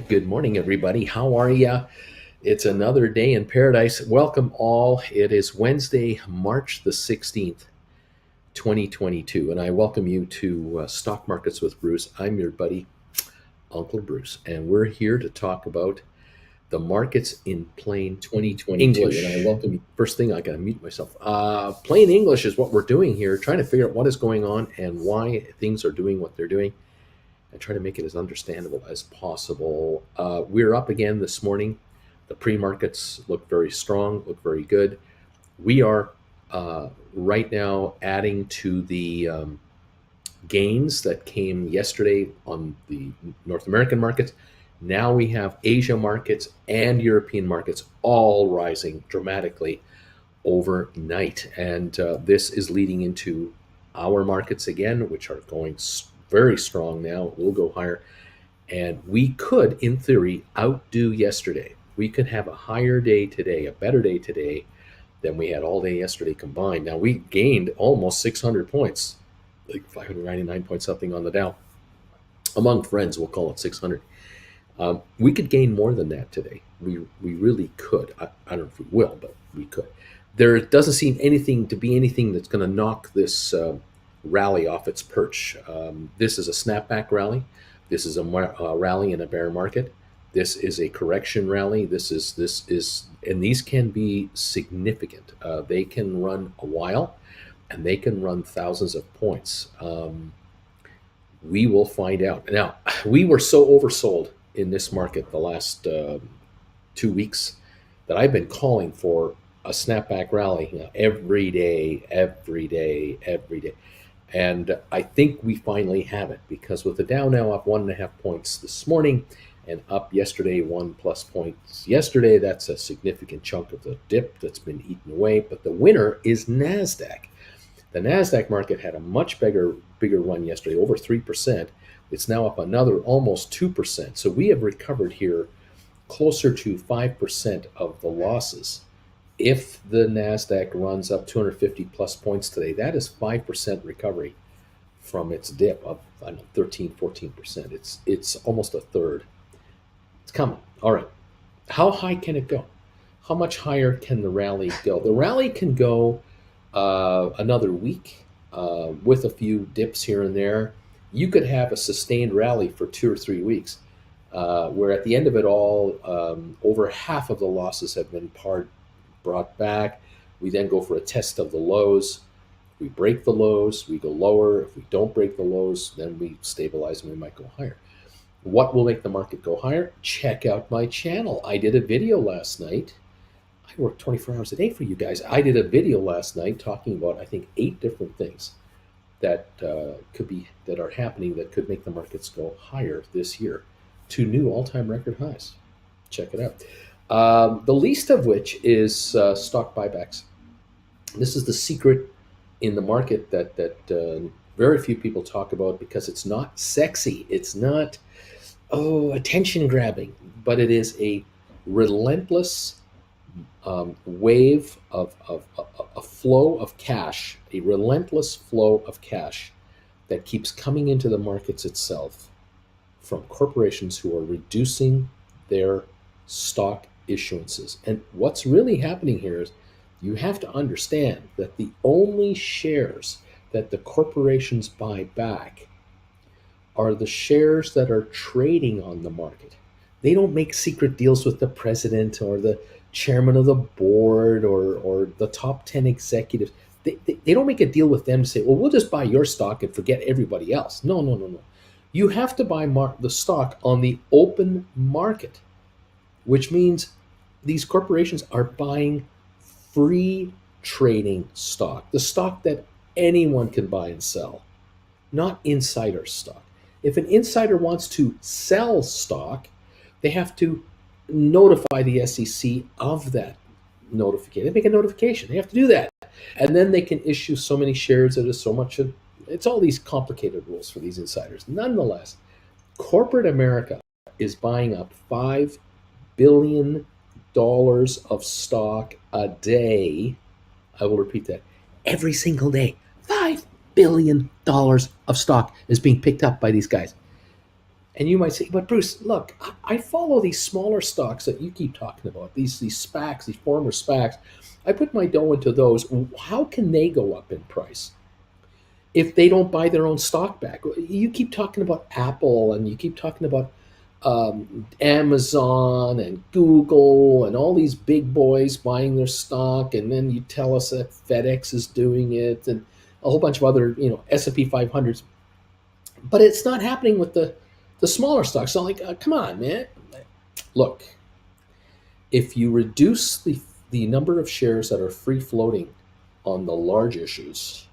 Good morning, everybody. How are ya? It's another day in paradise. Welcome all. It is Wednesday, March the 16th, 2022, and I welcome you to Stock Markets with Bruce. I'm your buddy, Uncle Bruce, and we're here to talk about the markets in plain 2022. English. And I welcome you. First thing, I got to mute myself. Plain English is what we're doing here, trying to figure out what is going on and why things are doing what they're doing, and try to make it as understandable as possible. We're up again this morning. The pre-markets look very strong, look very good. We are right now adding to the gains that came yesterday on the North American markets. Now we have Asia markets and European markets all rising dramatically overnight. And this is leading into our markets again, which are going very strong now. We'll go higher. And we could, in theory, outdo yesterday. We could have a higher day today, a better day today than we had all day yesterday combined. Now, we gained almost 600 points, like 599 point something on the Dow. Among friends, we'll call it 600. We could gain more than that today. We really could. I don't know if we will, but we could. There doesn't seem to be anything that's going to knock this rally off its perch. This is a snapback rally. This is a rally in a bear market. This is a correction rally. This is, and these can be significant. They can run a while, and they can run thousands of points. We will find out. Now, we were so oversold in this market the last 2 weeks that I've been calling for a snapback rally every day. And I think we finally have it, because with the Dow now up 1.5 points this morning and up yesterday 1+ points yesterday, that's a significant chunk of the dip that's been eaten away. But the winner is NASDAQ. The NASDAQ market had a much bigger run yesterday, over 3%. It's now up another almost 2%. So we have recovered here closer to 5% of the losses. If the NASDAQ runs up 250 plus points today, that is 5% recovery from its dip of, 13, 14%. It's almost a third. It's coming. All right. How high can it go? How much higher can the rally go? The rally can go another week with a few dips here and there. You could have a sustained rally for 2 or 3 weeks, where at the end of it all, over half of the losses have been brought back. We then go for a test of the lows. If we break the lows, we go lower. If we don't break the lows, then we stabilize and we might go higher. What will make the market go higher? Check out my channel. I did a video last night. I work 24 hours a day for you guys. I did a video last night talking about, I think, 8 different things that are happening that could make the markets go higher this year to new all-time record highs. Check it out. The least of which is stock buybacks. This is the secret in the market that very few people talk about, because it's not sexy. It's not, attention grabbing, but it is a relentless wave of a flow of cash, a relentless flow of cash that keeps coming into the markets itself from corporations who are reducing their stock issuances. And what's really happening here is you have to understand that the only shares that the corporations buy back are the shares that are trading on the market. They don't make secret deals with the president or the chairman of the board or the top 10 executives. They don't make a deal with them to say, well, we'll just buy your stock and forget everybody else. No. You have to buy the stock on the open market, which means these corporations are buying free trading stock, the stock that anyone can buy and sell, not insider stock. If an insider wants to sell stock, they have to notify the SEC of that notification. They make a notification. They have to do that. And then they can issue so many shares that is so much. It's all these complicated rules for these insiders. Nonetheless, corporate America is buying up $5 billion of stock a day. I will repeat that. Every single day, $5 billion of stock is being picked up by these guys. And you might say, but Bruce, look, I follow these smaller stocks that you keep talking about, these SPACs, these former SPACs. I put my dough into those. How can they go up in price if they don't buy their own stock back? You keep talking about Apple and you keep talking about Amazon and Google and all these big boys buying their stock, and then you tell us that FedEx is doing it and a whole bunch of other, S&P 500s. But it's not happening with the smaller stocks. So, like, come on, man. Look, if you reduce the number of shares that are free floating on the large issues,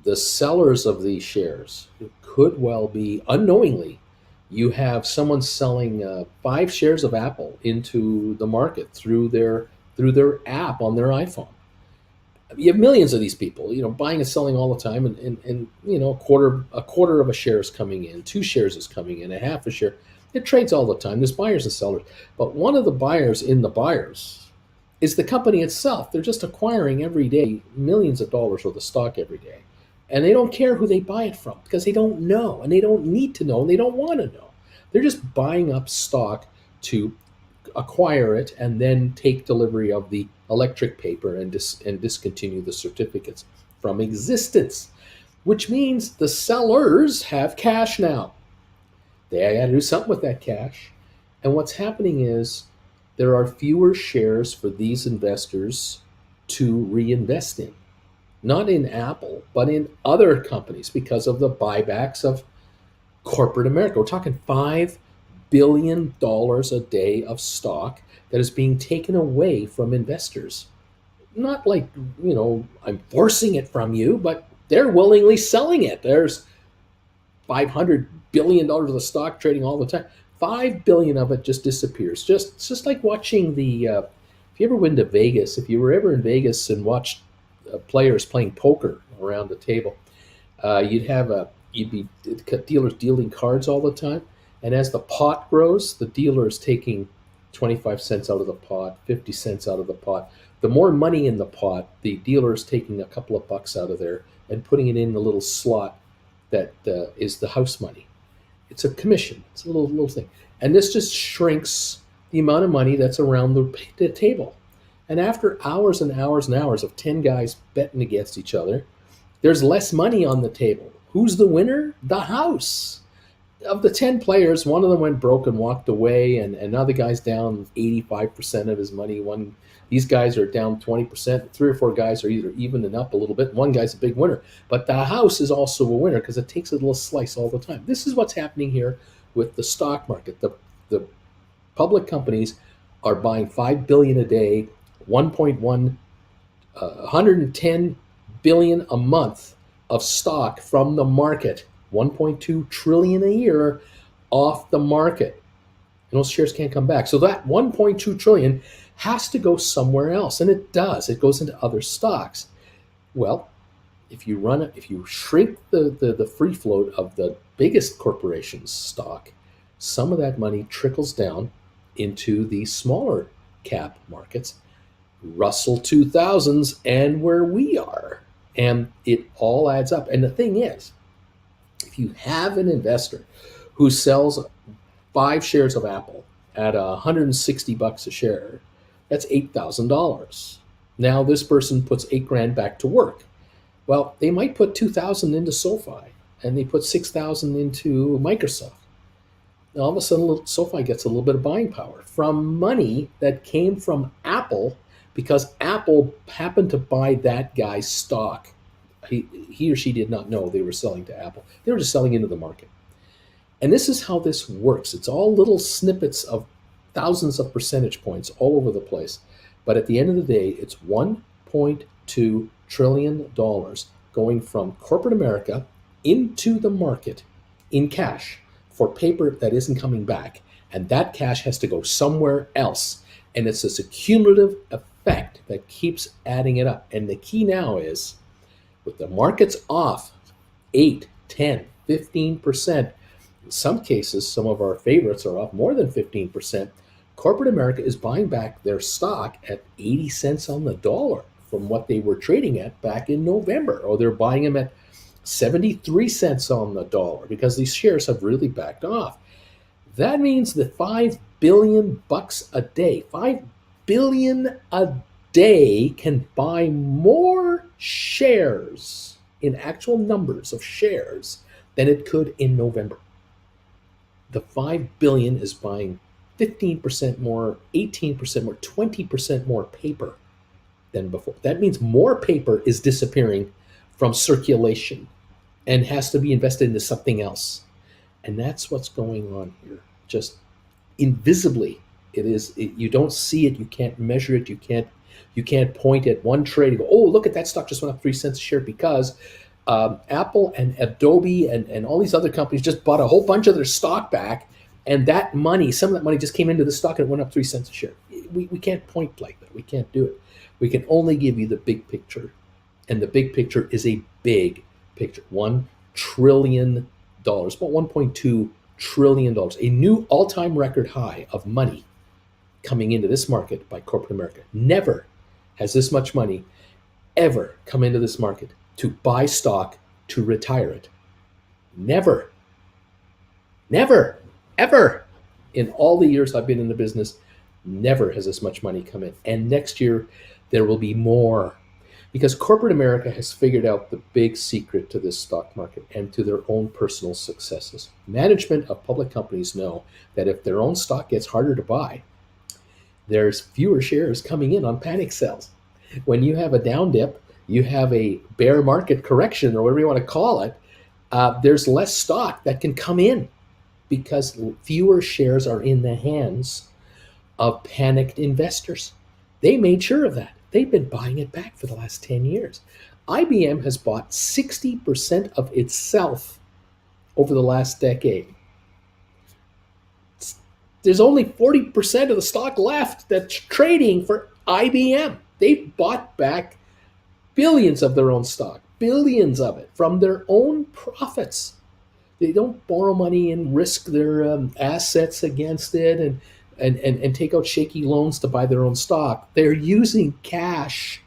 the sellers of these shares could well be unknowingly. You have someone selling 5 shares of Apple into the market through their app on their iPhone. You have millions of these people, buying and selling all the time, and a quarter of a share is coming in, 2 shares is coming in, a half a share. It trades all the time. There's buyers and sellers, but one of the buyers in the buyers is the company itself. They're just acquiring every day millions of dollars worth of stock every day, and they don't care who they buy it from because they don't know, and they don't need to know, and they don't want to know. They're just buying up stock to acquire it and then take delivery of the electric paper and discontinue the certificates from existence, which means the sellers have cash now. They got to do something with that cash. And what's happening is there are fewer shares for these investors to reinvest in. Not in Apple, but in other companies because of the buybacks of corporate America. We're talking $5 billion a day of stock that is being taken away from investors. Not like, I'm forcing it from you, but they're willingly selling it. There's $500 billion of stock trading all the time. 5 billion of it just disappears. It's just like watching if you ever went to Vegas, if you were ever in Vegas and watched players playing poker around the table, you'd be dealers dealing cards all the time. And as the pot grows, the dealer is taking 25 cents out of the pot, 50 cents out of the pot. The more money in the pot, the dealer is taking a couple of bucks out of there and putting it in the little slot that is the house money. It's a commission. It's a little thing. And this just shrinks the amount of money that's around the table. And after hours and hours and hours of 10 guys betting against each other, there's less money on the table. Who's the winner? The house. Of the 10 players, one of them went broke and walked away, and another guy's down 85% of his money. These guys are down 20%. 3 or 4 guys are either evening up a little bit. One guy's a big winner. But the house is also a winner because it takes a little slice all the time. This is what's happening here with the stock market. The public companies are buying $5 billion a day, 110 billion a month of stock from the market, 1.2 trillion a year off the market. And those shares can't come back. So that 1.2 trillion has to go somewhere else. And it does. It goes into other stocks. Well, if you shrink the free float of the biggest corporation's stock, some of that money trickles down into the smaller cap markets, Russell 2000s, and where we are. And it all adds up. And the thing is, if you have an investor who sells 5 shares of Apple at $160 a share, that's $8,000. Now this person puts $8,000 back to work. Well, they might put $2,000 into Sofi, and they put $6,000 into Microsoft. Now all of a sudden, Sofi gets a little bit of buying power from money that came from Apple because Apple happened to buy that guy's stock. He or she did not know they were selling to Apple. They were just selling into the market. And this is how this works. It's all little snippets of thousands of percentage points all over the place. But at the end of the day, it's $1.2 trillion going from corporate America into the market in cash for paper that isn't coming back. And that cash has to go somewhere else. And it's this accumulative effect that keeps adding it up. And the key now is, with the markets off 8, 10, 15%, in some cases, some of our favorites are off more than 15%, corporate America is buying back their stock at 80 cents on the dollar from what they were trading at back in November. Or they're buying them at 73 cents on the dollar because these shares have really backed off. That means that $5 billion a day, 5 billion a day can buy more shares in actual numbers of shares than it could in November. The 5 billion is buying 15% more, 18% more, 20% more paper than before. That means more paper is disappearing from circulation and has to be invested into something else. And that's what's going on here. Just invisibly, you don't see it, you can't measure it, you can't point at one trade and go, oh, look at that stock just went up 3 cents a share because Apple and Adobe and all these other companies just bought a whole bunch of their stock back, and that money, some of that money just came into the stock and it went up 3 cents a share. We can't point like that. We can't do it. We can only give you the big picture, and the big picture is a big picture. $1 trillion, about $1.2 trillion, a new all-time record high of money coming into this market by corporate America. Never has this much money ever come into this market to buy stock to retire it. Never, ever in all the years I've been in the business, never has this much money come in. And next year, there will be more, because corporate America has figured out the big secret to this stock market and to their own personal successes. Management of public companies know that if their own stock gets harder to buy, there's fewer shares coming in on panic sells. When you have a down dip, you have a bear market correction, or whatever you want to call it, there's less stock that can come in because fewer shares are in the hands of panicked investors. They made sure of that. They've been buying it back for the last 10 years. IBM has bought 60% of itself over the last decade. There's only 40% of the stock left that's trading for IBM. They've bought back billions of their own stock, billions of it from their own profits. They don't borrow money and risk their assets against it and take out shaky loans to buy their own stock. They're using cash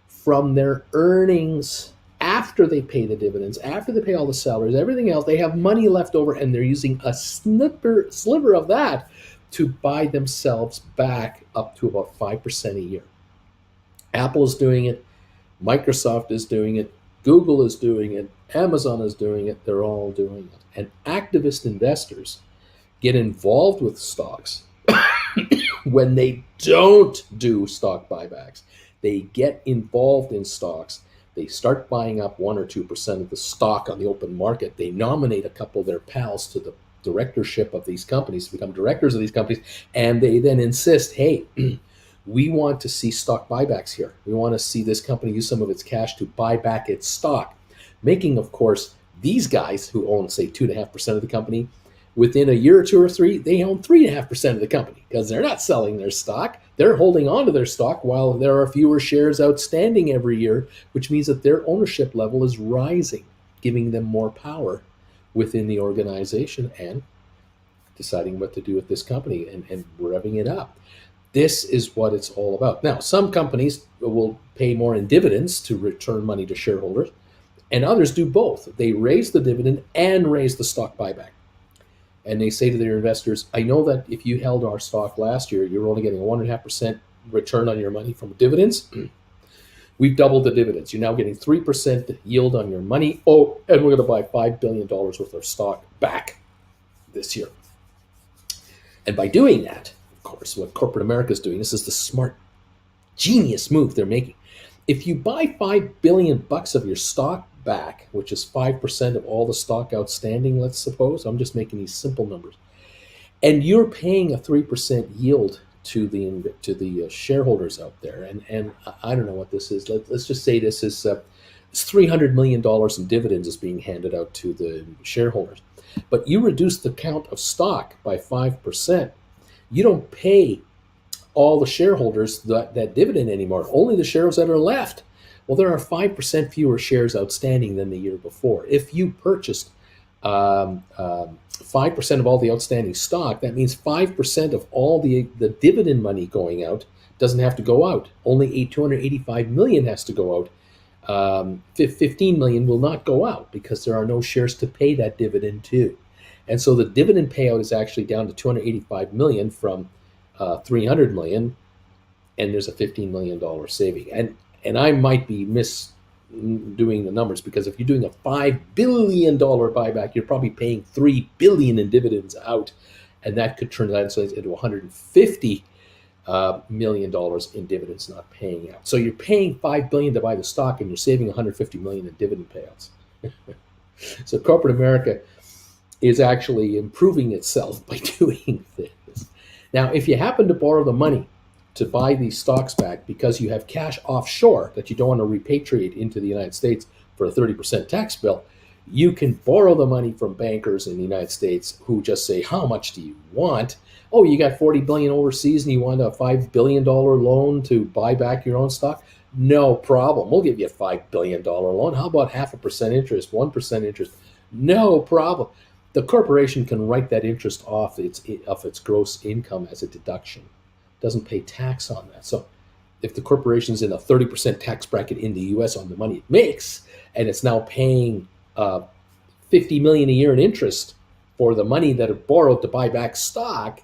from their earnings after they pay the dividends, after they pay all the salaries, everything else. They have money left over, and they're using a sliver of that to buy themselves back up to about 5% a year. Apple is doing it. Microsoft is doing it. Google is doing it. Amazon is doing it. They're all doing it. And activist investors get involved with stocks when they don't do stock buybacks. They get involved in stocks. They start buying up 1 or 2% of the stock on the open market. They nominate a couple of their pals to the directorship of these companies, to become directors of these companies, and they then insist, hey, we want to see stock buybacks here. We want to see this company use some of its cash to buy back its stock, making, of course, these guys who own, say, 2.5% of the company, within a year or two or three, they own 3.5% of the company because they're not selling their stock. They're holding on to their stock while there are fewer shares outstanding every year, which means that their ownership level is rising, giving them more power within the organization and deciding what to do with this company and revving it up. This is what it's all about. Now, some companies will pay more in dividends to return money to shareholders, and others do both. They raise the dividend and raise the stock buyback. And they say to their investors, I know that if you held our stock last year, you're only getting a 1.5% return on your money from dividends. We've doubled the dividends. You're now getting 3% yield on your money. Oh, and we're going to buy $5 billion worth of stock back this year. And by doing that, of course, what corporate America is doing, this is the smart, genius move they're making. If you buy $5 billion of your stock back, which is 5% of all the stock outstanding, let's suppose, I'm just making these simple numbers, and you're paying a 3% yield to the shareholders out there, and I don't know what this is. Let's just say this is it's $300 million in dividends is being handed out to the shareholders. But you reduce the count of stock by 5%. You don't pay all the shareholders that dividend anymore, only the shares that are left. Well, there are 5% fewer shares outstanding than the year before. If you purchased 5% of all the outstanding stock, that means 5% of all the dividend money going out doesn't have to go out. Only $285 million has to go out. 15 million will not go out because there are no shares to pay that dividend to. And so the dividend payout is actually down to 285 million from 300 million, and there's a $15 million saving. And I might be doing the numbers, because if you're doing a $5 billion buyback, you're probably paying $3 billion in dividends out, and that could turn that into $150 million in dividends not paying out. So you're paying $5 billion to buy the stock, and you're saving $150 million in dividend payouts. So corporate America is actually improving itself by doing this. Now, if you happen to borrow the money to buy these stocks back because you have cash offshore that you don't want to repatriate into the United States for a 30% tax bill, you can borrow the money from bankers in the United States who just say, how much do you want? Oh, you got 40 billion overseas and you want a $5 billion loan to buy back your own stock? No problem. We'll give you a $5 billion loan. How about 0.5% interest, 1% interest? No problem. The corporation can write that interest off its gross income as a deduction. Doesn't pay tax on that. So if the corporation's in a 30% tax bracket in the US on the money it makes, and it's now paying $50 million a year in interest for the money that it borrowed to buy back stock,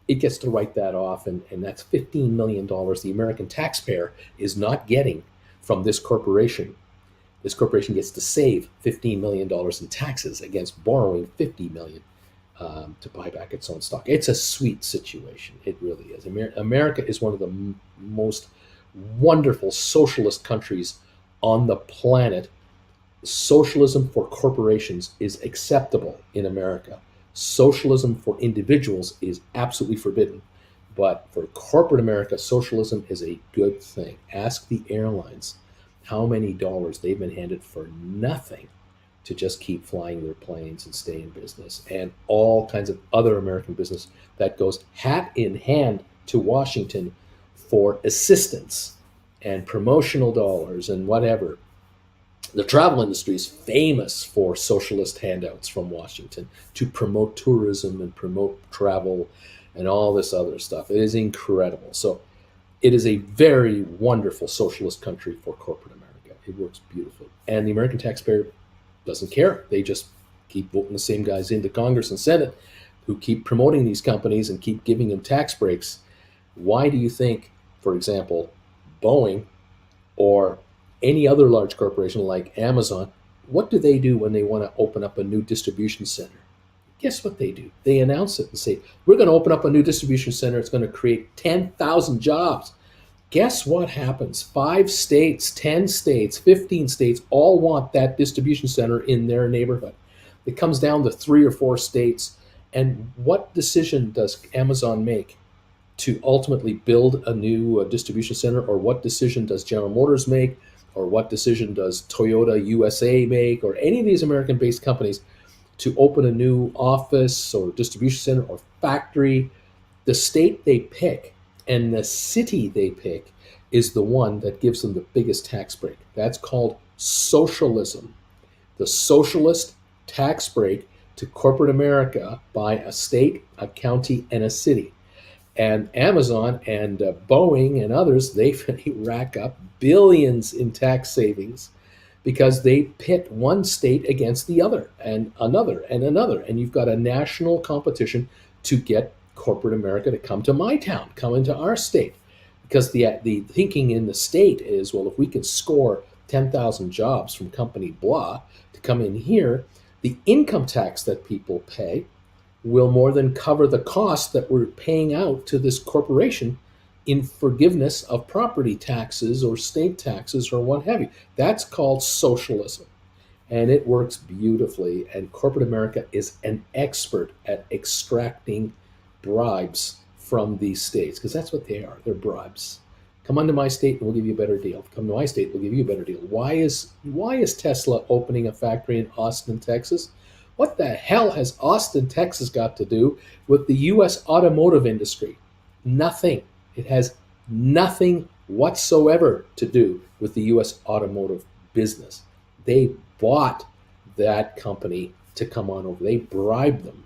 it gets to write that off, and that's $15 million the American taxpayer is not getting from this corporation. This corporation gets to save $15 million in taxes against borrowing $50 million to buy back its own stock. It's a sweet situation. It really is. America is one of the most wonderful socialist countries on the planet. Socialism for corporations is acceptable in America. Socialism for individuals is absolutely forbidden. But for corporate America, socialism is a good thing. Ask the airlines how many dollars they've been handed for nothing to just keep flying their planes and stay in business, and all kinds of other American business that goes hat in hand to Washington for assistance and promotional dollars and whatever. The travel industry is famous for socialist handouts from Washington to promote tourism and promote travel and all this other stuff. It is incredible. So it is a very wonderful socialist country for corporate America. It works beautifully. And the American taxpayer doesn't care. They just keep voting the same guys into Congress and Senate who keep promoting these companies and keep giving them tax breaks. Why do you think, for example, Boeing or any other large corporation like Amazon, what do they do when they want to open up a new distribution center? Guess what they do? They announce it and say, we're going to open up a new distribution center. It's going to create 10,000 jobs. Guess what happens? 5 states, 10 states, 15 states all want that distribution center in their neighborhood. It comes down to 3 or 4 states. And what decision does Amazon make to ultimately build a new distribution center? Or what decision does General Motors make? Or what decision does Toyota USA make? Or any of these American-based companies to open a new office or distribution center or factory? The state they pick and the city they pick is the one that gives them the biggest tax break. That's called socialism. The socialist tax break to corporate America by a state, a county, and a city. And Amazon and Boeing and others, they rack up billions in tax savings because they pit one state against the other and another and another. And you've got a national competition to get corporate America to come to my town, come into our state. Because the thinking in the state is, well, if we can score 10,000 jobs from company blah to come in here, the income tax that people pay will more than cover the cost that we're paying out to this corporation in forgiveness of property taxes or state taxes or what have you. That's called socialism. And it works beautifully. And corporate America is an expert at extracting bribes from these states, because that's what they are. They're bribes. Come onto my state and we'll give you a better deal. Come to my state, we'll give you a better deal. Why is Tesla opening a factory in Austin, Texas? What the hell has Austin, Texas got to do with the U.S. automotive industry? Nothing. It has nothing whatsoever to do with the U.S. automotive business. They bought that company to come on over. They bribed them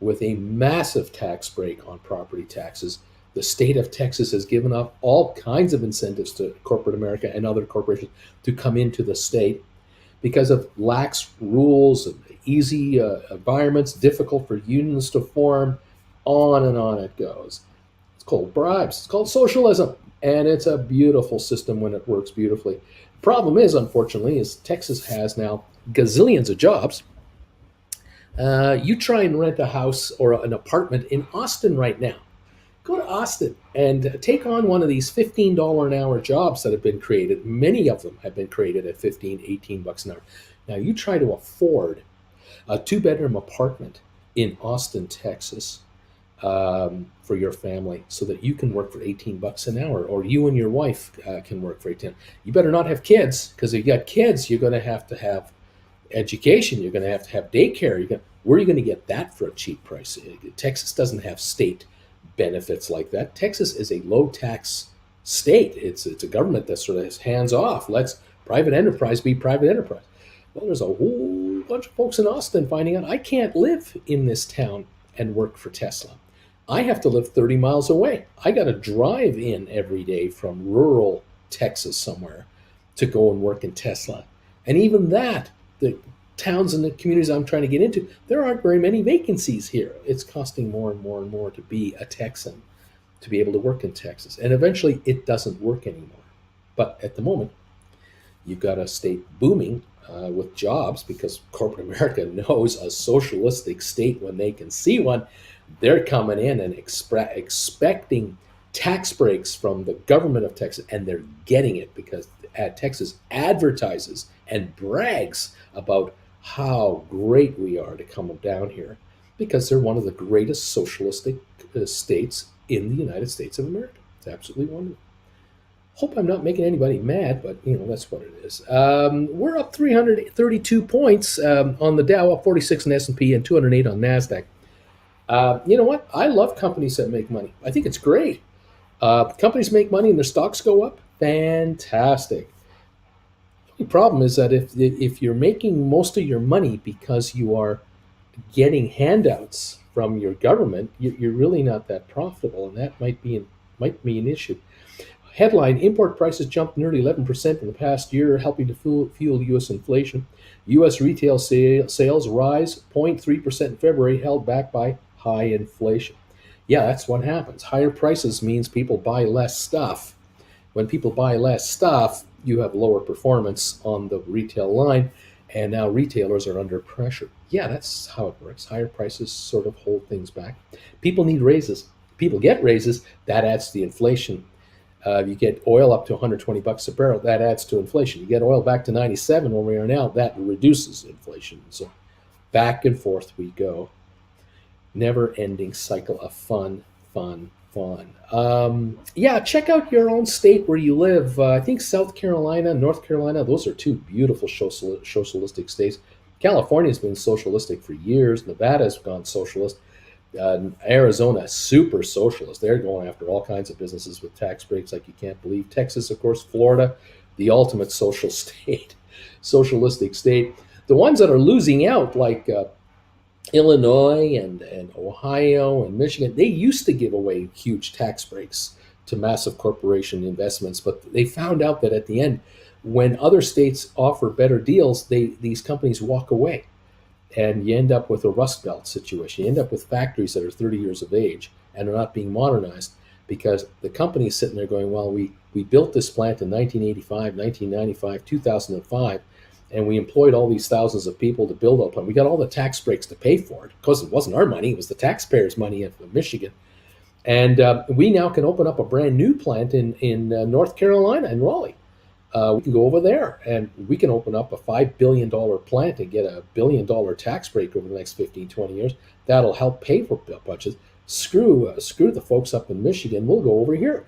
with a massive tax break on property taxes. The state of Texas has given up all kinds of incentives to corporate America and other corporations to come into the state because of lax rules, and they easy environments, difficult for unions to form, on it goes. It's called bribes. It's called socialism. And it's a beautiful system when it works beautifully. Problem is, unfortunately, is Texas has now gazillions of jobs. You try and rent a house or an apartment in Austin right now. Go to Austin and take on one of these $15 an hour jobs that have been created. Many of them have been created at 15, $18 an hour. Now you try to afford a 2-bedroom apartment in Austin, Texas, for your family, so that you can work for $18 an hour, or you and your wife can work for 18. You better not have kids, because if you got kids, you're going to have education. You're going to have daycare. Where are you going to get that for a cheap price? Texas doesn't have state benefits like that. Texas is a low tax state. It's a government that sort of is hands off. Let's private enterprise be private enterprise. Well, there's a whole bunch of folks in Austin finding out I can't live in this town and work for Tesla. I have to live 30 miles away. I got to drive in every day from rural Texas somewhere to go and work in Tesla. And even that, the towns and the communities I'm trying to get into, there aren't very many vacancies here. It's costing more and more and more to be a Texan, to be able to work in Texas. And eventually it doesn't work anymore. But at the moment, you've got a state booming with jobs, because corporate America knows a socialistic state when they can see one. They're coming in and expecting tax breaks from the government of Texas, and they're getting it because Texas advertises and brags about how great we are to come down here, because they're one of the greatest socialistic states in the United States of America. It's absolutely wonderful. Hope I'm not making anybody mad, but that's what it is. We're up 332 points on the Dow, up 46 on S&P, and 208 on NASDAQ. You know what? I love companies that make money. I think it's great. Companies make money and their stocks go up. Fantastic. The problem is that if you're making most of your money because you are getting handouts from your government, you're really not that profitable, and that might be an issue. Headline: import prices jumped nearly 11% in the past year, helping to fuel U.S. inflation. U.S. retail sales rise 0.3% in February, held back by high inflation. Yeah, that's what happens. Higher prices means people buy less stuff. When people buy less stuff, you have lower performance on the retail line, and now retailers are under pressure. Yeah, that's how it works. Higher prices sort of hold things back. People need raises. People get raises. That adds to the inflation. You get oil up to $120 a barrel. That adds to inflation. You get oil back to 97 where we are now. That reduces inflation. So back and forth we go. Never-ending cycle of fun. Yeah, check out your own state where you live. I think South Carolina, North Carolina, those are two beautiful socialistic states. California's been socialistic for years. Nevada's gone socialist. Arizona, super socialist. They're going after all kinds of businesses with tax breaks like you can't believe. Texas, of course, Florida, the ultimate social state, socialistic state. The ones that are losing out, like Illinois and Ohio and Michigan, they used to give away huge tax breaks to massive corporation investments, but they found out that at the end, when other states offer better deals, these companies walk away. And you end up with a Rust Belt situation. You end up with factories that are 30 years of age and are not being modernized because the company's sitting there going, well, we built this plant in 1985, 1995, 2005, and we employed all these thousands of people to build up. And we got all the tax breaks to pay for it. Of course, it wasn't our money. It was the taxpayers' money in Michigan. And we now can open up a brand new plant in North Carolina, in Raleigh. We can go over there and we can open up a $5 billion plant and get $1 billion tax break over the next 15, 20 years. That'll help pay for budgets. Screw the folks up in Michigan. We'll go over here.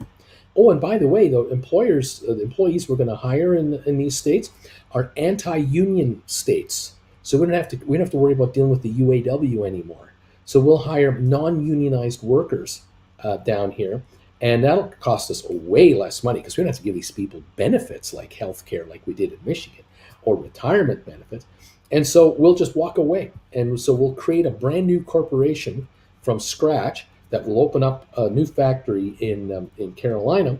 Oh, and by the way, the employees we're going to hire in these states are anti-union states. So we don't have to worry about dealing with the UAW anymore. So we'll hire non-unionized workers down here. And that'll cost us way less money because we don't have to give these people benefits like health care like we did in Michigan or retirement benefits. And so we'll just walk away. And so we'll create a brand new corporation from scratch that will open up a new factory in Carolina,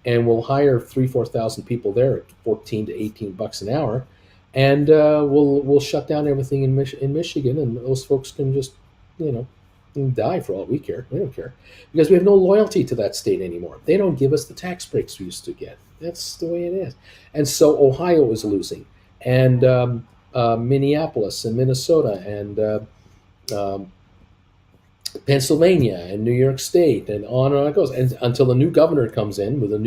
and we'll hire 3,000-4,000 people there at $14 to $18 an hour. and we'll shut down everything in Michigan, and those folks can just, you know, die for all we care. We don't care because we have no loyalty to that state anymore. They don't give us the tax breaks we used to get. That's the way it is. And so Ohio is losing, and Minneapolis and Minnesota and um, Pennsylvania and New York State, and on it goes, and until a new governor comes in with a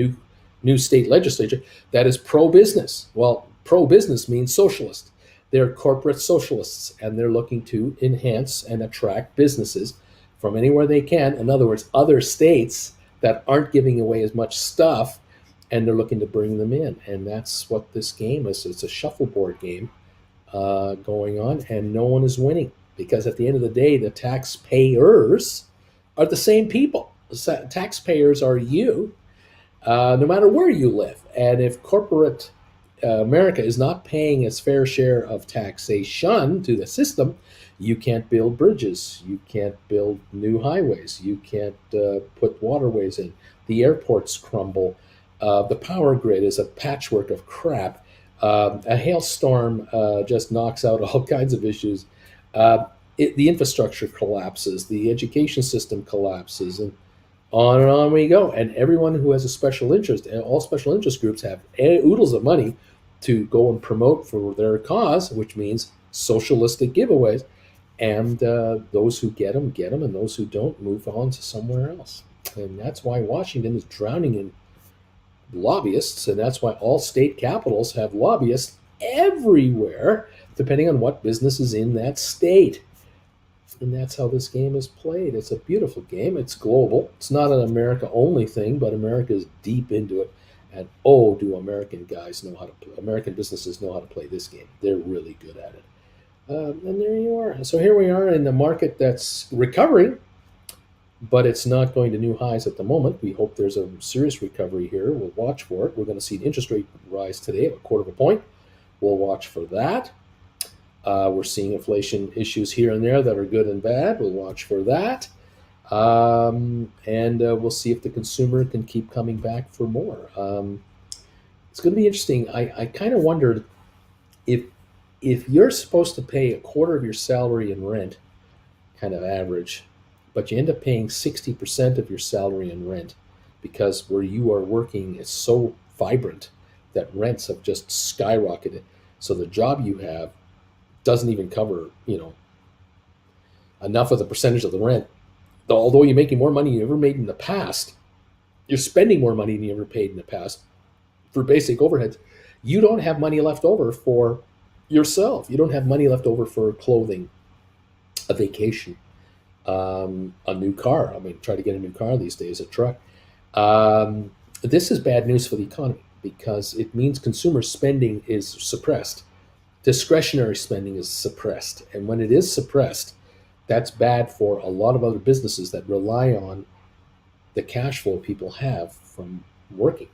new state legislature that is pro business. Well, pro business means socialist. They're corporate socialists, and they're looking to enhance and attract businesses from anywhere they can. In other words, other states that aren't giving away as much stuff, and they're looking to bring them in. And that's what this game is. It's a shuffleboard game going on, and no one is winning because at the end of the day, the taxpayers are the same people. The taxpayers are you, no matter where you live. And if corporate America is not paying its fair share of taxation to the system, you can't build bridges, you can't build new highways, you can't put waterways in. The airports crumble. The power grid is a patchwork of crap. A hailstorm just knocks out all kinds of issues. The infrastructure collapses, the education system collapses, and on we go. And everyone who has a special interest, and all special interest groups have oodles of money to go and promote for their cause, which means socialistic giveaways. And those who get them, and those who don't move on to somewhere else. And that's why Washington is drowning in lobbyists, and that's why all state capitals have lobbyists everywhere, depending on what business is in that state. And that's how this game is played. It's a beautiful game. It's global. It's not an America only thing, but America is deep into it. And oh, do American guys know how to play? American businesses know how to play this game. They're really good at it. And there you are. So here we are in the market that's recovering, but it's not going to new highs at the moment. We hope there's a serious recovery here. We'll watch for it. We're going to see an interest rate rise today of a quarter of a point. We'll watch for that. We're seeing inflation issues here and there that are good and bad. We'll watch for that. And we'll see if the consumer can keep coming back for more. It's going to be interesting. I kind of wondered if you're supposed to pay a quarter of your salary in rent, kind of average, but you end up paying 60% of your salary in rent because where you are working is so vibrant that rents have just skyrocketed. So the job you have doesn't even cover, enough of the percentage of the rent. Although you're making more money than you ever made in the past, you're spending more money than you ever paid in the past for basic overheads. You don't have money left over for yourself. You don't have money left over for clothing, a vacation, a new car. I mean, try to get a new car these days, a truck. This is bad news for the economy because it means consumer spending is suppressed. Discretionary spending is suppressed. And when it is suppressed, that's bad for a lot of other businesses that rely on the cash flow people have from working.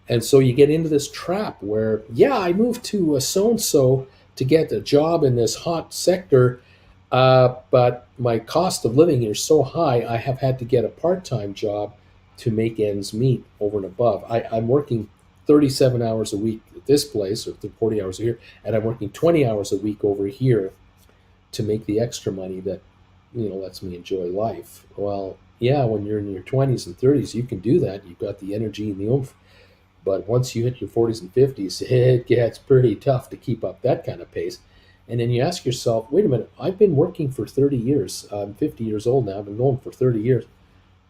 And so you get into this trap where, yeah, I moved to a so-and-so to get a job in this hot sector, but my cost of living here is so high, I have had to get a part-time job to make ends meet over and above. I'm working 37 hours a week at this place, or 40 hours a year, and I'm working 20 hours a week over here to make the extra money that, lets me enjoy life. Well, yeah, when you're in your 20s and 30s, you can do that. You've got the energy and the oomph. But once you hit your 40s and 50s, it gets pretty tough to keep up that kind of pace. And then you ask yourself, wait a minute, I've been working for 30 years. I'm 50 years old now. I've been going for 30 years.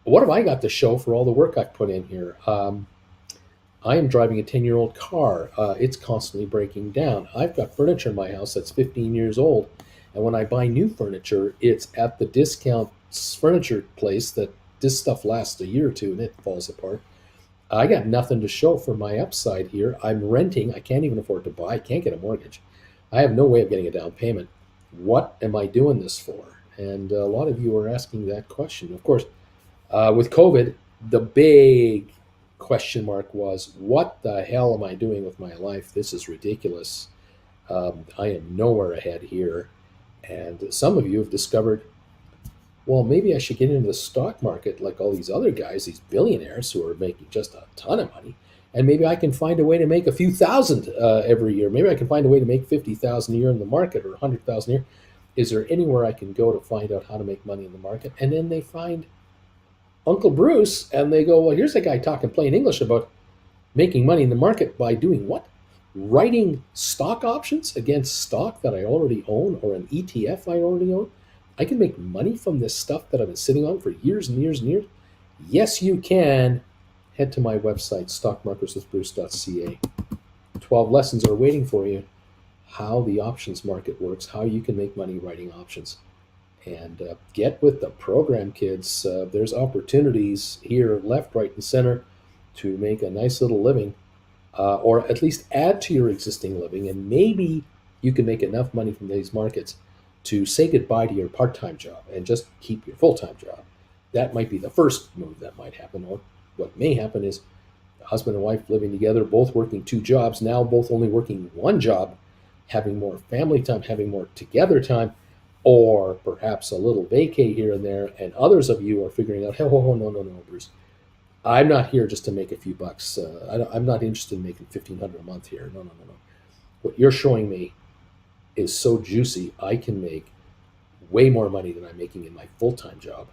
What have I got to show for all the work I've put in here? I am driving a 10-year-old car. It's constantly breaking down. I've got furniture in my house that's 15 years old. And when I buy new furniture, it's at the discount furniture place that this stuff lasts a year or two and it falls apart. I got nothing to show for my upside here. I'm renting. I can't even afford to buy. I can't get a mortgage. I have no way of getting a down payment. What am I doing this for? And a lot of you are asking that question. Of course, with COVID, the big question mark was, what the hell am I doing with my life? This is ridiculous. I am nowhere ahead here. And some of you have discovered, well, maybe I should get into the stock market like all these other guys, these billionaires who are making just a ton of money. and maybe I can find a way to make a few thousand every year. Maybe I can find a way to make 50,000 a year in the market or 100,000 a year. Is there anywhere I can go to find out how to make money in the market? And then they find Uncle Bruce and they go, well, here's a guy talking plain English about making money in the market by doing what? Writing stock options against stock that I already own or an ETF I already own. I can make money from this stuff that I've been sitting on for years and years and years. Yes, you can. Head to my website, stockmarkerswithbruce.ca. 12 lessons are waiting for you. How the options market works, how you can make money writing options. And get with the program, kids. There's opportunities here, left, right, and center to make a nice little living, or at least add to your existing living. And maybe you can make enough money from these markets to say goodbye to your part-time job and just keep your full-time job. That might be the first move that might happen. Or what may happen is husband and wife living together, both working two jobs, now both only working one job, having more family time, having more together time, or perhaps a little vacay here and there. And others of you are figuring out, hey, oh, no, Bruce. I'm not here just to make a few bucks. I'm not interested in making $1,500 a month here. No. What you're showing me is so juicy. I can make way more money than I'm making in my full-time job.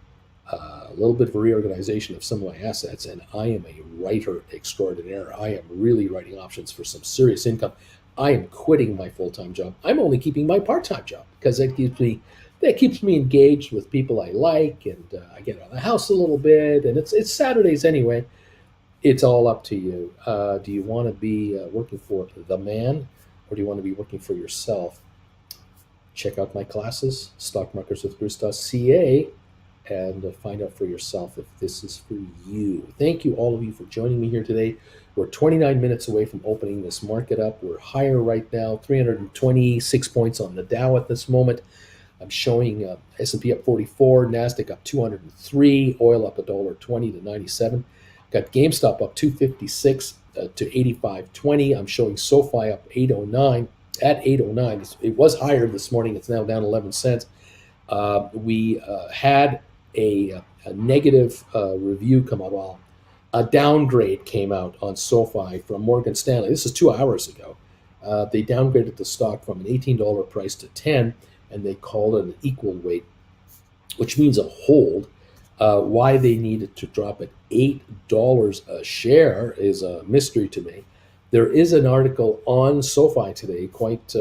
A little bit of a reorganization of some of my assets, and I am a writer extraordinaire. I am really writing options for some serious income. I am quitting my full-time job. I'm only keeping my part-time job because that keeps me engaged with people I like, and I get out of the house a little bit. And it's Saturdays anyway. It's all up to you. Do you want to be working for the man, or do you want to be working for yourself? Check out my classes, stockmarkerswithbruce.ca, and find out for yourself if this is for you. Thank you, all of you, for joining me here today. We're 29 minutes away from opening this market up. We're higher right now, 326 points on the Dow at this moment. I'm showing S&P up 44, NASDAQ up 203, oil up $1.20 to 97. Got GameStop up 256 to 85.20. I'm showing Sofi up 809 at 809. It was higher this morning. It's now down 11 cents. We had a negative review come out. Well, a downgrade came out on SoFi from Morgan Stanley. This is 2 hours ago. They downgraded the stock from an $18 price to 10, and they called it an equal weight, which means a hold. Why they needed to drop at $8 a share is a mystery to me. There is an article on SoFi today, quite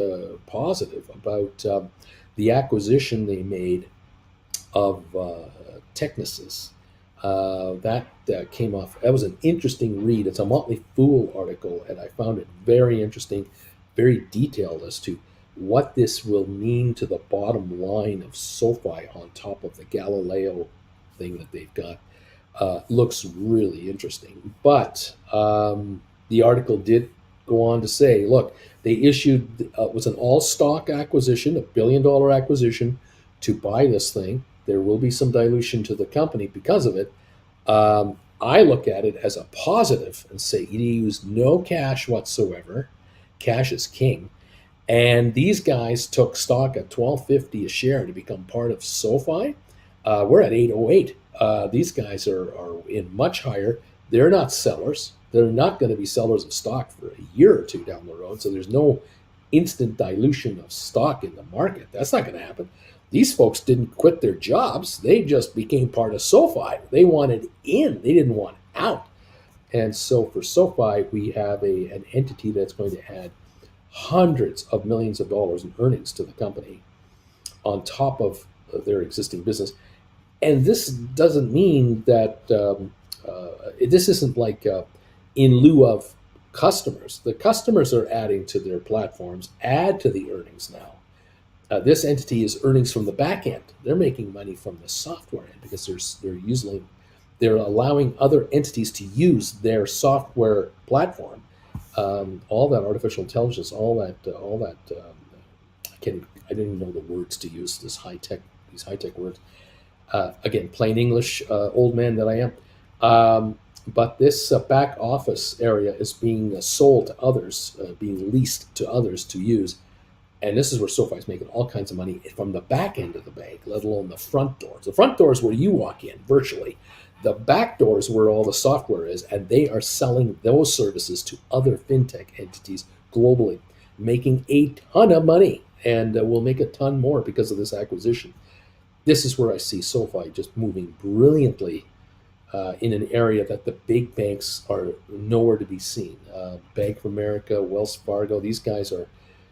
positive, about the acquisition they made of Technisys. That came off. That was an interesting read. It's a Motley Fool article, and I found it very interesting, very detailed as to what this will mean to the bottom line of SoFi on top of the Galileo thing that they've got. Looks really interesting. But the article did go on to say, look, they issued, was an all-stock acquisition, $1 billion acquisition to buy this thing. There will be some dilution to the company because of it. I look at it as a positive and say you use no cash whatsoever. Cash is king. And these guys took stock at $12.50 a share to become part of SoFi. We're at $8.08. These guys are in much higher. They're not sellers. They're not going to be sellers of stock for a year or two down the road. So there's no instant dilution of stock in the market. That's not going to happen. These folks didn't quit their jobs. They just became part of SoFi. They wanted in. They didn't want out. And so for SoFi, we have an entity that's going to add hundreds of millions of dollars in earnings to the company on top of their existing business. And this doesn't mean that this isn't like in lieu of customers. The customers are adding to their platforms, add to the earnings now. This entity is earnings from the back end. They're making money from the software end because they're allowing other entities to use their software platform. All that artificial intelligence, all that I didn't even know the words to use. These high tech words. Again, plain English, old man that I am. But this back office area is being sold to others, being leased to others to use. And this is where SoFi is making all kinds of money from the back end of the bank, let alone the front doors. The front doors where you walk in virtually, The back door is where all the software is, and they are selling those services to other fintech entities globally, making a ton of money, and will make a ton more because of this acquisition. This is where I see SoFi just moving brilliantly in an area that the big banks are nowhere to be seen. Bank of America, Wells Fargo, these guys are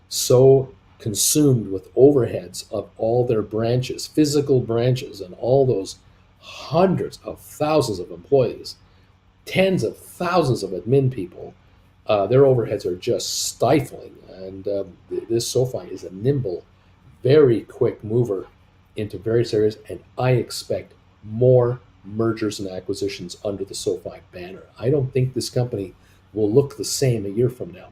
so consumed with overheads of all their branches, physical branches, and all those hundreds of thousands of employees, tens of thousands of admin people. Their overheads are just stifling. And this SoFi is a nimble, very quick mover into various areas. And I expect more mergers and acquisitions under the SoFi banner. I don't think this company will look the same a year from now.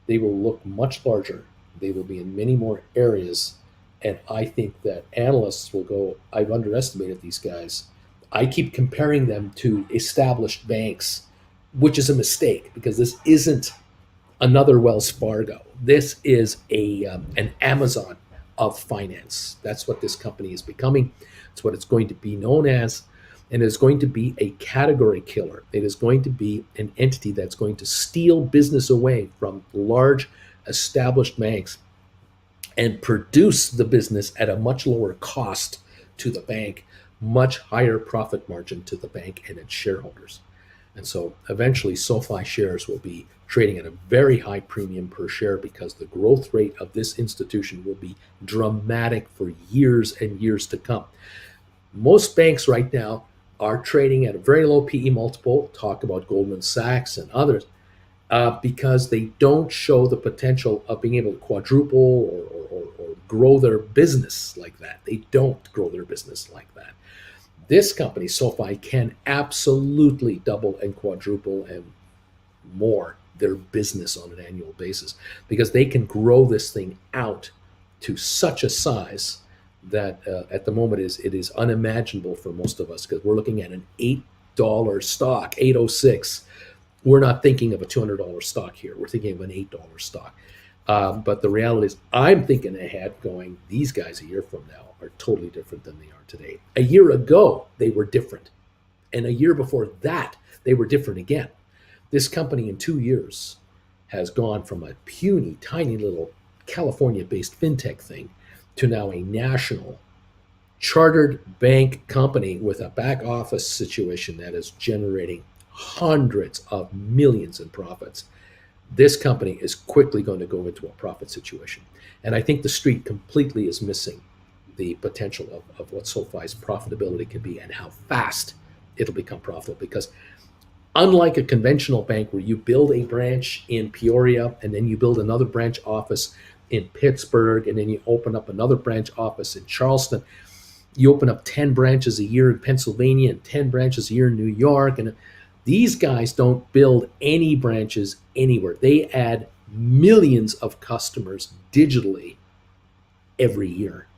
They will look much larger. They will be in many more areas. And I think that analysts will go, I've underestimated these guys. I keep comparing them to established banks, which is a mistake because this isn't another Wells Fargo. This is an Amazon of finance. That's what this company is becoming. It's what it's going to be known as. And it's going to be a category killer. It is going to be an entity that's going to steal business away from large established banks and produce the business at a much lower cost to the bank, much higher profit margin to the bank and its shareholders. And so eventually SoFi shares will be trading at a very high premium per share because the growth rate of this institution will be dramatic for years and years to come. Most banks right now are trading at a very low PE multiple, talk about Goldman Sachs and others, because they don't show the potential of being able to quadruple or grow their business like that. They don't grow their business like that. This company, SoFi, can absolutely double and quadruple and more their business on an annual basis because they can grow this thing out to such a size that at the moment it is unimaginable for most of us because we're looking at an $8 stock, 806. We're not thinking of a $200 stock here. We're thinking of an $8 stock. But the reality is I'm thinking ahead going, these guys a year from now are totally different than they are today. A year ago, they were different. And a year before that, they were different again. This company in 2 years has gone from a puny, tiny little California-based fintech thing to now a national chartered bank company with a back office situation that is generating hundreds of millions in profits. This company is quickly going to go into a profit situation. And I think the street completely is missing the potential of what SoFi's profitability can be and how fast it'll become profitable. Because unlike a conventional bank where you build a branch in Peoria and then you build another branch office in Pittsburgh and then you open up another branch office in Charleston, you open up 10 branches a year in Pennsylvania and 10 branches a year in New York. And these guys don't build any branches anywhere. They add millions of customers digitally every year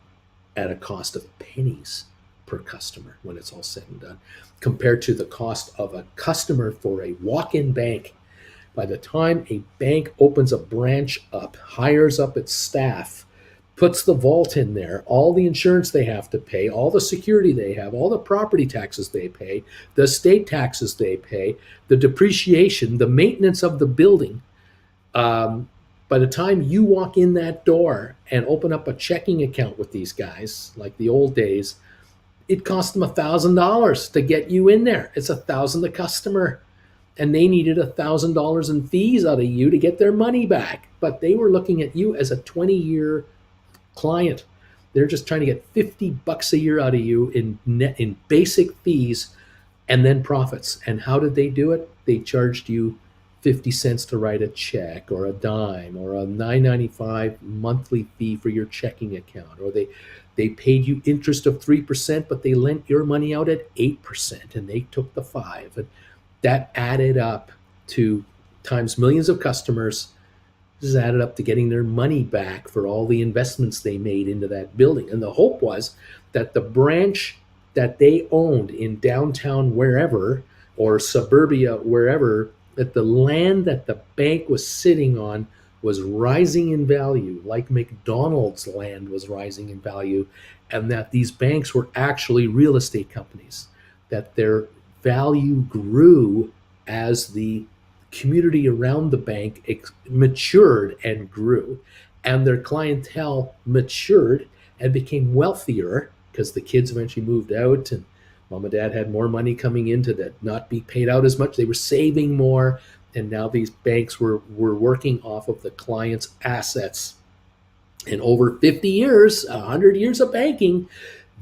at a cost of pennies per customer when it's all said and done, compared to the cost of a customer for a walk-in bank. By the time a bank opens a branch up, hires up its staff, puts the vault in there, all the insurance they have to pay, all the security they have, all the property taxes they pay, the state taxes they pay, the depreciation, the maintenance of the building. By the time you walk in that door and open up a checking account with these guys, like the old days, it cost them $1,000 to get you in there. It's $1,000 a customer. And they needed $1,000 in fees out of you to get their money back. But they were looking at you as a 20-year client. They're just trying to get $50 a year out of you in basic fees and then profits. And how did they do it? They charged you 50 cents to write a check or a dime or a $9.95 monthly fee for your checking account, or they paid you interest of 3%, but they lent your money out at 8% and they took the 5%. And that added up to times millions of customers. This is added up to getting their money back for all the investments they made into that building. And the hope was that the branch that they owned in downtown wherever or suburbia wherever, that the land that the bank was sitting on was rising in value, like McDonald's land was rising in value, and that these banks were actually real estate companies, that their value grew as the community around the bank matured and grew, and their clientele matured and became wealthier because the kids eventually moved out and mom and dad had more money coming in to not be paid out as much. They were saving more, and now these banks were working off of the client's assets. And over 50 years, 100 years of banking,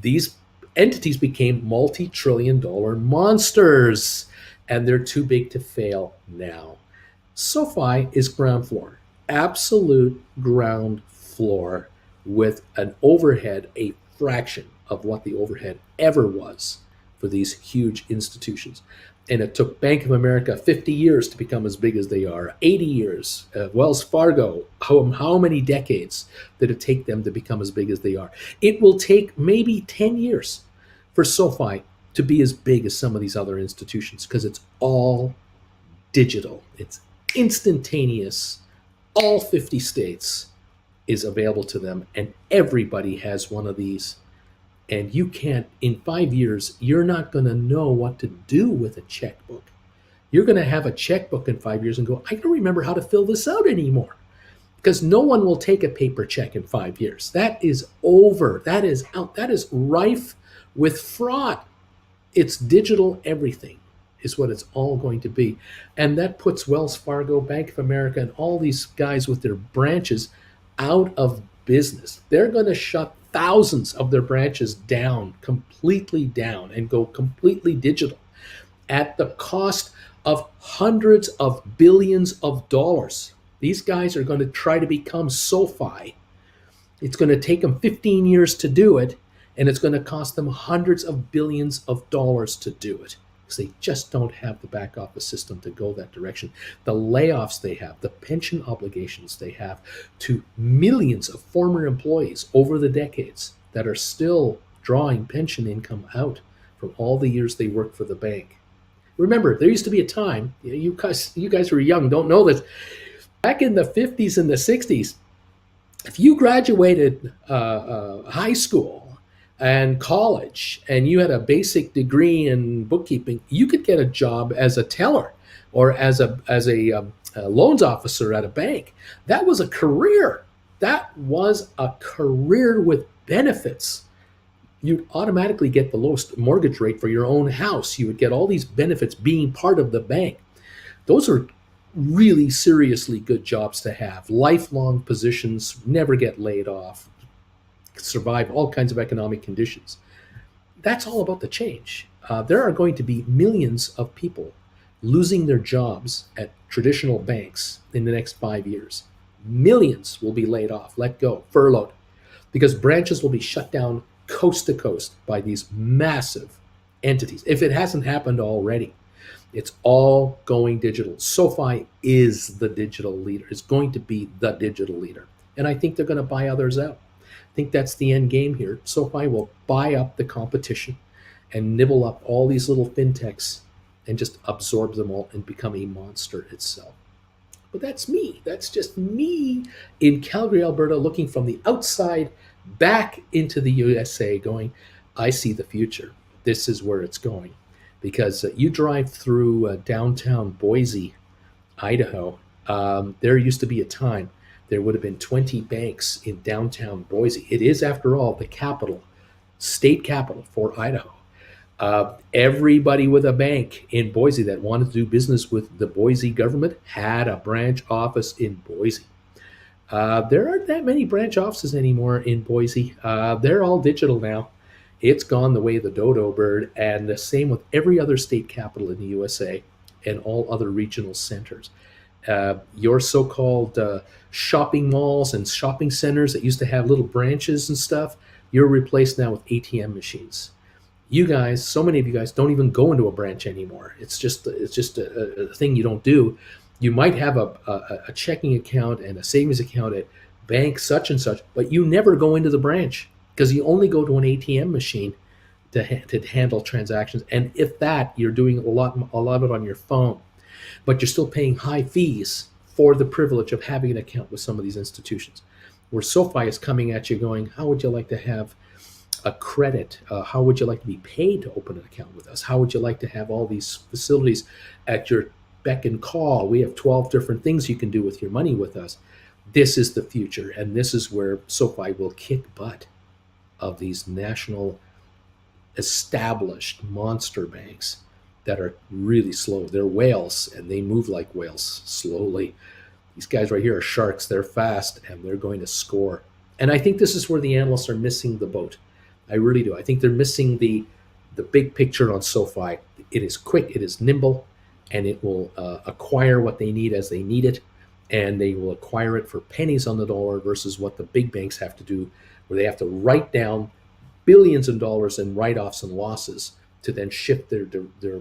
these entities became multi-trillion-dollar monsters, and they're too big to fail now. SoFi is ground floor, absolute ground floor, with an overhead a fraction of what the overhead ever was for these huge institutions. And it took Bank of America 50 years to become as big as they are, 80 years. Wells Fargo, how many decades did it take them to become as big as they are? It will take maybe 10 years for SoFi to be as big as some of these other institutions because it's all digital. It's instantaneous. All 50 states is available to them, and everybody has one of these. And you can't, in 5 years, you're not going to know what to do with a checkbook. You're going to have a checkbook in 5 years and go, I don't remember how to fill this out anymore. Because no one will take a paper check in 5 years. That is over. That is out. That is rife with fraud. It's digital everything is what it's all going to be. And that puts Wells Fargo, Bank of America, and all these guys with their branches out of business. They're going to shut thousands of their branches down, completely down, and go completely digital at the cost of hundreds of billions of dollars. These guys are going to try to become SoFi. It's going to take them 15 years to do it, and it's going to cost them hundreds of billions of dollars to do it because they just don't have the back office system to go that direction. The layoffs they have, the pension obligations they have to millions of former employees over the decades that are still drawing pension income out from all the years they worked for the bank. Remember, there used to be a time, you guys who are young don't know this, back in the 50s and the 60s, if you graduated high school and college and you had a basic degree in bookkeeping, you could get a job as a teller or as a loans officer at a bank. That was a career. That was a career with benefits. You'd automatically get the lowest mortgage rate for your own house. You would get all these benefits being part of the bank. Those are really seriously good jobs to have. Lifelong positions, never get laid off, survive all kinds of economic conditions. That's all about the change. There are going to be millions of people losing their jobs at traditional banks in the next 5 years. Millions will be laid off, let go, furloughed, because branches will be shut down coast to coast by these massive entities. If it hasn't happened already, it's all going digital. SoFi is the digital leader. It's going to be the digital leader. And I think they're going to buy others out. I think that's the end game here. SoFi will buy up the competition and nibble up all these little fintechs and just absorb them all and become a monster itself. But that's me. That's just me in Calgary, Alberta, looking from the outside back into the USA going, I see the future. This is where it's going. Because you drive through downtown Boise, Idaho, there used to be a time there would have been 20 banks in downtown Boise. It is, after all, the capital, state capital for Idaho. Everybody with a bank in Boise that wanted to do business with the Boise government had a branch office in Boise. There aren't that many branch offices anymore in Boise. They're all digital now. It's gone the way of the dodo bird, and the same with every other state capital in the USA and all other regional centers. Your so-called shopping malls and shopping centers that used to have little branches and stuff, you're replaced now with ATM machines. You guys, so many of you guys don't even go into a branch anymore. It's just a thing you don't do. You might have a checking account and a savings account at bank such and such, but you never go into the branch because you only go to an ATM machine to handle transactions. And if that, you're doing a lot of it on your phone, but you're still paying high fees for the privilege of having an account with some of these institutions. Where SoFi is coming at you going, how would you like to have a credit? How would you like to be paid to open an account with us? How would you like to have all these facilities at your beck and call? We have 12 different things you can do with your money with us. This is the future, and this is where SoFi will kick butt of these national established monster banks that are really slow. They're whales, and they move like whales slowly. These guys right here are sharks. They're fast, and they're going to score. And I think this is where the analysts are missing the boat. I really do. I think they're missing the big picture on SoFi. It is quick, it is nimble, and it will acquire what they need as they need it, and they will acquire it for pennies on the dollar versus what the big banks have to do, where they have to write down billions of dollars in write-offs and losses to then shift their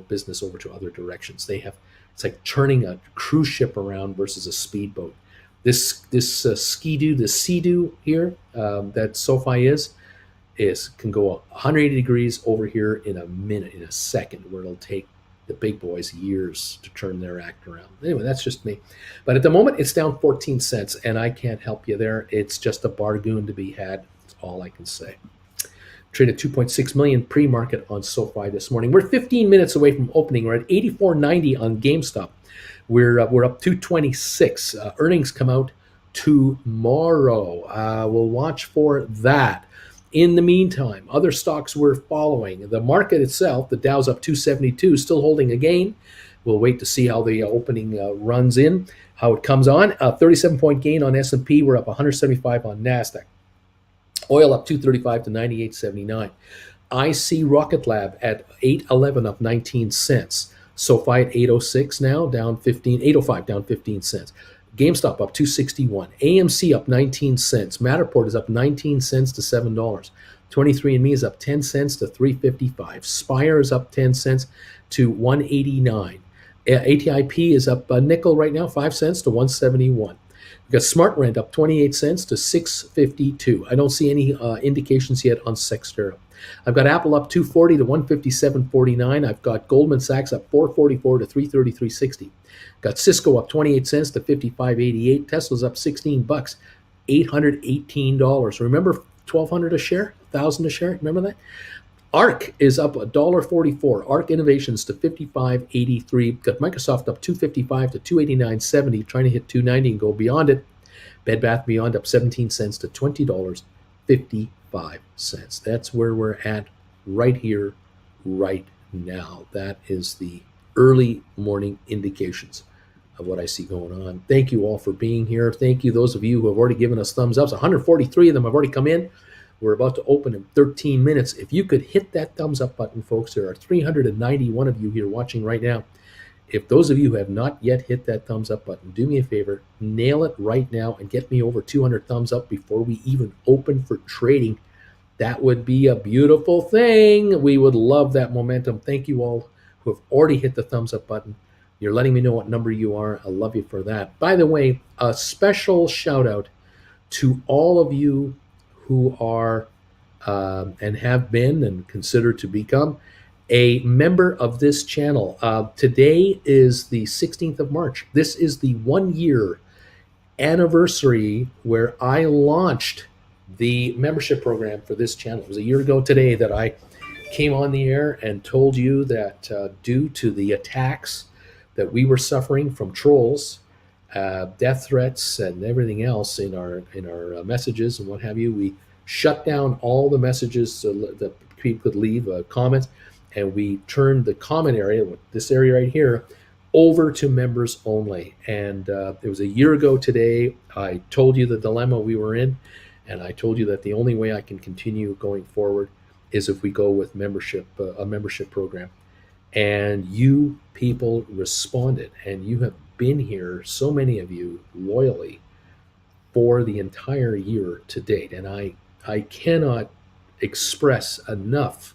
business over to other directions. It's like turning a cruise ship around versus a speedboat. This Ski-Doo, the Sea-Doo here that SoFi is can go 180 degrees over here in a minute, in a second, where it'll take the big boys years to turn their act around. Anyway, that's just me. But at the moment, it's down 14 cents, and I can't help you there. It's just a bargain to be had. That's all I can say. Traded 2.6 million pre-market on SoFi this morning. We're 15 minutes away from opening. We're at 84.90 on GameStop. We're up 226. Earnings come out tomorrow. We'll watch for that. In the meantime, other stocks we're following. The market itself, the Dow's up 272, still holding a gain. We'll wait to see how the opening runs in, how it comes on. 37-point gain on S&P. We're up 175 on NASDAQ. Oil up 235 to 98.79. I see Rocket Lab at 8.11, up 19 cents. SoFi at 8.06 now, down 15. 8.05, down 15 cents. GameStop up 261. AMC up 19 cents. Matterport is up 19 cents to $7. 23andMe is up 10 cents to $3.55. Spire is up 10 cents to $1.89. ATIP is up a nickel right now, 5 cents to $1.71. We've got SmartRent up 28 cents to $6.52. I don't see any indications yet on Sextera. I've got Apple up 240 to 157.49. I've got Goldman Sachs up 444 to 333.60. Got Cisco up 28 cents to 55.88. Tesla's up 16 bucks, $818. Remember 1,200 a share, 1,000 a share. Remember that? ARC is up $1.44. ARC Innovations to 55.83. Got Microsoft up 255 to 289.70, trying to hit 290 and go beyond it. Bed Bath Beyond up 17 cents to $20.55. That's where we're at right here, right now. That is the early morning indications of what I see going on. Thank you all for being here. Thank you, those of you who have already given us thumbs ups. 143 of them have already come in. We're about to open in 13 minutes. If you could hit that thumbs up button, folks, there are 391 of you here watching right now. If those of you who have not yet hit that thumbs up button, do me a favor, nail it right now and get me over 200 thumbs up before we even open for trading. That would be a beautiful thing. We would love that momentum. Thank you all who have already hit the thumbs up button. You're letting me know what number you are. I love you for that. By the way, a special shout out to all of you who are and have been and consider to become a member of this channel. Today is the 16th of March. This is the 1-year anniversary where I launched the membership program for this channel. It was a year ago today that I came on the air and told you that due to the attacks that we were suffering from trolls, death threats, and everything else in our messages and what have you, we shut down all the messages so that people could leave comments, and we turned the comment area, this area right here, over to members only. And it was a year ago today. I told you the dilemma we were in, and I told you that the only way I can continue going forward is if we go with membership, a membership program. And you people responded, and you have been here, so many of you, loyally for the entire year to date. And I cannot express enough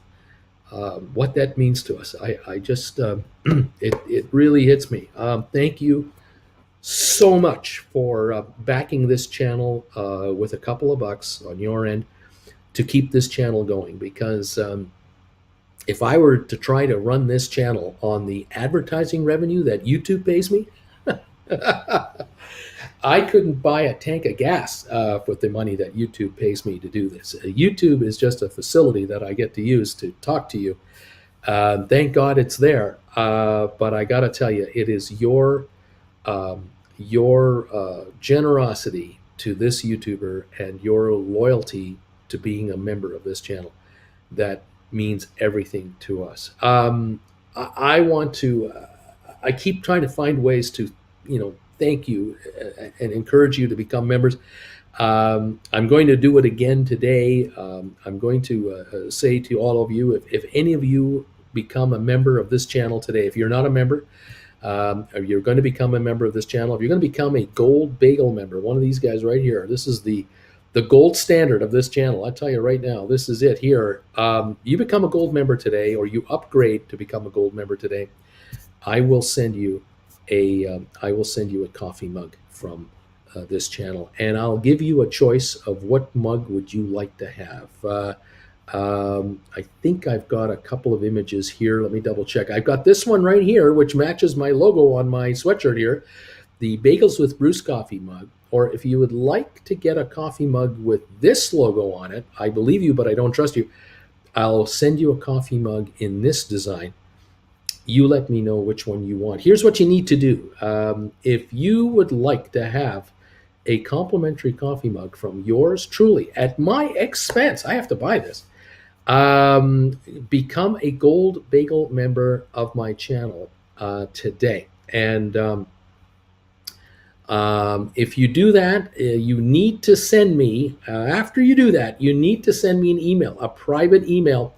what that means to us. I just, it really hits me. Thank you so much for backing this channel with a couple of bucks on your end to keep this channel going, because if I were to try to run this channel on the advertising revenue that YouTube pays me, I couldn't buy a tank of gas with the money that YouTube pays me to do this. YouTube is just a facility that I get to use to talk to you. Thank God it's there. But I got to tell you, it is your generosity to this YouTuber and your loyalty to being a member of this channel that means everything to us. I want to. I keep trying to find ways to, thank you and encourage you to become members. I'm going to do it again today. I'm going to say to all of you, if any of you become a member of this channel today, if you're not a member, or you're going to become a member of this channel, if you're going to become a gold bagel member, one of these guys right here, this is the gold standard of this channel. I tell you right now, this is it here. You become a gold member today, or you upgrade to become a gold member today. I will send you a coffee mug from this channel, and I'll give you a choice of what mug would you like to have. I think I've got a couple of images here. Let me double check. I've got this one right here, which matches my logo on my sweatshirt here, the Bagels with Bruce coffee mug. Or if you would like to get a coffee mug with this logo on it, I believe you, but I don't trust you, I'll send you a coffee mug in this design. You let me know which one you want. Here's what you need to do. If you would like to have a complimentary coffee mug from yours truly at my expense, I have to buy this. Become a gold bagel member of my channel today. And if you do that, you need to send me, after you do that, you need to send me an email, a private email.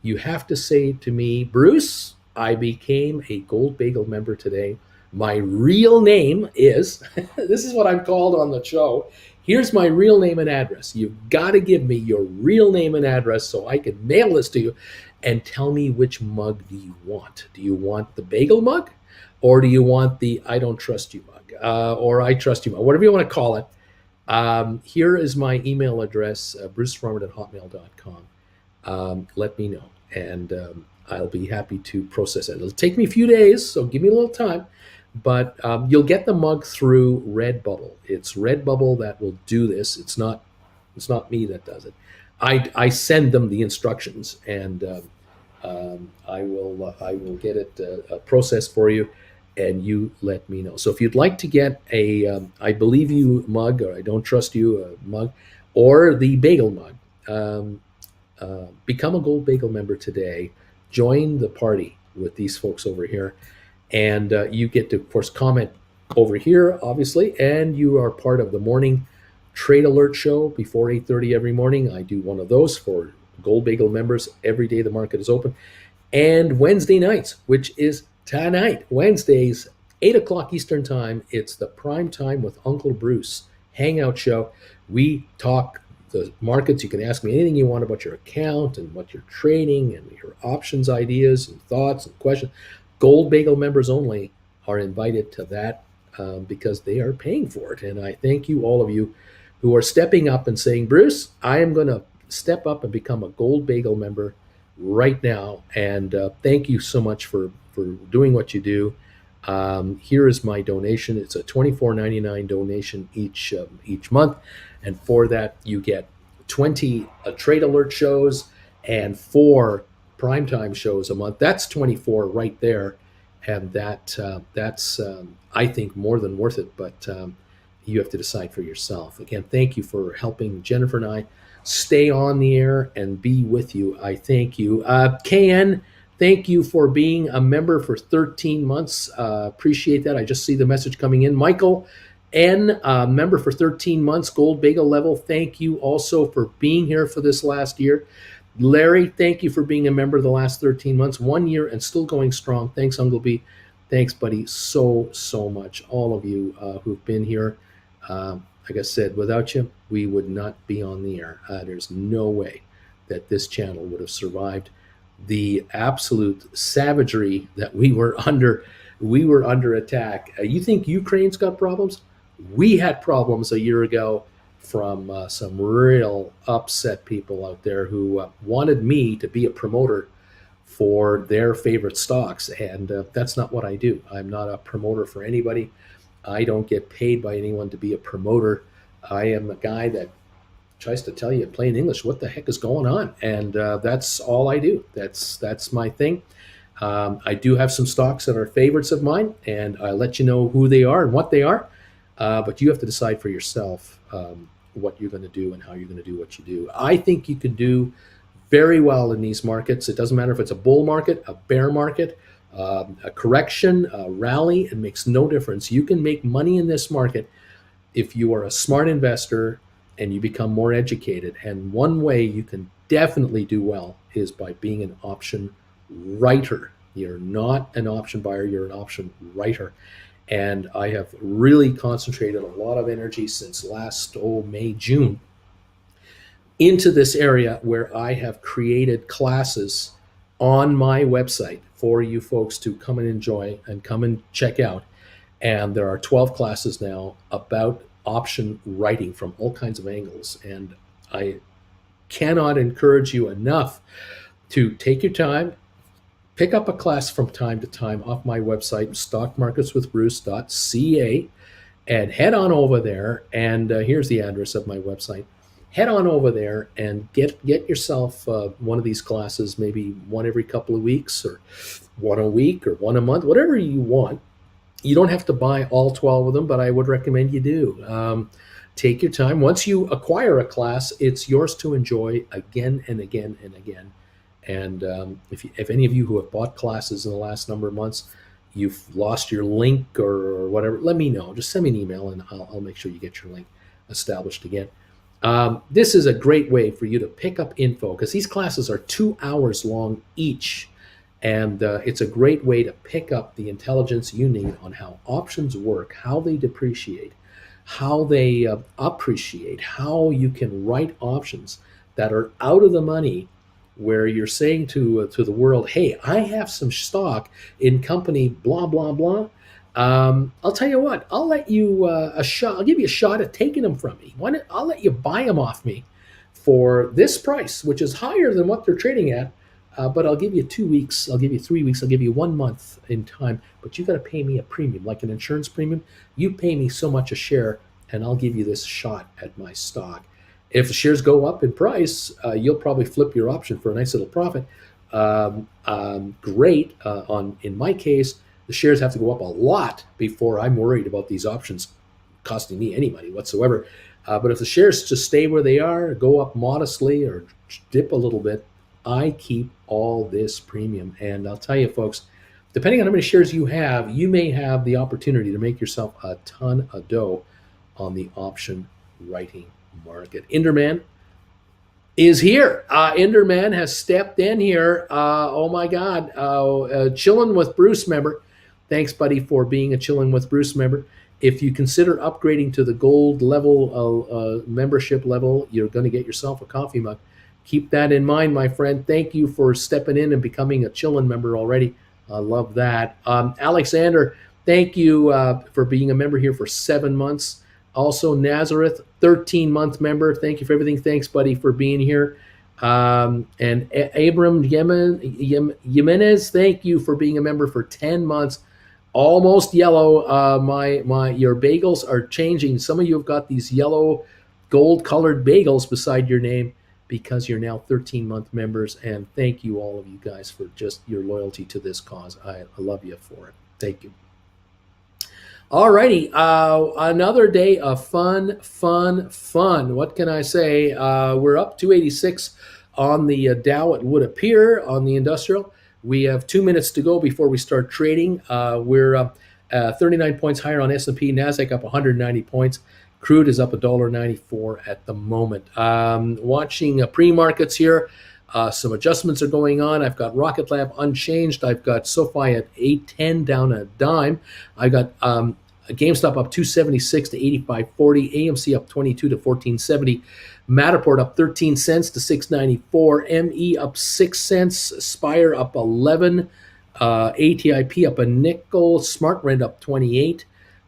You have to say to me, Bruce, I became a gold bagel member today. My real name is, this is what I'm called on the show. Here's my real name and address. You've got to give me your real name and address so I can mail this to you, and tell me which mug do you want. Do you want the bagel mug, or do you want the I don't trust you mug, or I trust you mug, whatever you want to call it. Here is my email address, brucefarmer@hotmail.com. Let me know, and I'll be happy to process it. It'll take me a few days, so give me a little time. But you'll get the mug through Redbubble. It's Redbubble that will do this. It's not me that does it. I send them the instructions, and I will get it processed for you, and you let me know. So if you'd like to get a I believe you mug, or I don't trust you mug, or the bagel mug, become a gold bagel member today. Join the party with these folks over here. And you get to, of course, comment over here, obviously, and you are part of the morning trade alert show before 8:30 every morning. I do one of those for Gold Bagel members every day the market is open. And Wednesday nights, which is tonight, Wednesdays, 8 o'clock Eastern time, it's the Prime Time with Uncle Bruce hangout show. We talk the markets. You can ask me anything you want about your account and what you're trading and your options ideas and thoughts and questions. Gold Bagel members only are invited to that because they are paying for it. And I thank you, all of you, who are stepping up and saying, Bruce, I am going to step up and become a Gold Bagel member right now. And thank you so much for doing what you do. Here is my donation. It's a $24.99 donation each month. And for that, you get 20 trade alert shows and 4 primetime shows a month. That's 24 right there, and that's I think more than worth it. But you have to decide for yourself. Again, thank you for helping Jennifer and I stay on the air and be with you. I thank you, KN. Thank you for being a member for 13 months. Appreciate that. I just see the message coming in. Michael N, member for 13 months, Gold Bagel level. Thank you also for being here for this last year. Larry, thank you for being a member the last 13 months, 1 year, and still going strong. Thanks, Uncle B. Thanks, buddy, so much. All of you who've been here. Like I said, without you, we would not be on the air. There's no way that this channel would have survived the absolute savagery that we were under. We were under attack. You think Ukraine's got problems? We had problems a year ago from some real upset people out there who wanted me to be a promoter for their favorite stocks. And that's not what I do. I'm not a promoter for anybody. I don't get paid by anyone to be a promoter. I am a guy that tries to tell you in plain English what the heck is going on, and that's all I do. That's my thing. I do have some stocks that are favorites of mine, and I let you know who they are and what they are. But you have to decide for yourself what you're going to do and how you're going to do what you do. I think you can do very well in these markets. It doesn't matter if it's a bull market, a bear market, a correction, a rally. It makes no difference. You can make money in this market if you are a smart investor and you become more educated. And one way you can definitely do well is by being an option writer. You're not an option buyer, you're an option writer. And I have really concentrated a lot of energy since last May, June into this area where I have created classes on my website for you folks to come and enjoy and come and check out. And there are 12 classes now about option writing from all kinds of angles. And I cannot encourage you enough to take your time, pick up a class from time to time off my website, stockmarketswithbruce.ca, and head on over there. And here's the address of my website. Head on over there and get yourself one of these classes, maybe one every couple of weeks, or one a week, or one a month, whatever you want. You don't have to buy all 12 of them, but I would recommend you do. Take your time. Once you acquire a class, it's yours to enjoy again and again and again. And if any of you who have bought classes in the last number of months, you've lost your link or whatever, let me know. Just send me an email and I'll make sure you get your link established again. This is a great way for you to pick up info because these classes are 2 hours long each. And it's a great way to pick up the intelligence you need on how options work, how they depreciate, how they appreciate, how you can write options that are out of the money, where you're saying to the world, hey, I have some stock in company blah, blah, blah. I'll tell you what, I'll let you a shot. I'll give you a shot at taking them from me. I'll let you buy them off me for this price, which is higher than what they're trading at. But I'll give you 2 weeks, I'll give you 3 weeks, I'll give you 1 month in time, but you got to pay me a premium, like an insurance premium. You pay me so much a share, and I'll give you this shot at my stock. If the shares go up in price, you'll probably flip your option for a nice little profit. Great. In my case, the shares have to go up a lot before I'm worried about these options costing me any money whatsoever. But if the shares just stay where they are, go up modestly or dip a little bit, I keep all this premium. And I'll tell you, folks, depending on how many shares you have, you may have the opportunity to make yourself a ton of dough on the option writing market. Inderman is here. Inderman has stepped in here. Oh my God. Chillin' with Bruce member. Thanks, buddy, for being a Chillin' with Bruce member. If you consider upgrading to the gold level membership level, you're going to get yourself a coffee mug. Keep that in mind, my friend. Thank you for stepping in and becoming a Chillin' member already. I love that. Alexander, thank you for being a member here for 7 months. Also, Nazareth, 13-month member. Thank you for everything. Thanks, buddy, for being here. And Abram Jimenez, thank you for being a member for 10 months. Almost yellow. Your bagels are changing. Some of you have got these yellow, gold-colored bagels beside your name, because you're now 13-month members, and thank you, all of you guys, for just your loyalty to this cause. I love you for it. Thank you. All righty, another day of fun. What can I say? We're up 286 on the Dow, it would appear, on the industrial. We have 2 minutes to go before we start trading. We're 39 points higher on S&P, NASDAQ up 190 points. Crude is up $1.94 at the moment. Watching pre-markets here. Some adjustments are going on. I've got Rocket Lab unchanged. I've got Sofi at 810 down a dime. I got GameStop up 276 to 85.40. AMC up 22 to 14.70. Matterport up 13 cents to 6.94. ME up 6 cents. Spire up 11. ATIP up a nickel. SmartRent up 28.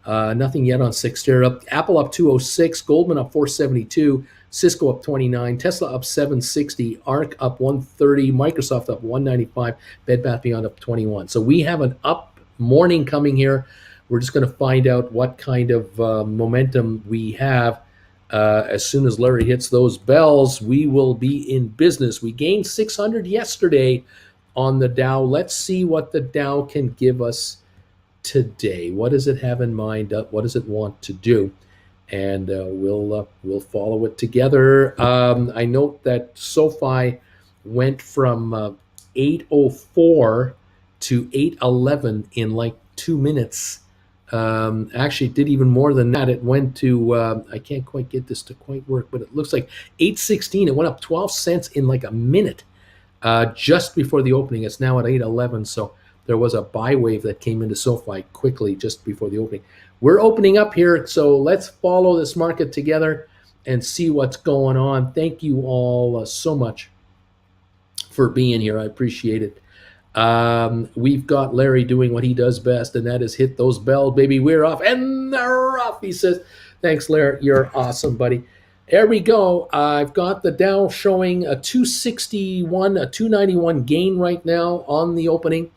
Nothing yet on Cyxtera. Apple up 206, Goldman up 472, Cisco up 29, Tesla up 760, ARC up 130, Microsoft up 195, Bed Bath Beyond up 21. So we have an up morning coming here. We're just going to find out what kind of momentum we have. As soon as Larry hits those bells, we will be in business. We gained 600 yesterday on the Dow. Let's see what the Dow can give us today. What does it have in mind? What does it want to do? And we'll follow it together. I note that Sofi went from 8:04 to 8:11 in like 2 minutes. Actually, it did even more than that. It went to I can't quite get this to quite work, but it looks like 8:16. It went up 12 cents in like a minute just before the opening. It's now at 8:11. So there was a buy wave that came into SoFi quickly just before the opening. We're opening up here, so let's follow this market together and see what's going on. Thank you all so much for being here. I appreciate it. We've got Larry doing what he does best, and that is hit those bells, baby. We're off, and they're off, he says. Thanks, Larry. You're awesome, buddy. There we go. I've got the Dow showing a 261, a 291 gain right now on the opening.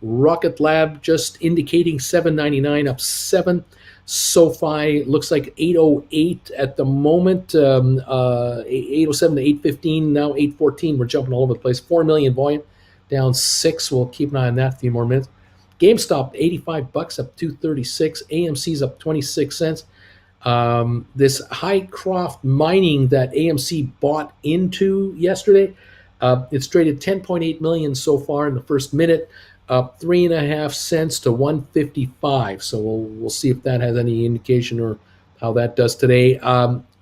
Rocket Lab just indicating 799, up 7. SoFi looks like 808 at the moment, 807 to 815, now 814. We're jumping all over the place. 4 million volume, down 6. We'll keep an eye on that a few more minutes. GameStop, $85, up 236. AMC's up 26 cents. This Highcroft Mining that AMC bought into yesterday, it's traded 10.8 million so far in the first minute, up 3.5 cents to 155. So we'll see if that has any indication or how that does today.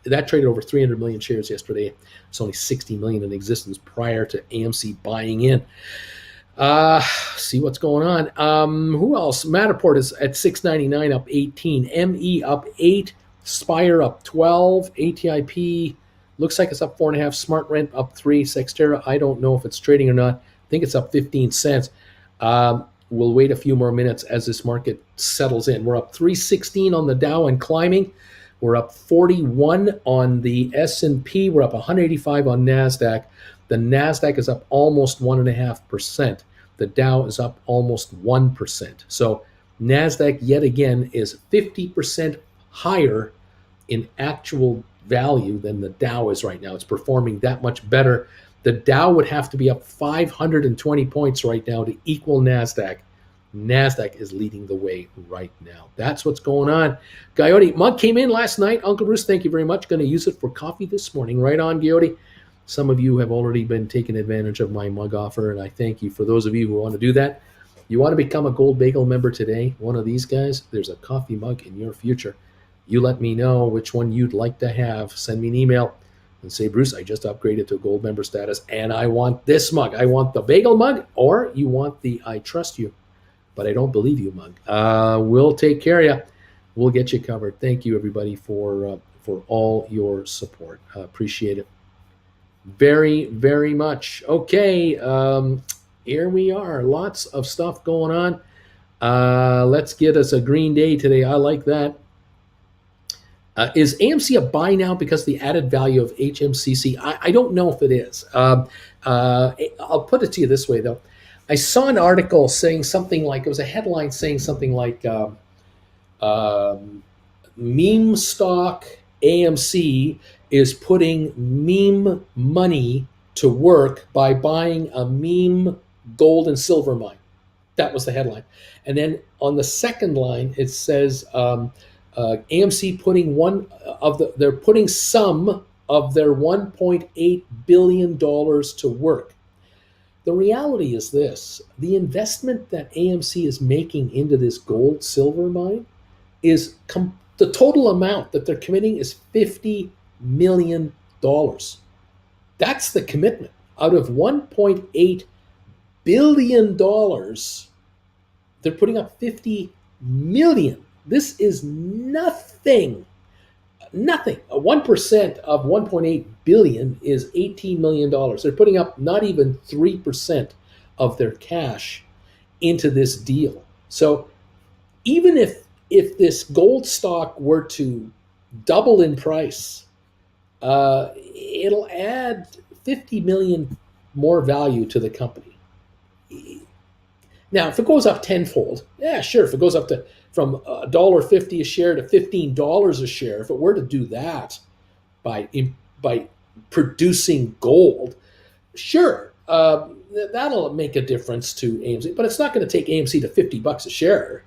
That traded over 300 million shares yesterday. It's only 60 million in existence prior to AMC buying in. See what's going on. Who else? Matterport is at 699, up 18. ME up 8. Spire up 12. ATIP looks like it's up 4.5. Smart Rent up 3. Sextera, I don't know if it's trading or not. I think it's up 15 cents. We'll wait a few more minutes as this market settles in. We're up 316 on the Dow and climbing. We're up 41 on the S&P. We're up 185 on NASDAQ. The NASDAQ is up almost 1.5%. The Dow is up almost 1%. So NASDAQ yet again is 50% higher in actual value than the Dow is right now. It's performing that much better. The Dow would have to be up 520 points right now to equal NASDAQ. NASDAQ is leading the way right now. That's what's going on. Coyote mug came in last night. Uncle Bruce, thank you very much. Going to use it for coffee this morning. Right on, Coyote. Some of you have already been taking advantage of my mug offer, and I thank you. For those of you who want to do that, you want to become a Gold Bagel member today, one of these guys, there's a coffee mug in your future. You let me know which one you'd like to have. Send me an email and say, Bruce, I just upgraded to gold member status, and I want this mug. I want the bagel mug, or you want the I trust you, but I don't believe you mug. We'll take care of you. We'll get you covered. Thank you, everybody, for all your support. Appreciate it very, very much. Okay, here we are. Lots of stuff going on. Let's get us a green day today. I like that. Is AMC a buy now because of the added value of HMCC? I don't know if it is. I'll put it to you this way, though. I saw an article saying something like, it was a headline saying something like, meme stock AMC is putting meme money to work by buying a meme gold and silver mine. That was the headline. And then on the second line, it says, AMC they're putting some of their $1.8 billion to work. The reality is this: the investment that AMC is making into this gold silver mine is the total amount that they're committing is $50 million. That's the commitment. Out of $1.8 billion, they're putting up $50 million. This is nothing. Nothing. 1% of 1.8 billion is $18 million. They're putting up not even 3% of their cash into this deal. So even if this gold stock were to double in price, it'll add 50 million more value to the company. Now, if it goes up tenfold, yeah, sure. If it goes up to from $1.50 a share to $15 a share, if it were to do that by by producing gold, sure, that'll make a difference to AMC. But it's not going to take AMC to $50 a share.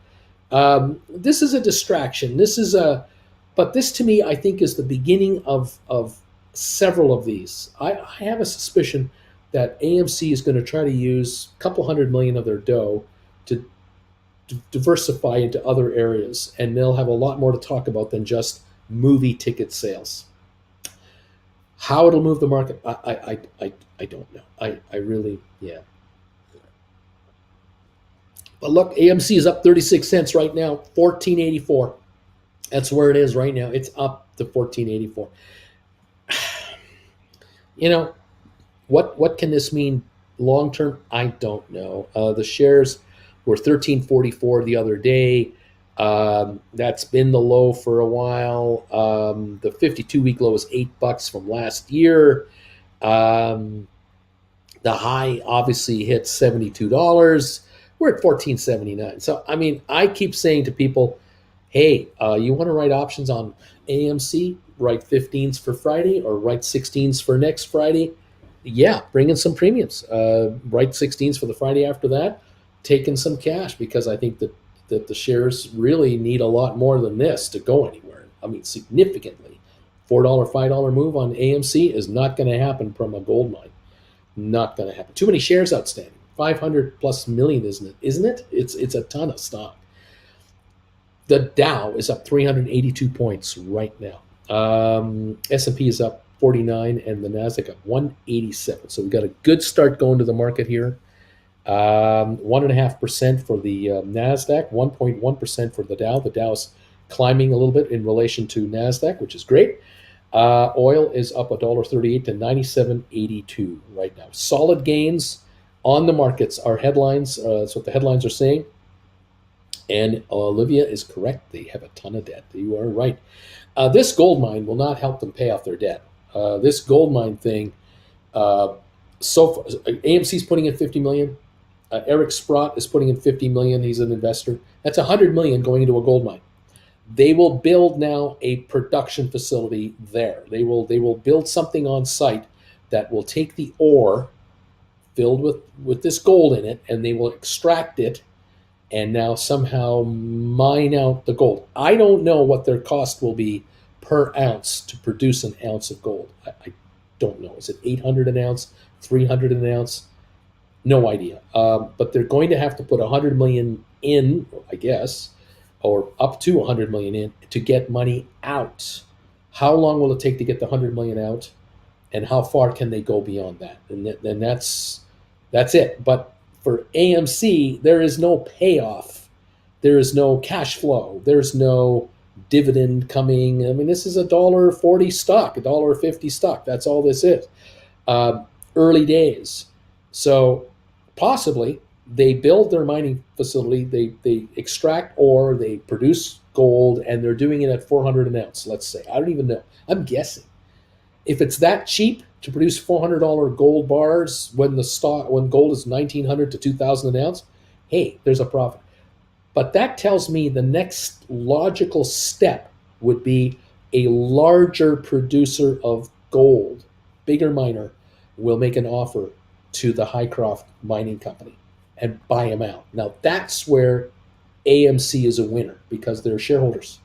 This is a distraction. But this to me, I think, is the beginning of several of these. I have a suspicion that AMC is going to try to use a couple hundred million of their dough to diversify into other areas, and they'll have a lot more to talk about than just movie ticket sales. How it'll move the market, I don't know. I really, yeah. But look, AMC is up 36 cents right now, 14.84. That's where it is right now. It's up to 14.84. You know, what can this mean long term? I don't know. The shares were 13.44 the other day. That's been the low for a while. The 52-week low was $8 from last year. The high obviously hit $72. We're at 14.79. So I mean, I keep saying to people, hey, you want to write options on AMC? Write 15s for Friday or write 16s for next Friday. Yeah, bring in some premiums. Write 16s for the Friday after that. Take in some cash, because I think that the shares really need a lot more than this to go anywhere. I mean, significantly. $4, $5 move on AMC is not going to happen from a gold mine. Not going to happen. Too many shares outstanding. 500 plus million, isn't it? Isn't it? It's a ton of stock. The Dow is up 382 points right now. S&P is up 49, and the Nasdaq up 187. So we've got a good start going to the market here. 1.5% for the Nasdaq, 1.1% for the Dow. The Dow's climbing a little bit in relation to Nasdaq, which is great. Oil is up $1.38 to 97.82 right now. Solid gains on the markets. Our headlines, that's what the headlines are saying. And Olivia is correct. They have a ton of debt. You are right. This gold mine will not help them pay off their debt. This gold mine thing, so far, AMC's putting in 50 million. Eric Sprott is putting in 50 million. He's an investor. That's 100 million going into a gold mine. They will build now a production facility there. They will build something on site that will take the ore filled with this gold in it, and they will extract it and now somehow mine out the gold. I don't know what their cost will be per ounce to produce an ounce of gold. I don't know. Is it 800 an ounce, 300 an ounce? No idea. But they're going to have to put 100 million in, I guess, or up to 100 million in to get money out. How long will it take to get the 100 million out, and how far can they go beyond that? And then that's it. But for AMC, there is no payoff. There is no cash flow. There's no dividend coming. I mean, this is $1.40 stock, $1.50 stock. That's all this is. Early days. So possibly they build their mining facility, they extract ore, they produce gold, and they're doing it at 400 an ounce, let's say. I don't even know. I'm guessing. If it's that cheap to produce $400 gold bars when gold is 1,900 to 2,000 an ounce, hey, there's a profit. But that tells me the next logical step would be a larger producer of gold, bigger miner, will make an offer to the Hycroft Mining Company and buy them out. Now, that's where AMC is a winner, because they're shareholders.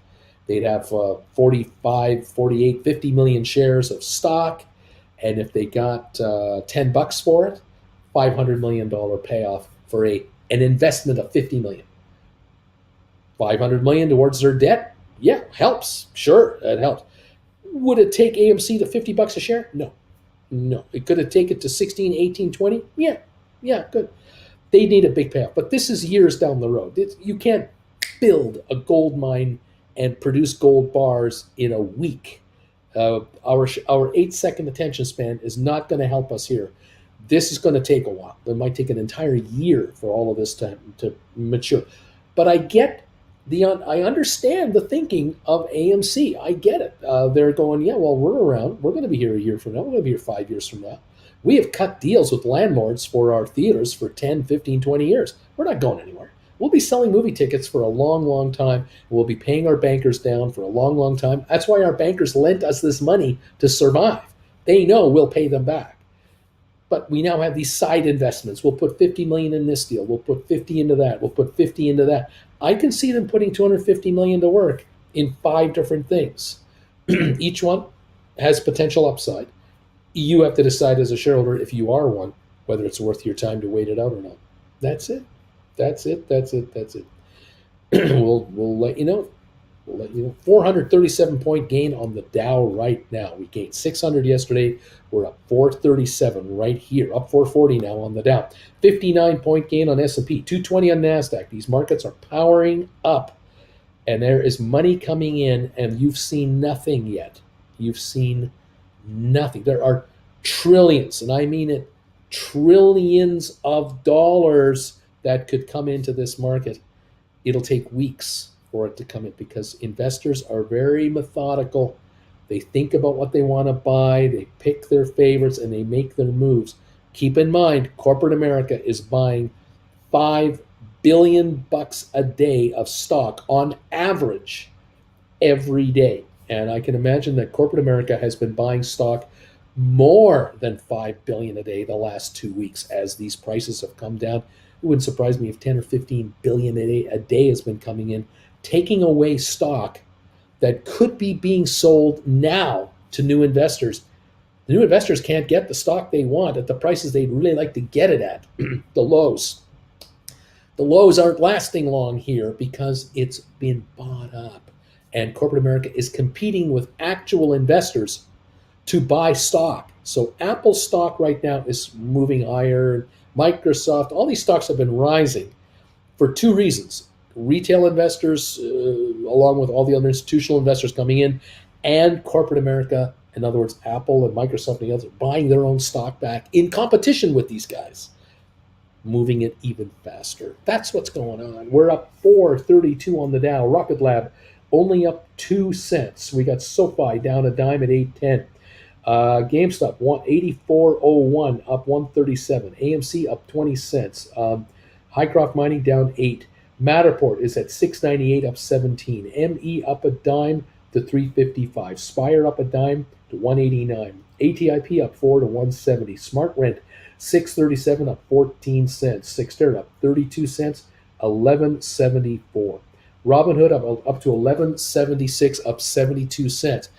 They'd have 45, 48, 50 million shares of stock. And if they got $10 for it, $500 million payoff for an investment of 50 million. 500 million towards their debt? Yeah, helps. Sure, it helps. Would it take AMC to $50 a share? No. Could it take it to 16, 18, 20? Yeah, good. They need a big payoff. But this is years down the road. You can't build a gold mine and produce gold bars in a week. Our 8-second attention span is not going to help us here. This is going to take a while. It might take an entire year for all of this to mature. But I understand the thinking of AMC. I get it. They're going, yeah, well, we're around. We're going to be here a year from now. We're going to be here 5 years from now. We have cut deals with landlords for our theaters for 10, 15, 20 years. We're not going anywhere. We'll be selling movie tickets for a long, long time. We'll be paying our bankers down for a long, long time. That's why our bankers lent us this money to survive. They know we'll pay them back. But we now have these side investments. We'll put 50 million in this deal. We'll put 50 into that. We'll put 50 into that. I can see them putting 250 million to work in 5 different things. Each one has potential upside. You have to decide as a shareholder, if you are one, whether it's worth your time to wait it out or not. That's it. That's it. That's it. That's it. We'll let you know. We'll let you know. 437 point gain on the Dow right now. We gained 600 yesterday. We're up 437 right here. Up 440 now on the Dow. 59 point gain on S&P. 220 on NASDAQ. These markets are powering up. And there is money coming in, and you've seen nothing yet. You've seen nothing. There are trillions, and I mean it, trillions of dollars that could come into this market. It'll take weeks for it to come in because investors are very methodical. They think about what they want to buy, they pick their favorites, and they make their moves. Keep in mind, corporate America is buying $5 billion a day of stock on average every day. And I can imagine that corporate America has been buying stock more than $5 billion a day the last 2 weeks as these prices have come down. It wouldn't surprise me if 10 or 15 billion a day has been coming in, taking away stock that could be being sold now to new investors. The new investors can't get the stock they want at the prices they'd really like to get it at, the lows. The lows aren't lasting long here because it's been bought up. And corporate America is competing with actual investors to buy stock. So Apple's stock right now is moving higher. Microsoft, all these stocks have been rising for 2 reasons. Retail investors, along with all the other institutional investors coming in, and corporate America, in other words, Apple and Microsoft and the others, buying their own stock back in competition with these guys, moving it even faster. That's what's going on. We're up 432 on the Dow. Rocket Lab only up 2 cents. We got Sofi down a dime at 810. GameStop 184.01 up 137. AMC up 20 cents. Hycroft Mining down 8. Matterport is at 698 up 17. ME up a dime to 355. Spire up a dime to 189. ATIP up 4 to 170. Smart Rent 637 up 14 cents. Cyxtera up 32 cents, 1174. Robinhood up to 1176 up 72 cents.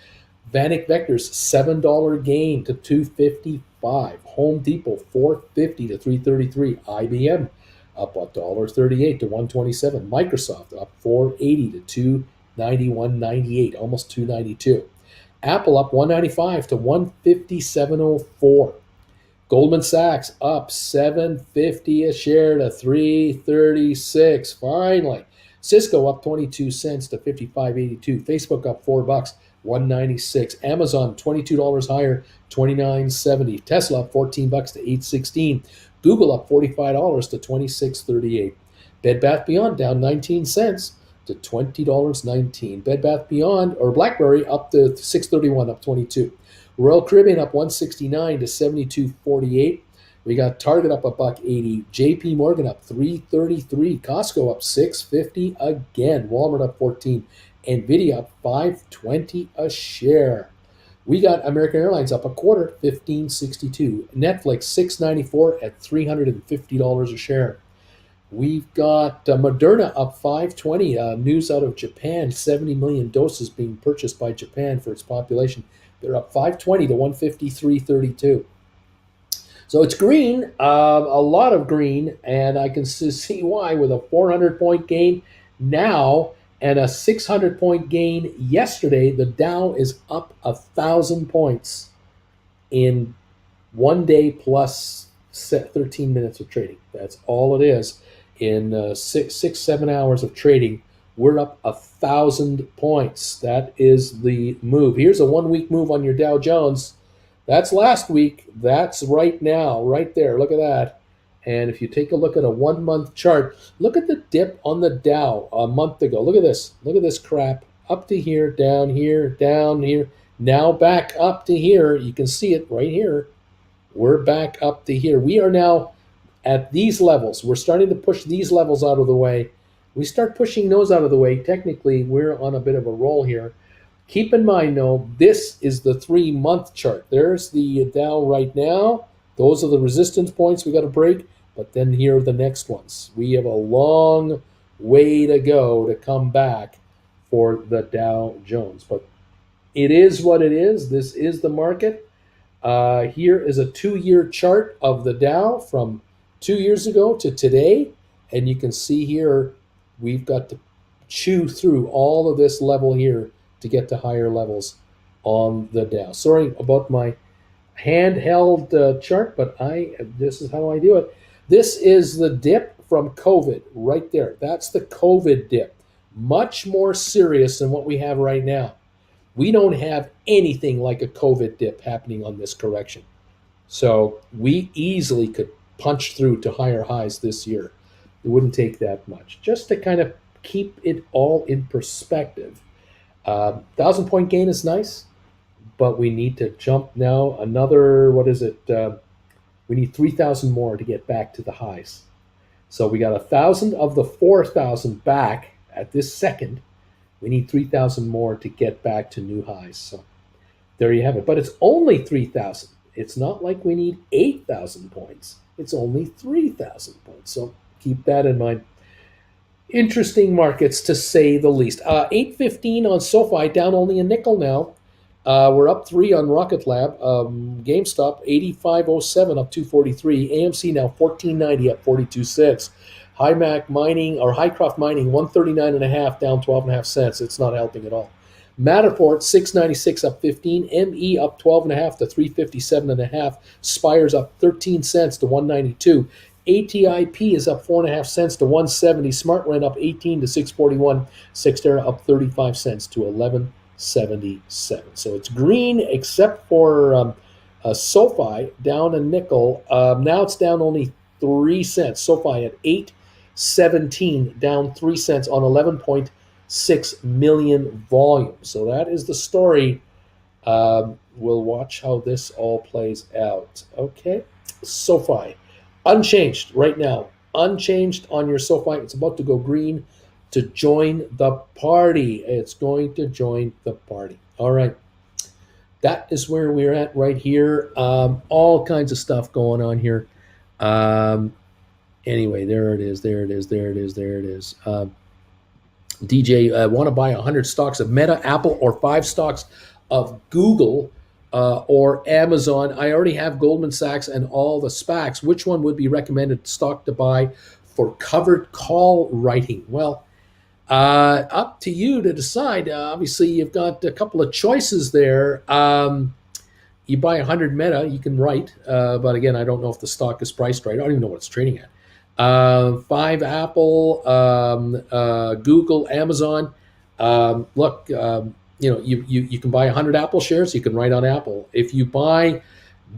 Vanik Vectors $7 gain to 255. Home Depot 450 to 333. IBM up $1.38 to 127. Microsoft up 480 to 291.98, almost 292. Apple up 195 to 157.04. Goldman Sachs up 750 a share to 336. Finally, Cisco up 22 cents to 55.82. Facebook up $4, 196. Amazon $22 higher, 29.70. Tesla up $14 to 816. Google up $45 to 26.38. Bed Bath Beyond down 19 cents to $20.19. Bed Bath Beyond or BlackBerry up to 631, up 22. Royal Caribbean up 169 to 72.48. We got Target up $1.80. JP Morgan up 333. Costco up 650 again. Walmart up 14. Nvidia up 520 a share. We got American Airlines up a quarter, 15.62. Netflix 694 at $350 a share. We've got Moderna up 520. News out of Japan, 70 million doses being purchased by Japan for its population. They're up 520 to 153.32. So it's green, a lot of green, and I can see why with a 400-point gain now and a 600-point gain yesterday. The Dow is up 1,000 points in 1 day plus 13 minutes of trading. That's all it is. In 7 hours of trading, we're up 1,000 points. That is the move. Here's a 1 week move on your Dow Jones. That's last week. That's right now, right there. Look at that. And if you take a look at a 1 month chart, look at the dip on the Dow a month ago. Look at this. Look at this crap. Up to here, down here, down here. Now back up to here. You can see it right here. We're back up to here. We are now at these levels. We're starting to push these levels out of the way. We start pushing those out of the way. Technically, we're on a bit of a roll here. Keep in mind, though, this is the 3-month chart. There's the Dow right now. Those are the resistance points we got to break. But then here are the next ones. We have a long way to go to come back for the Dow Jones. But it is what it is. This is the market. Here is a 2-year chart of the Dow from 2 years ago to today. And you can see here we've got to chew through all of this level here to get to higher levels on the Dow. Sorry about my handheld chart, but this is how I do it. This is the dip from COVID right there. That's the COVID dip. Much more serious than what we have right now. We don't have anything like a COVID dip happening on this correction. So we easily could punch through to higher highs this year. It wouldn't take that much. Just to kind of keep it all in perspective. 1,000-point gain is nice, but we need to jump now another, what is it? We need 3,000 more to get back to the highs. So we got 1,000 of the 4,000 back at this second. We need 3,000 more to get back to new highs. So there you have it. But it's only 3,000. It's not like we need 8,000 points. It's only 3,000 points. So keep that in mind. Interesting markets, to say the least. 8.15 on Sofi, down only a nickel now. We're up 3 on Rocket Lab. GameStop, 85.07, up 243. AMC now 14.90, up 42.6. HiMac Mining, or Highcroft Mining, 139.5, down 12.5 cents. It's not helping at all. Matterport, 696, up 15. ME up 12.5 to 357.5. Spires up 13 cents to 192. ATIP is up 4.5 cents to 170. SmartRent up 18 to 641. Sextera up 35 cents to 11.77. So it's green except for SoFi, down a nickel. Now it's down only 3 cents. SoFi at 8.17, down 3 cents on 11.6 million volume. So that is the story. We'll watch how this all plays out. Okay, SoFi. Unchanged right now. Unchanged on your SoFi. It's about to go green to join the party. It's going to join the party. All right. That is where we're at right here. All kinds of stuff going on here. Anyway, there it is. DJ, want to buy 100 stocks of Meta, Apple, or 5 stocks of Google or Amazon. I already have Goldman Sachs and all the SPACs. Which one would be recommended stock to buy for covered call writing? Well, up to you to decide. Obviously, you've got a couple of choices there. You buy 100 Meta, you can write. But again, I don't know if the stock is priced right. I don't even know what it's trading at. 5 Apple, Google, Amazon. Look, you can buy 100 Apple shares. You can write on Apple. If you buy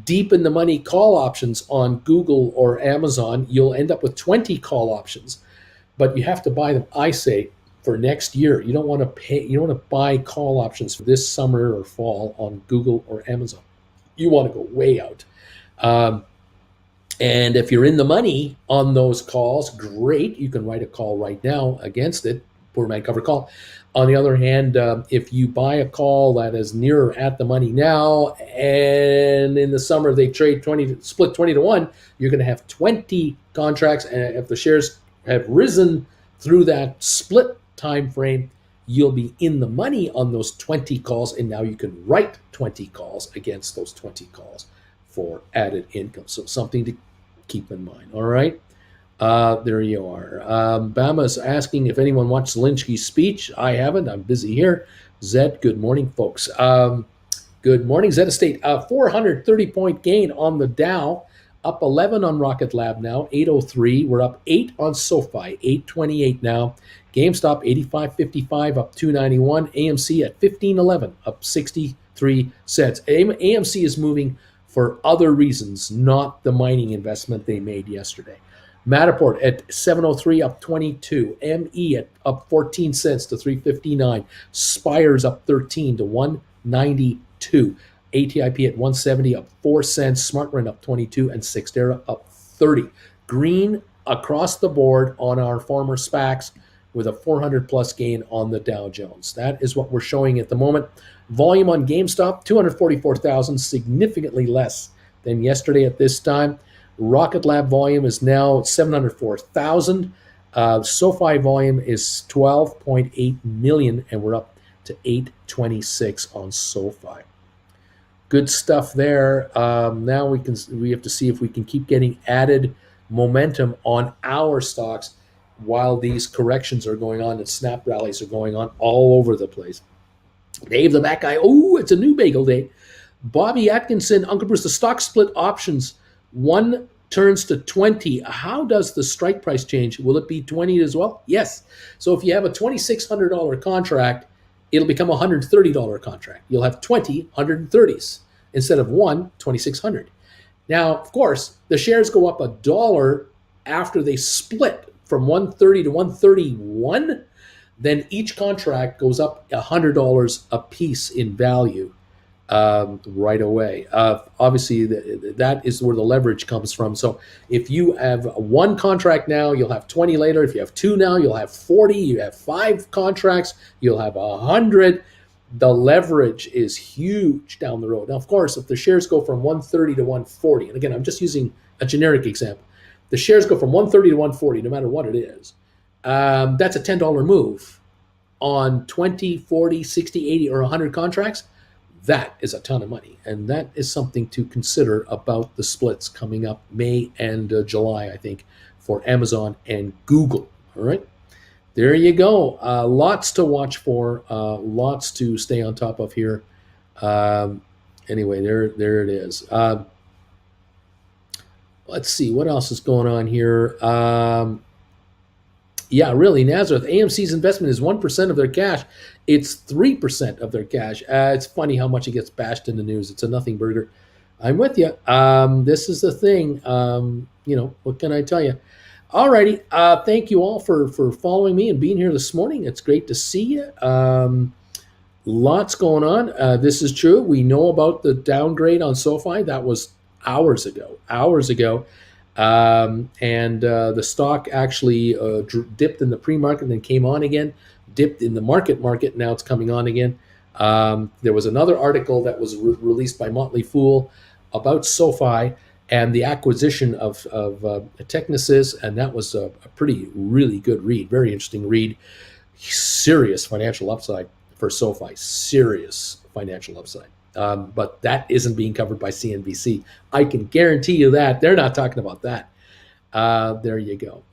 deep in the money call options on Google or Amazon, you'll end up with 20 call options. But you have to buy them, I say, for next year. You don't want to pay. You don't want to buy call options for this summer or fall on Google or Amazon. You want to go way out. And if you're in the money on those calls, great. You can write a call right now against it, poor man covered call. On the other hand, if you buy a call that is nearer at the money now, and in the summer they trade split 20 to 1, you're going to have 20 contracts. And if the shares have risen through that split time frame, you'll be in the money on those 20 calls, and now you can write 20 calls against those 20 calls for added income. So something to keep in mind. All right. There you are. Bama's asking if anyone watched Zelensky's speech. I haven't. I'm busy here. Zed, good morning, folks. Good morning, Zed Estate. 430-point gain on the Dow. Up 11 on Rocket Lab now, 803. We're up 8 on SoFi, 828 now. GameStop, 85.55, up 291. AMC at 15.11, up 63 cents. AMC is moving for other reasons, not the mining investment they made yesterday. Matterport at 703, up 22. ME at up 14 cents to 359. Spires up 13 to 192. ATIP at 170 up 4 cents, SmartRent up 22, and Cyxtera up 30. Green across the board on our former SPACs with a 400 plus gain on the Dow Jones. That is what we're showing at the moment. Volume on GameStop, 244,000, significantly less than yesterday at this time. Rocket Lab volume is now 704,000. SoFi volume is 12.8 million, and we're up to 826 on SoFi. Good stuff there. Now we have to see if we can keep getting added momentum on our stocks while these corrections are going on and snap rallies are going on all over the place. Dave the Back Guy, oh, it's a new bagel day. Bobby Atkinson, Uncle Bruce, the stock split options, 1 turns to 20. How does the strike price change? Will it be 20 as well? Yes. So if you have a $2,600 contract, it'll become a $130 contract. You'll have 20 130s instead of 1 $2,600. Now, of course, the shares go up $1 after they split from 130 to 131. Then each contract goes up $100 a piece in value right away. Obviously, that is where the leverage comes from. So if you have 1 contract now, you'll have 20 later. If you have 2 now, you'll have 40. You have 5 contracts, you'll have 100. The leverage is huge down the road. Now, of course, if the shares go from 130 to 140, and again, I'm just using a generic example. The shares go from 130 to 140, no matter what it is. That's a $10 move on 20, 40, 60, 80, or 100 contracts. That is a ton of money. And that is something to consider about the splits coming up May and July, I think, for Amazon and Google. All right. There you go. Lots to watch for, lots to stay on top of here. Anyway, there it is. Let's see what else is going on here. Yeah, really, Nazareth. AMC's investment is 1% of their cash. It's 3% of their cash. It's funny how much it gets bashed in the news. It's a nothing burger. I'm with you. This is the thing. What can I tell you? Alrighty. Thank you all for following me and being here this morning. It's great to see you. Lots going on. This is true. We know about the downgrade on SoFi. That was hours ago. And the stock actually dipped in the pre-market and then came on again, dipped in the market. Now it's coming on again. There was another article that was released by Motley Fool about SoFi and the acquisition of Technisys, and that was a really good read, very interesting read. Serious financial upside for SoFi, serious financial upside. But that isn't being covered by CNBC. I can guarantee you that. They're not talking about that. There you go.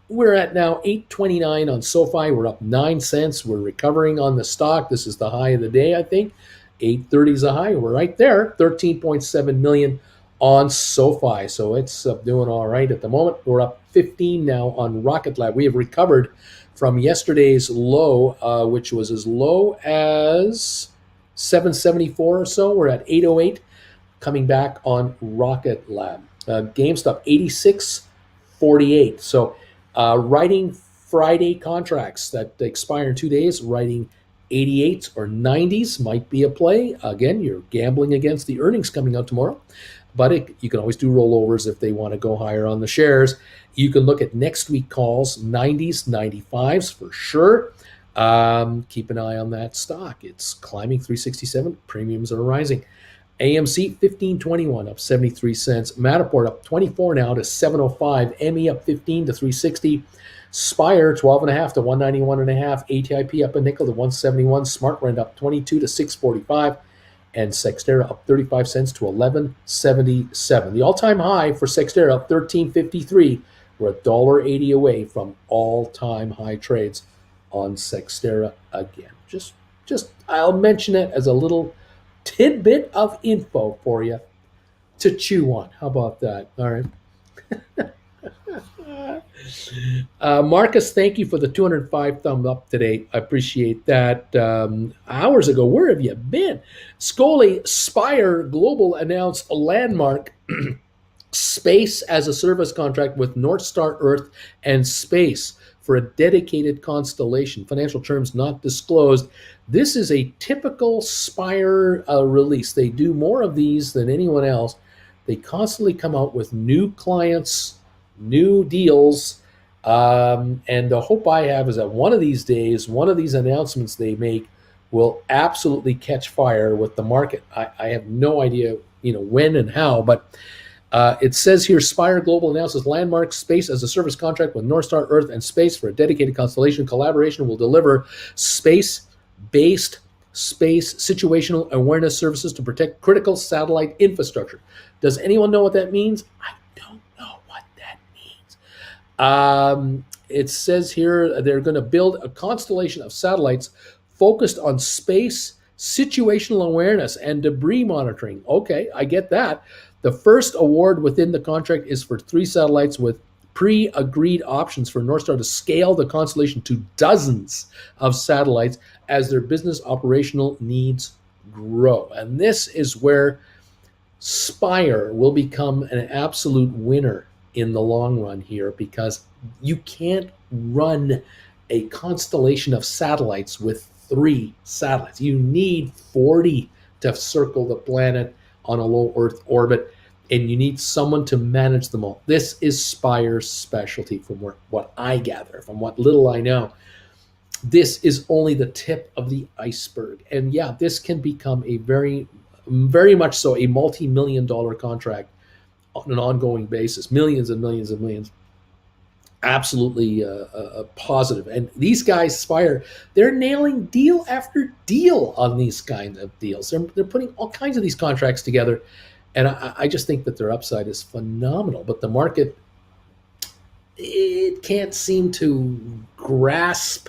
We're at now 829 on SoFi. We're up 9 cents. We're recovering on the stock. This is the high of the day, I think. 830 is the high. We're right there. 13.7 million on SoFi. So it's doing all right at the moment. We're up 15 now on Rocket Lab. We have recovered from yesterday's low, which was as low as 774 or so. We're at 808, coming back on Rocket Lab. GameStop 86.48. So writing Friday contracts that expire in 2 days, writing 88s or 90s might be a play. Again, you're gambling against the earnings coming out tomorrow, but you can always do rollovers if they want to go higher on the shares. You can look at next week calls, 90s, 95s for sure. Keep an eye on that stock. It's climbing 367. Premiums are rising. AMC 1521 up 73 cents. Matterport up 24 now to 705. ME up 15 to 360. Spire 12.5 to 191.5. ATIP up a nickel to 171. SmartRent up 22 to 645. And Cyxtera up 35 cents to 11.77. The all-time high for Cyxtera up 13.53. We're $1.80 away from all-time high trades on Cyxtera again. Just I'll mention it as a little tidbit of info for you to chew on. How about that? All right. Marcus, thank you for the 205 thumb up today. I appreciate that. Hours ago, where have you been? Scully, Spire Global announced a landmark space as a service contract with North Star Earth and Space for a dedicated constellation, financial terms not disclosed. This is a typical Spire release. They do more of these than anyone else. They constantly come out with new clients, new deals. And the hope I have is that one of these days, one of these announcements they make will absolutely catch fire with the market. I have no idea, when and how, but it says here, Spire Global announces landmark space as a service contract with Northstar Earth and Space for a dedicated constellation. Collaboration will deliver space-based space situational awareness services to protect critical satellite infrastructure. Does anyone know what that means? I don't know what that means. It says here they're going to build a constellation of satellites focused on space, situational awareness, and debris monitoring. Okay, I get that. The first award within the contract is for 3 satellites with pre-agreed options for Northstar to scale the constellation to dozens of satellites as their business operational needs grow. And this is where Spire will become an absolute winner in the long run here, because you can't run a constellation of satellites with 3 satellites. You need 40 to circle the planet on a low Earth orbit, and you need someone to manage them all. This is Spire's specialty, from what I gather, from what little I know. This is only the tip of the iceberg. And yeah, this can become a very, very much so a multi-million-dollar contract on an ongoing basis, millions and millions and millions. Absolutely positive. And these guys, Spire, they're nailing deal after deal on these kinds of deals. They're putting all kinds of these contracts together. And I just think that their upside is phenomenal. But the market, it can't seem to grasp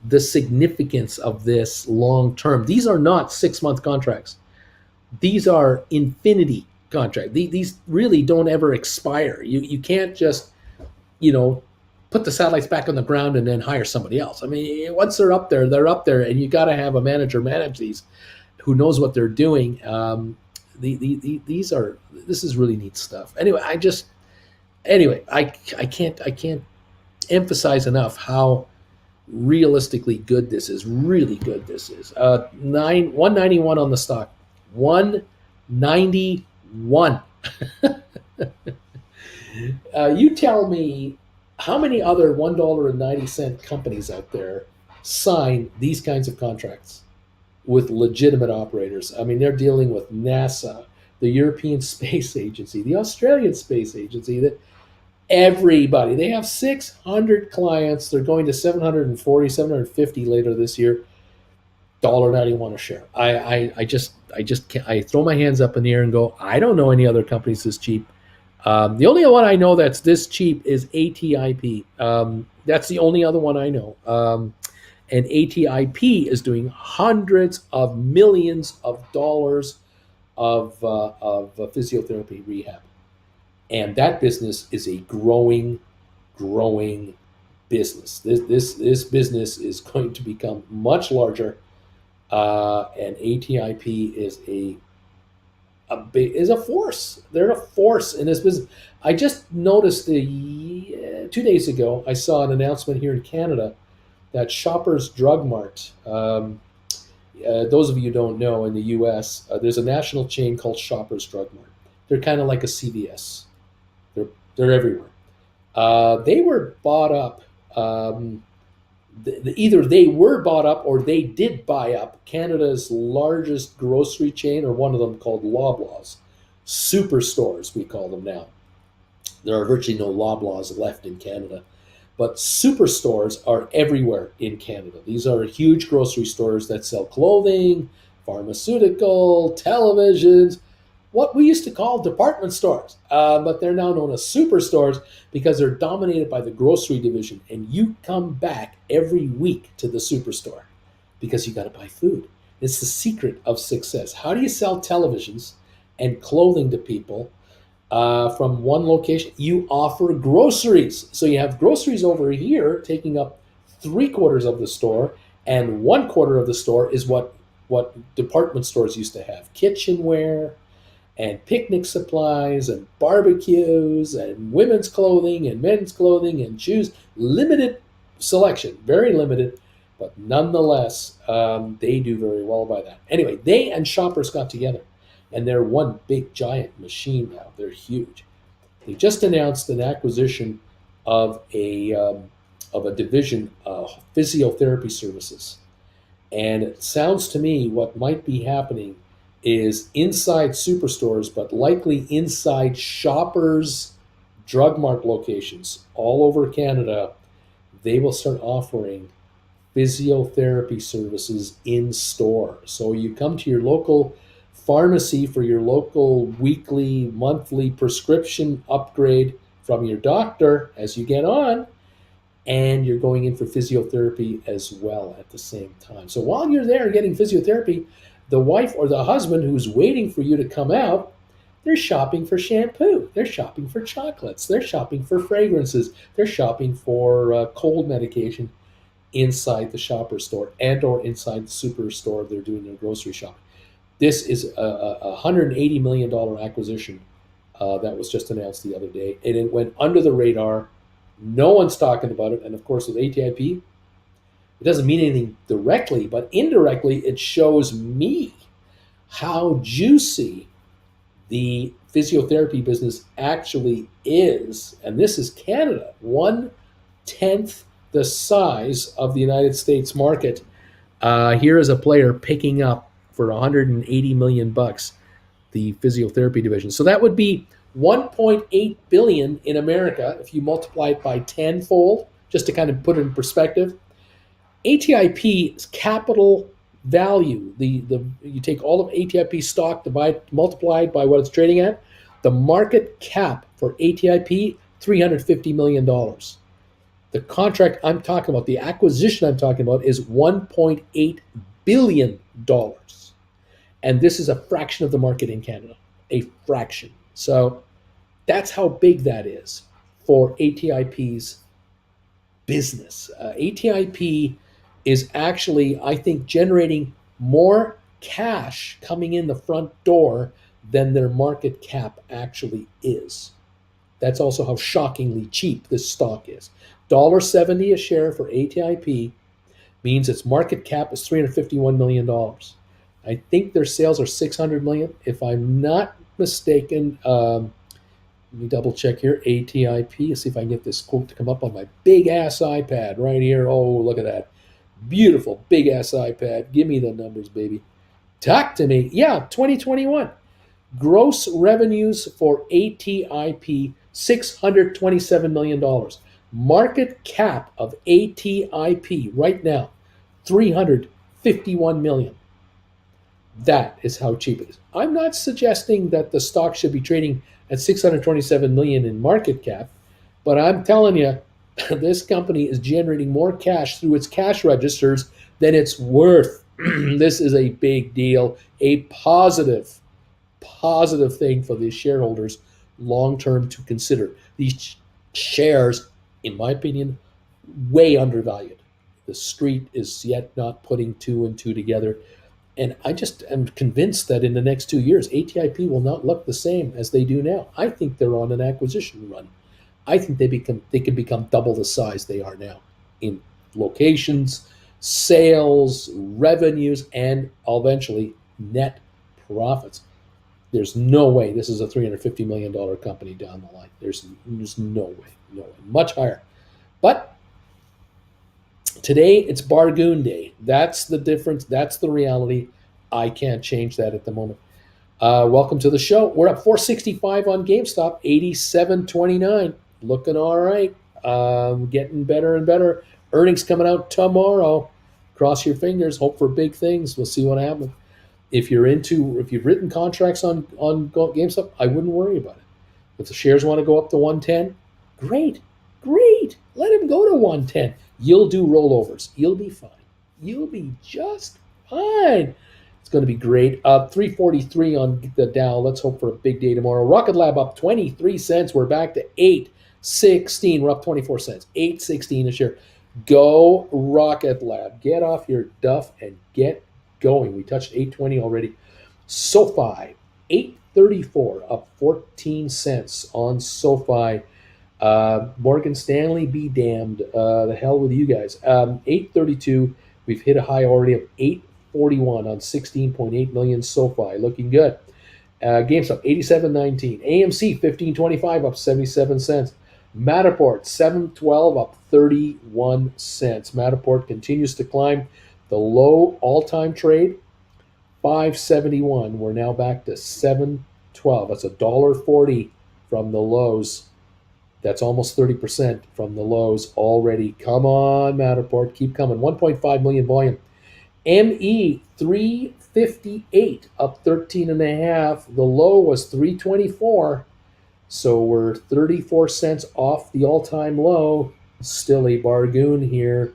the significance of this long term. These are not 6-month contracts. These are infinity contracts. These really don't ever expire. You can't just, put the satellites back on the ground and then hire somebody else. I mean, once they're up there, and you got to have a manager manage these who knows what they're doing. This is really neat stuff. Anyway, I can't emphasize enough how realistically good this is. Really good this is. 191 on the stock. 191. You tell me how many other $1.90 companies out there sign these kinds of contracts with legitimate operators. I mean, they're dealing with NASA, the European Space Agency, the Australian Space Agency, everybody. They have 600 clients. They're going to 740, 750 later this year. $1.91 a share. I just can't. I throw my hands up in the air and go, I don't know any other companies this cheap. The only one I know that's this cheap is ATIP. That's the only other one I know. And ATIP is doing hundreds of millions of dollars of physiotherapy rehab. And that business is a growing business. This business is going to become much larger. And ATIP is a force. They're a force in this business. I just noticed 2 days ago, I saw an announcement here in Canada that Shoppers Drug Mart, those of you who don't know, in the U.S., there's a national chain called Shoppers Drug Mart. They're kind of like a CVS. They're everywhere. They were bought up. Either they were bought up or they did buy up Canada's largest grocery chain, or one of them, called Loblaws. Superstores, we call them now. There are virtually no Loblaws left in Canada. But superstores are everywhere in Canada. These are huge grocery stores that sell clothing, pharmaceutical, televisions, what we used to call department stores. But they're now known as superstores because they're dominated by the grocery division. And you come back every week to the superstore because you got to buy food. It's the secret of success. How do you sell televisions and clothing to people from one location? You offer groceries. So you have groceries over here taking up 3/4 of the store, and 1/4 of the store is what department stores used to have: kitchenware and picnic supplies and barbecues and women's clothing and men's clothing and shoes. Limited selection, very limited, but nonetheless, they do very well by that. Anyway, they and Shoppers got together, and they're one big giant machine now. They're huge. They just announced an acquisition of a division of physiotherapy services, and it sounds to me what might be happening is inside superstores, but likely inside Shoppers Drug Mart locations all over Canada, they will start offering physiotherapy services in store. So you come to your local pharmacy for your local weekly, monthly prescription upgrade from your doctor as you get on, and you're going in for physiotherapy as well at the same time. So while you're there getting physiotherapy, the wife or the husband who's waiting for you to come out, they're shopping for shampoo, they're shopping for chocolates, they're shopping for fragrances, they're shopping for cold medication inside the shopper store and or inside the superstore they're doing their grocery shopping. This is a $180 million acquisition that was just announced the other day, and it went under the radar. No one's talking about it, and of course with ATIP, it doesn't mean anything directly, but indirectly it shows me how juicy the physiotherapy business actually is. And this is Canada, 1/10 the size of the United States market. Here is a player picking up for 180 million bucks the physiotherapy division. So that would be 1.8 billion in America if you multiply it by tenfold, just to kind of put it in perspective. ATIP's capital value, the you take all of ATIP stock, multiplied by what it's trading at, the market cap for ATIP, $350 million. The contract I'm talking about, the acquisition I'm talking about, is $1.8 billion. And this is a fraction of the market in Canada, a fraction. So that's how big that is for ATIP's business. ATIP is actually, I think, generating more cash coming in the front door than their market cap actually is. That's also how shockingly cheap this stock is. $1.70 a share for ATIP means its market cap is $351 million. I think their sales are $600 million. If I'm not mistaken, let me double check here. ATIP. Let's see if I can get this quote to come up on my big ass iPad right here. Oh, look at that. Beautiful big ass iPad. Give me the numbers, baby. Talk to me. Yeah, 2021. Gross revenues for ATIP, $627 million. Market cap of ATIP right now, $351 million. That is how cheap it is. I'm not suggesting that the stock should be trading at 627 million in market cap, but I'm telling you, this company is generating more cash through its cash registers than it's worth. This is a big deal, a positive thing for the shareholders long term to consider. These shares, in my opinion, way undervalued. The street is yet not putting two and two together. And I just am convinced that in the next 2 years, ATIP will not look the same as they do now. I think they're on an acquisition run. I think they can become double the size they are now in locations, sales, revenues, and eventually net profits. There's no way this is a $350 million company down the line. There's no way. Much higher. But today it's Bargoon Day. That's the difference. That's the reality. I can't change that at the moment. Welcome to the show. We're up 465 on GameStop, 87.29. Looking all right. Getting better and better. Earnings coming out tomorrow. Cross your fingers. Hope for big things. We'll see what happens. If you've written contracts on GameStop, I wouldn't worry about it. If the shares want to go up to 110, great. Let them go to 110. You'll do rollovers. You'll be fine. You'll be just fine. It's going to be great. 343 on the Dow. Let's hope for a big day tomorrow. Rocket Lab up 23 cents. We're back to 8.16. We're up 24 cents. 8.16 a share. Go Rocket Lab. Get off your duff and get going. We touched 820 already. Sofi, 834, up 14 cents on Sofi. Morgan Stanley, be damned. The hell with you guys. 832. We've hit a high already of 841 on 16.8 million SoFi. Looking good. GameStop 87.19. AMC 15.25 up 77 cents. Matterport 7.12 up 31 cents. Matterport continues to climb. The low all-time trade 571. We're now back to 7.12. That's $1.40 from the lows. That's almost 30% from the lows already. Come on, Matterport, keep coming. 1.5 million volume. ME 358 up 13 and a half. The low was 324. So we're 34 cents off the all-time low. Still a bargain here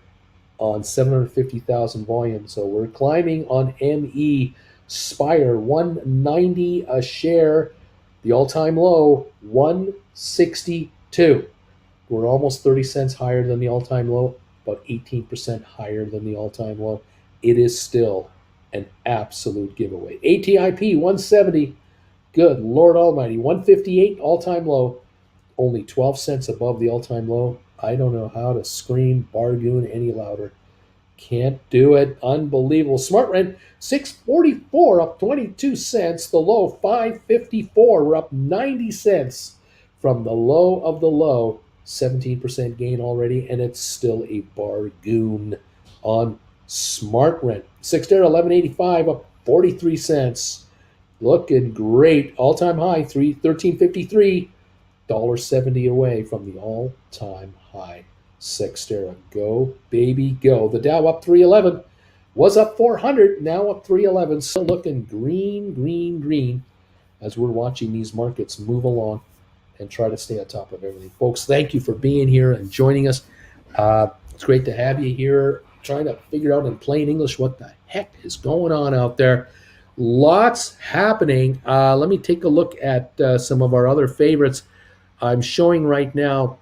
on 750,000 volume. So we're climbing on ME. Spire 190 a share. The all-time low 162. We're almost 30 cents higher than the all-time low, about 18% higher than the all-time low. It is still an absolute giveaway. ATIP 170. Good Lord Almighty. 158 all-time low. Only 12 cents above the all-time low. I don't know how to scream bargain any louder. Can't do it. Unbelievable. Smart Rent 644 up 22 cents. The low 554. We're up 90 cents from the low of the low. 17% gain already, and it's still a bargain on Smart Rent. 6 1185 up 43 cents. Looking great. All-time high 1353. $1.70 away from the all-time high. Sextera, go baby go. The Dow up 311, was up 400, now up 311. Still looking green as we're watching these markets move along and try to stay on top of everything. Folks, thank you for being here and joining us. It's great to have you here, trying to figure out in plain English what the heck is going on out there. Lots happening. Let me take a look at some of our other favorites. I'm showing right now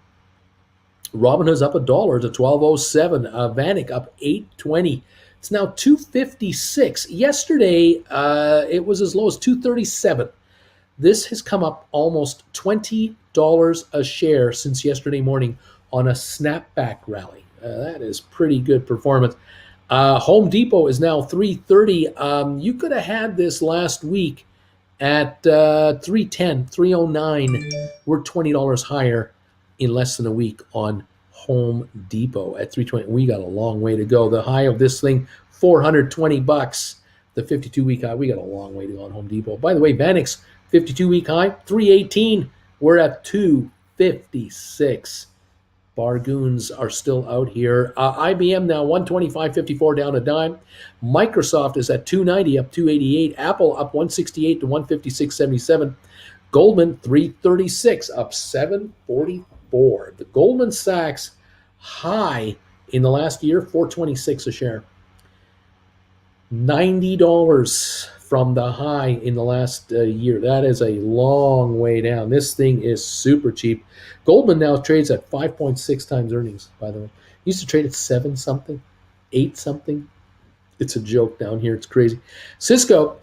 Robinhood's up $1 to 12.07. Vanik up 8.20. It's now 2.56. Yesterday, it was as low as 2.37. This has come up almost $20 a share since yesterday morning on a snapback rally. That is pretty good performance. Home Depot is now 3.30. You could have had this last week at 3.10, 3.09. We're $20 higher in less than a week on Home Depot at 3.20. We got a long way to go. The high of this thing, $420. The 52-week high, we got a long way to go on Home Depot. By the way, Vanix 52-week high, 318. We're at 256. Bargoons are still out here. IBM now 125.54 down a dime. Microsoft is at 290 up 288. Apple up 168 to 156.77. Goldman 336 up 744. The Goldman Sachs high in the last year 426 a share. $90 from the high in the last year. That is a long way down. This thing is super cheap. Goldman now trades at 5.6 times earnings, by the way. Used to trade at 7 something, 8 something. It's a joke down here. It's crazy. Cisco,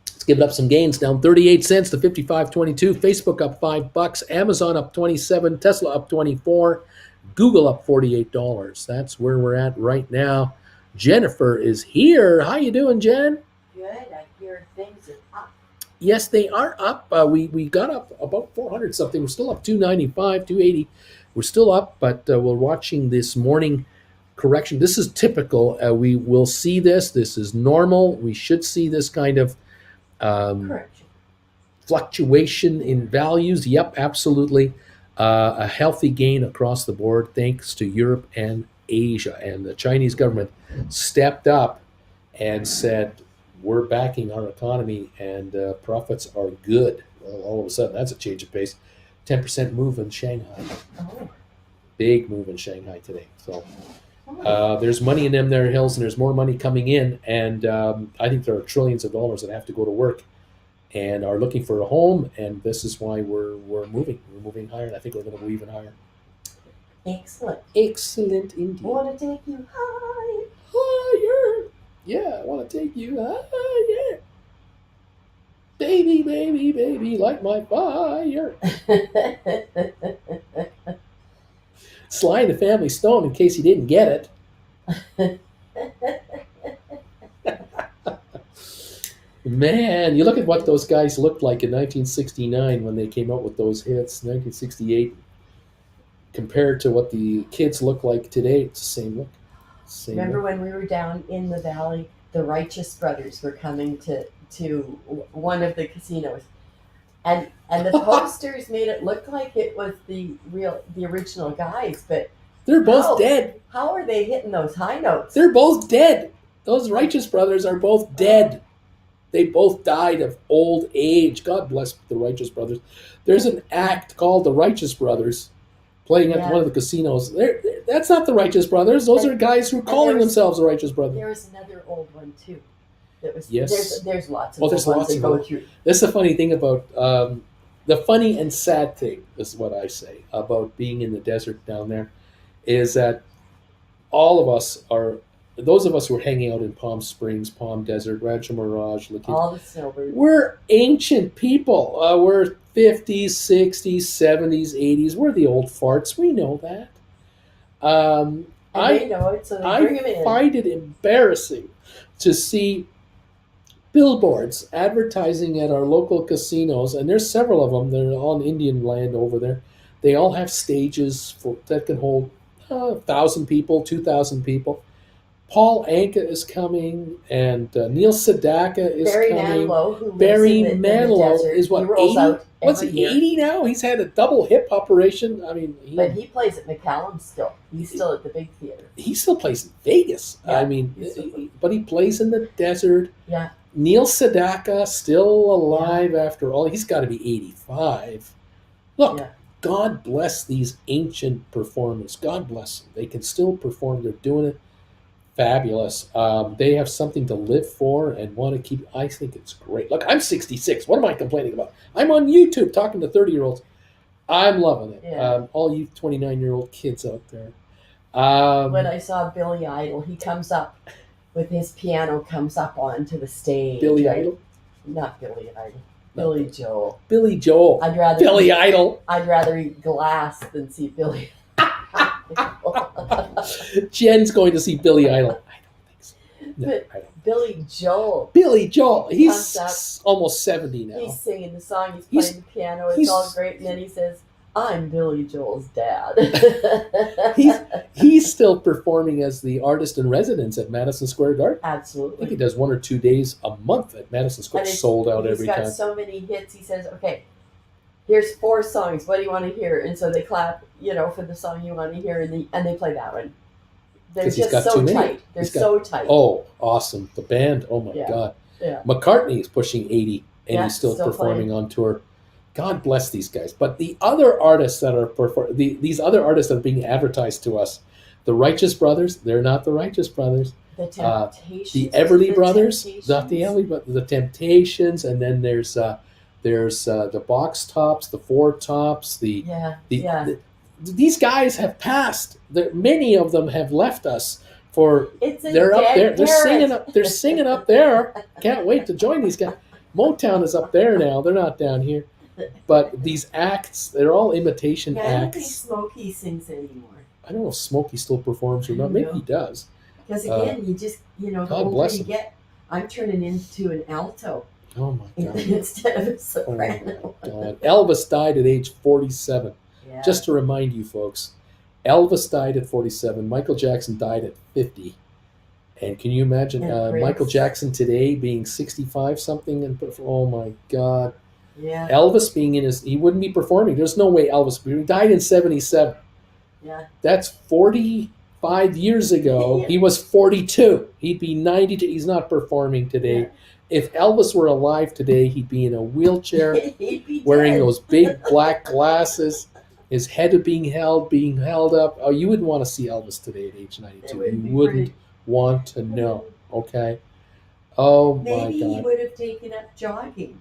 it's given up some gains, down 38 cents to 55.22. Facebook up $5. Amazon up 27. Tesla up 24. Google up $48. That's where we're at right now. Jennifer is here. How you doing, Jen? Good. I hear things are up. Yes, they are up. We got up about 400 something. We're still up 295, 280. We're still up, but we're watching this morning correction. This is typical. We will see this. This is normal. We should see this kind of Correction. fluctuation in values. Yep, absolutely. A healthy gain across the board thanks to Europe and Asia. And the Chinese government stepped up and said, we're backing our economy and profits are good. Well, all of a sudden, that's a change of pace. 10% move in Shanghai. Oh. Big move in Shanghai today. So there's money in them there hills, and there's more money coming in. And I think there are trillions of dollars that have to go to work and are looking for a home. And this is why we're moving. We're moving higher, and I think we're going to move even higher. Excellent. Excellent indeed. I want to take you high. Higher. Yeah, I want to take you higher. Baby. baby, baby, baby, light my fire. Sly and the Family Stone, in case you didn't get it. Man, you look at what those guys looked like in 1969 when they came out with those hits, 1968, compared to what the kids look like today. It's the same look. Same Remember look. when we were down in the valley, the Righteous Brothers were coming to one of the casinos, and the posters made it look like it was the original guys, but They're both how, dead. How are they hitting those high notes? They're both dead. Those Righteous Brothers are both dead. They both died of old age. God bless the Righteous Brothers. There's an act called the Righteous Brothers playing at one of the casinos. That's not the Righteous Brothers. Those are guys who are calling themselves the Righteous Brothers. There was another old one too. That was, yes. There's lots of there's old lots ones of that go old. through. That's the funny thing about the funny and sad thing is what I say about being in the desert down there is that all of us are. Those of us who are hanging out in Palm Springs, Palm Desert, Rancho Mirage, all the snowbirds. We're ancient people. We're 50s, 60s, 70s, 80s. We're the old farts. We know that. And they know it, so they bring them in. I find it embarrassing to see billboards advertising at our local casinos, and there's several of them. They're on Indian land over there. They all have stages that can hold 1,000 people, 2,000 people. Paul Anka is coming, and Neil Sedaka is Barry coming. Manilow, who Barry lives in the Manilow desert, is what, he rolls 80? out What's every he, year. 80 now? He's had a double hip operation. I mean, But he plays at McCallum still. He's still at the big theater. he still plays in Vegas. Yeah, I mean, but he plays in the desert. Yeah. Neil Sedaka, still alive after all. He's got to be 85. Look, God bless these ancient performers. God bless them. They can still perform. They're doing it fabulous. They have something to live for and want to keep. I think it's great. Look, I'm 66. What am I complaining about? I'm on YouTube talking to 30-year-olds. I'm loving it. Yeah. All you 29-year-old kids out there. When I saw Billy Idol, he comes up with his piano, comes up onto the stage. Billy Idol? Not Billy Idol. Billy Joel. Billy Joel. I'd rather Billy Idol. I'd rather eat glass than see Billy. Jen's going to see Billy Idol. I don't think so. No, But I don't. Billy Joel. Billy Joel. He's Comes almost 70 now. He's singing the song. He's playing the piano. It's all great. And then he says, "I'm Billy Joel's dad." he's still performing as the artist in residence at Madison Square Garden. I think Absolutely. he does 1 or 2 days a month at Madison Square. Sold out every time. He's got so many hits. He says, "Okay, here's 4 songs. What do you want to hear?" And so they clap, for the song you want to hear, and they play that one. They're 'Cause he's just got so too many. tight. They're so tight. Oh, awesome. The band, oh my God. Yeah. McCartney is pushing 80 and he's still performing on tour. God bless these guys. But the other artists that are these other artists that are being advertised to us, the Righteous Brothers, they're not the Righteous Brothers. The Temptations. The Everly Brothers, not the Everly, but the Temptations, and then there's the Box Tops, the Four Tops, these guys have passed. Many of them have left us. They're up there. They're singing up there. Can't wait to join these guys. Motown is up there now. They're not down here. But these acts, they're all imitation acts. I don't think Smokey sings anymore. I don't know if Smokey still performs or not. Maybe he does. Because again, you just, the older you get, I'm turning into an alto. Oh my God. Instead of a soprano. Oh my God. Elvis died at age 47. Yeah. Just to remind you folks, Elvis died at 47. Michael Jackson died at 50. And can you imagine Michael Jackson today being 65 something? And oh my God. Yeah. Elvis being he wouldn't be performing. There's no way Elvis, he died in 77. Yeah. That's 45 years ago. Yeah. He was 42. He'd be 92. He's not performing today. Yeah. If Elvis were alive today, he'd be in a wheelchair, wearing those big black glasses. His head being held up. Oh, you wouldn't want to see Elvis today at age 92. You wouldn't want to know. Okay. Oh my God. Maybe he would have taken up jogging.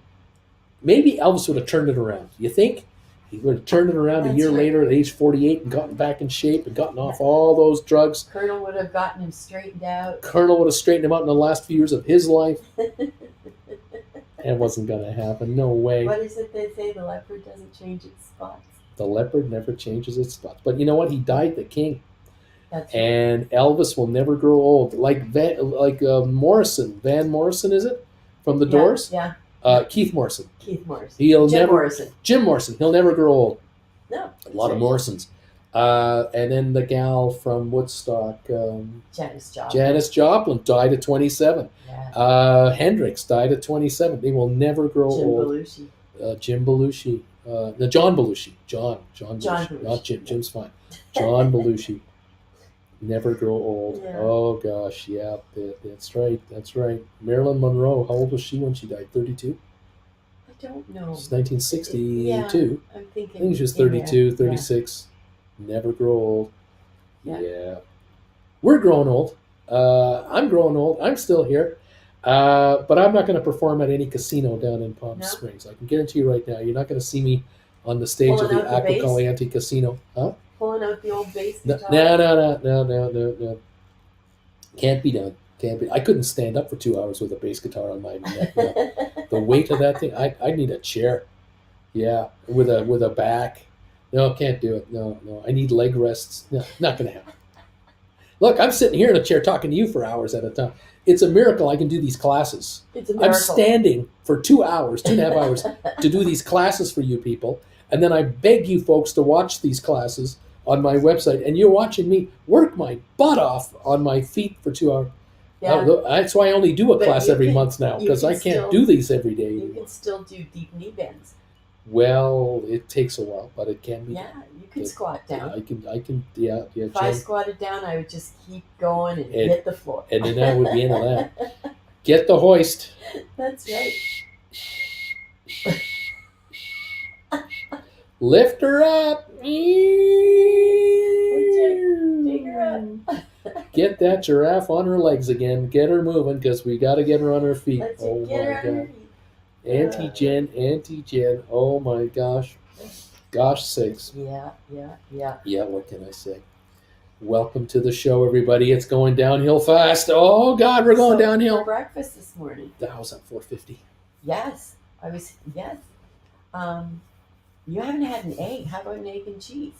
Maybe Elvis would have turned it around. You think? He would have turned it around a year later at age 48 and gotten back in shape and gotten off all those drugs. Colonel would have gotten him straightened out. Colonel would have straightened him out in the last few years of his life. It wasn't going to happen. No way. What is it they say? The leopard doesn't change its spots. The leopard never changes its spots. But you know what? He died the king. That's right. And Elvis will never grow old. Like Morrison. Van Morrison, is it? From the Doors? Yeah. Keith Morrison. Keith Morrison. Jim Morrison. He'll never grow old. No. A lot of Morrisons. And then the gal from Woodstock, Janis Joplin died at 27. Yeah. Hendrix died at 27. They will never grow old. Jim Belushi. No, John Belushi. John Belushi. Not Jim. Jim's fine. John Belushi. Never grow old. Yeah. Oh gosh, yeah, that's right. That's right. Marilyn Monroe. How old was she when she died? 32. I don't know. It's 1962. Yeah, I'm thinking. I think she was 32, 36. Yeah. Never grow old. Yeah. We're growing old. I'm growing old. I'm still here. But I'm not going to perform at any casino down in Palm Springs. I can guarantee you right now, you're not going to see me on the stage of the Aqua Caliente Casino. Huh? Pulling out the old bass guitar? No. Can't be done. I couldn't stand up for 2 hours with a bass guitar on my neck. No. The weight of that thing, I need a chair. Yeah, with a back. No, can't do it. No. I need leg rests. No, not going to happen. Look, I'm sitting here in a chair talking to you for hours at a time. It's a miracle I can do these classes. It's a miracle. I'm standing for 2 hours, 2.5 hours, to do these classes for you people. And then I beg you folks to watch these classes on my website. And you're watching me work my butt off on my feet for 2 hours. Yeah. That's why I only do a class every month now, because I can't do these every day anymore. You can still do deep knee bends. Well, it takes a while, but it can be done. Yeah, you can squat down. I can. Yeah. If I squatted down, I would just keep going and hit the floor. And then that would be into that. Get the hoist. That's right. Lift her up. Take her up. Get that giraffe on her legs again. Get her moving, because we got to get her on her feet. Get her on her feet. Auntie Jen. Oh my gosh. Gosh sakes. Yeah. Yeah, what can I say? Welcome to the show, everybody. It's going downhill fast. Oh God, we're going downhill. For breakfast this morning. The house at 4:50. Yes. Yes. You haven't had an egg. How about an egg and cheese?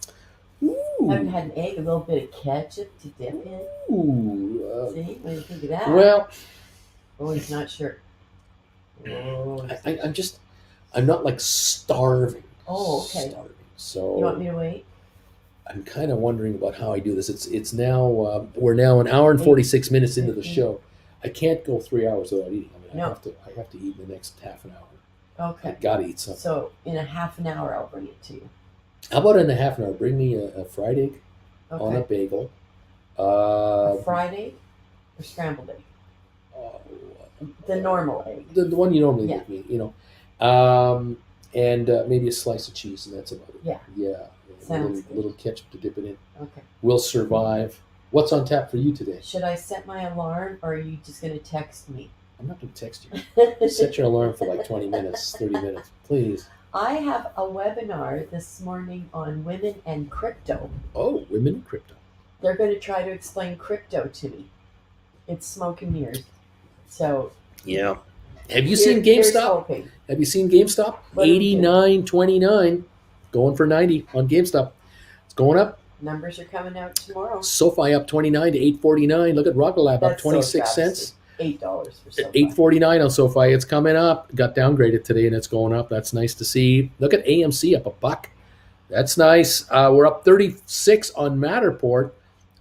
Ooh. Haven't had an egg, a little bit of ketchup to dip in. Ooh. See, what do you think of that? Well. Oh, he's not sure. Oh. I'm not like starving. Oh, okay. Starving. So. You want me to wait? I'm kind of wondering about how I do this. It's now we're now an hour and 46 minutes into the show. I can't go 3 hours without eating. I have to eat in the next half an hour. Okay. I gotta eat something. So in a half an hour, I'll bring it to you. How about in a half an hour? Bring me a fried egg on a bagel. A fried egg or scrambled egg? The normal egg. The one you normally give me, and maybe a slice of cheese, and that's about it. Yeah. Sounds good. Little ketchup to dip it in. Okay. We'll survive. What's on tap for you today? Should I set my alarm, or are you just going to text me? I'm not going to text you. Set your alarm for like 20 minutes, 30 minutes, please. I have a webinar this morning on women and crypto. Oh, women and crypto. They're going to try to explain crypto to me. It's smoke and mirrors. So. Yeah. Have you seen GameStop? Have you seen GameStop? 89.29, going for 90 on GameStop. It's going up. Numbers are coming out tomorrow. SoFi up 29 to 8.49. Look at Rocket Lab up 26 cents. $8 for SoFi. 8.49 on SoFi. It's coming up. Got downgraded today and it's going up. That's nice to see. Look at AMC up $1. That's nice. We're up 36 on Matterport.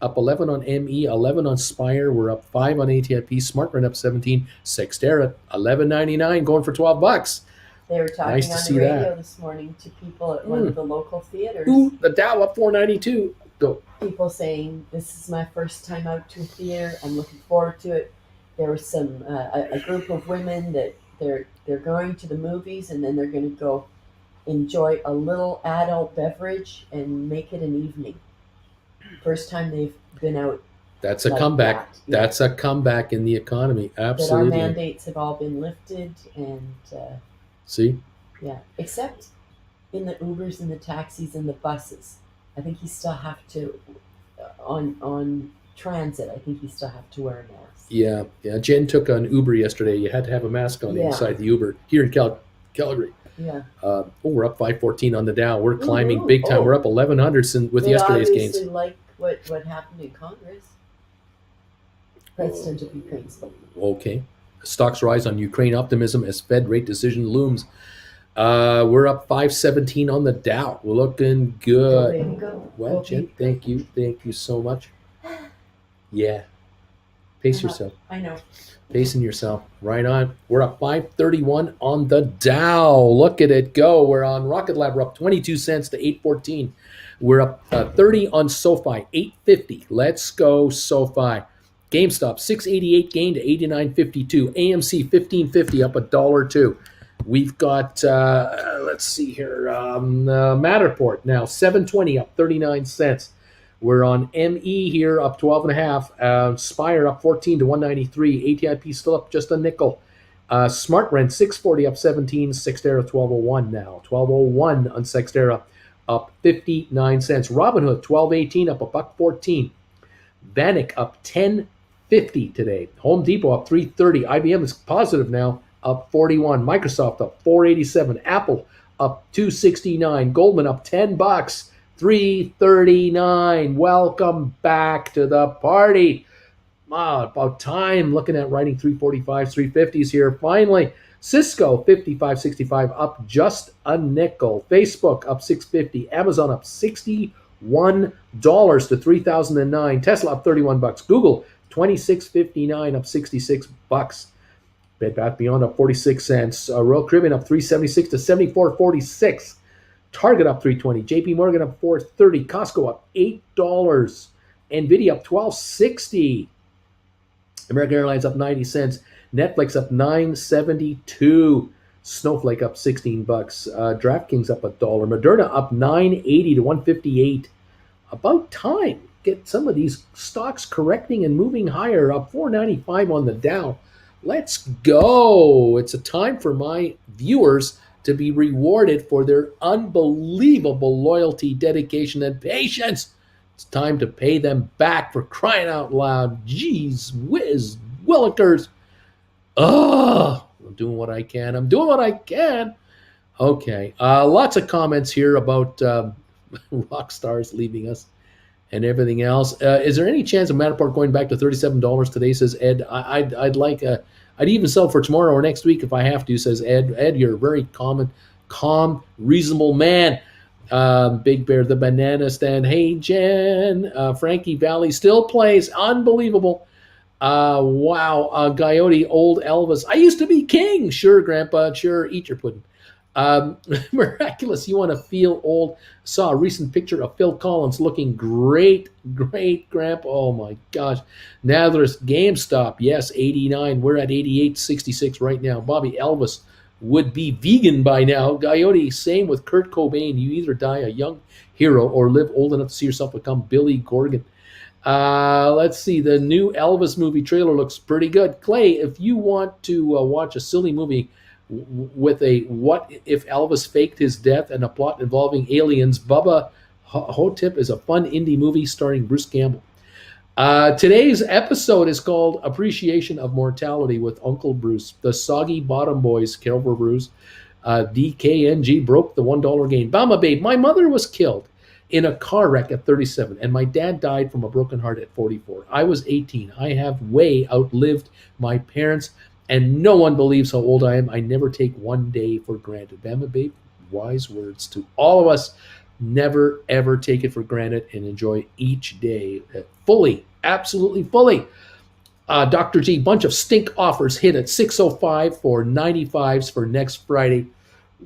Up 11 on ME, 11 on Spire. We're up 5 on ATIP. SmartRent up 17. Sextera $11.99, going for $12. They were talking nice on the radio this morning to people at one of the local theaters. Ooh, the Dow up 492. Go. People saying, "This is my first time out to a theater. I'm looking forward to it." There was some a group of women that they're going to the movies and then they're going to go enjoy a little adult beverage and make it an evening. First time they've been out. That's a comeback. That's a comeback in the economy. Absolutely. That our mandates have all been lifted and. See? Yeah, except in the Ubers and the taxis and the buses. I think you still have to, on transit, I think you still have to wear a mask. Yeah, yeah. Jen took an Uber yesterday. You had to have a mask on Yeah. inside the Uber here in Calgary. Yeah. We're up 514 on the Dow. We're climbing Ooh, big time. oh. We're up 1100 with They yesterday's obviously gains. like what happened in Congress. President of Ukraine spoke. Okay. Stocks rise on Ukraine optimism as Fed rate decision looms. We're up 517 on the Dow. We're looking Go, good. baby, go. Well, Go, Jen, baby. thank you so much. Yeah, pace yourself. I know. Pacing yourself. Right on. We're up 531 on the Dow. Look at it go. We're on Rocket Lab. We're up 22 cents to 814. We're up 30 on Sofi, 850. Let's go, Sofi. GameStop, 688 gain to 89.52. AMC, 1550 up $1.02. We've got, let's see here, Matterport now, 720 up 39 cents. We're on ME here, up 12 and a half. Spire up 14 to 193. ATIP still up just a nickel. Smart Rent 640 up 17. Sextera 1201 now. 1201 on Sextera up 59 cents. Robinhood 1218 up a buck 14. Vanik up 1050 today. Home Depot up 330. IBM is positive now, up 41. Microsoft up 487. Apple up 269. Goldman up 10 bucks. 339. Welcome back to the party. About time. Looking at writing 345s, 350s here. Finally, Cisco 55.65 up just a nickel. Facebook up 650. Amazon up $61 to 3,009. Tesla up 31 bucks. Google 26.59 up 66 bucks. Bed Bath Beyond up 46 cents. Royal Caribbean up 376 to 74.46. Target up 320. JP Morgan up 430. Costco up $8. Nvidia up 12.60. American Airlines up 90 cents. Netflix up 9.72. Snowflake up 16 bucks. DraftKings up $1. Moderna up 9.80 to 158. About time. Get some of these stocks correcting and moving higher. Up 4.95 on the Dow. Let's go. It's a time for my viewers to be rewarded for their unbelievable loyalty, dedication, and patience. It's time to pay them back, for crying out loud. Jeez whiz, willikers. I'm doing what I can. I'm doing what I can. Okay. Lots of comments here about rock stars leaving us and everything else. Is there any chance of Matterport going back to $37 today, says Ed? I'd like I'd even sell for tomorrow or next week if I have to, says Ed. Ed, you're a very calm, reasonable man. Big Bear, the banana stand. Hey, Jen. Frankie Valley still plays. Unbelievable. Wow. Coyote, old Elvis. I used to be king. Sure, Grandpa. Sure. Eat your pudding. Miraculous. You want to feel old? Saw a recent picture of Phil Collins looking great, Grandpa. Oh my gosh. Nazareth, GameStop. Yes, 89. We're at 88.66 right now. Bobby Elvis would be vegan by now. Coyote, same with Kurt Cobain. You either die a young hero or live old enough to see yourself become Billy Corgan. Let's see. The new Elvis movie trailer looks pretty good. Clay, if you want to watch a silly movie with a what if Elvis faked his death and a plot involving aliens, Bubba Hotep is a fun indie movie starring Bruce Campbell. Today's episode is called Appreciation of Mortality with Uncle Bruce. The Soggy Bottom Boys, Carol Bruce. DKNG broke the $1 gain. Bama Babe, my mother was killed in a car wreck at 37, and my dad died from a broken heart at 44. I was 18. I have way outlived my parents, and no one believes how old I am. I never take one day for granted. Bama Babe, wise words to all of us. Never, ever take it for granted and enjoy each day fully, absolutely fully. Dr. G, bunch of stink offers hit at 6:05 for 95s for next Friday.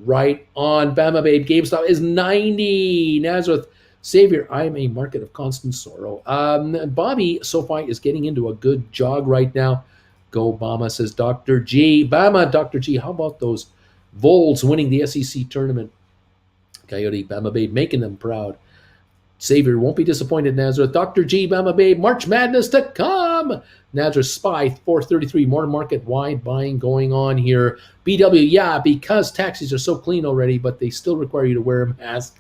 Right on. Bama Babe, GameStop is 90. Nazareth, Savior, I am a market of constant sorrow. Bobby, Sofi is getting into a good jog right now. Go Bama, says Dr. G. Bama, Dr. G, how about those Vols winning the SEC tournament? Coyote, Bama Babe, making them proud. Savior won't be disappointed, Nazareth. Dr. G, Bama Babe, March Madness to come. Nazareth, Spy, 433, more market-wide buying going on here. BW, yeah, because taxis are so clean already, but they still require you to wear a mask.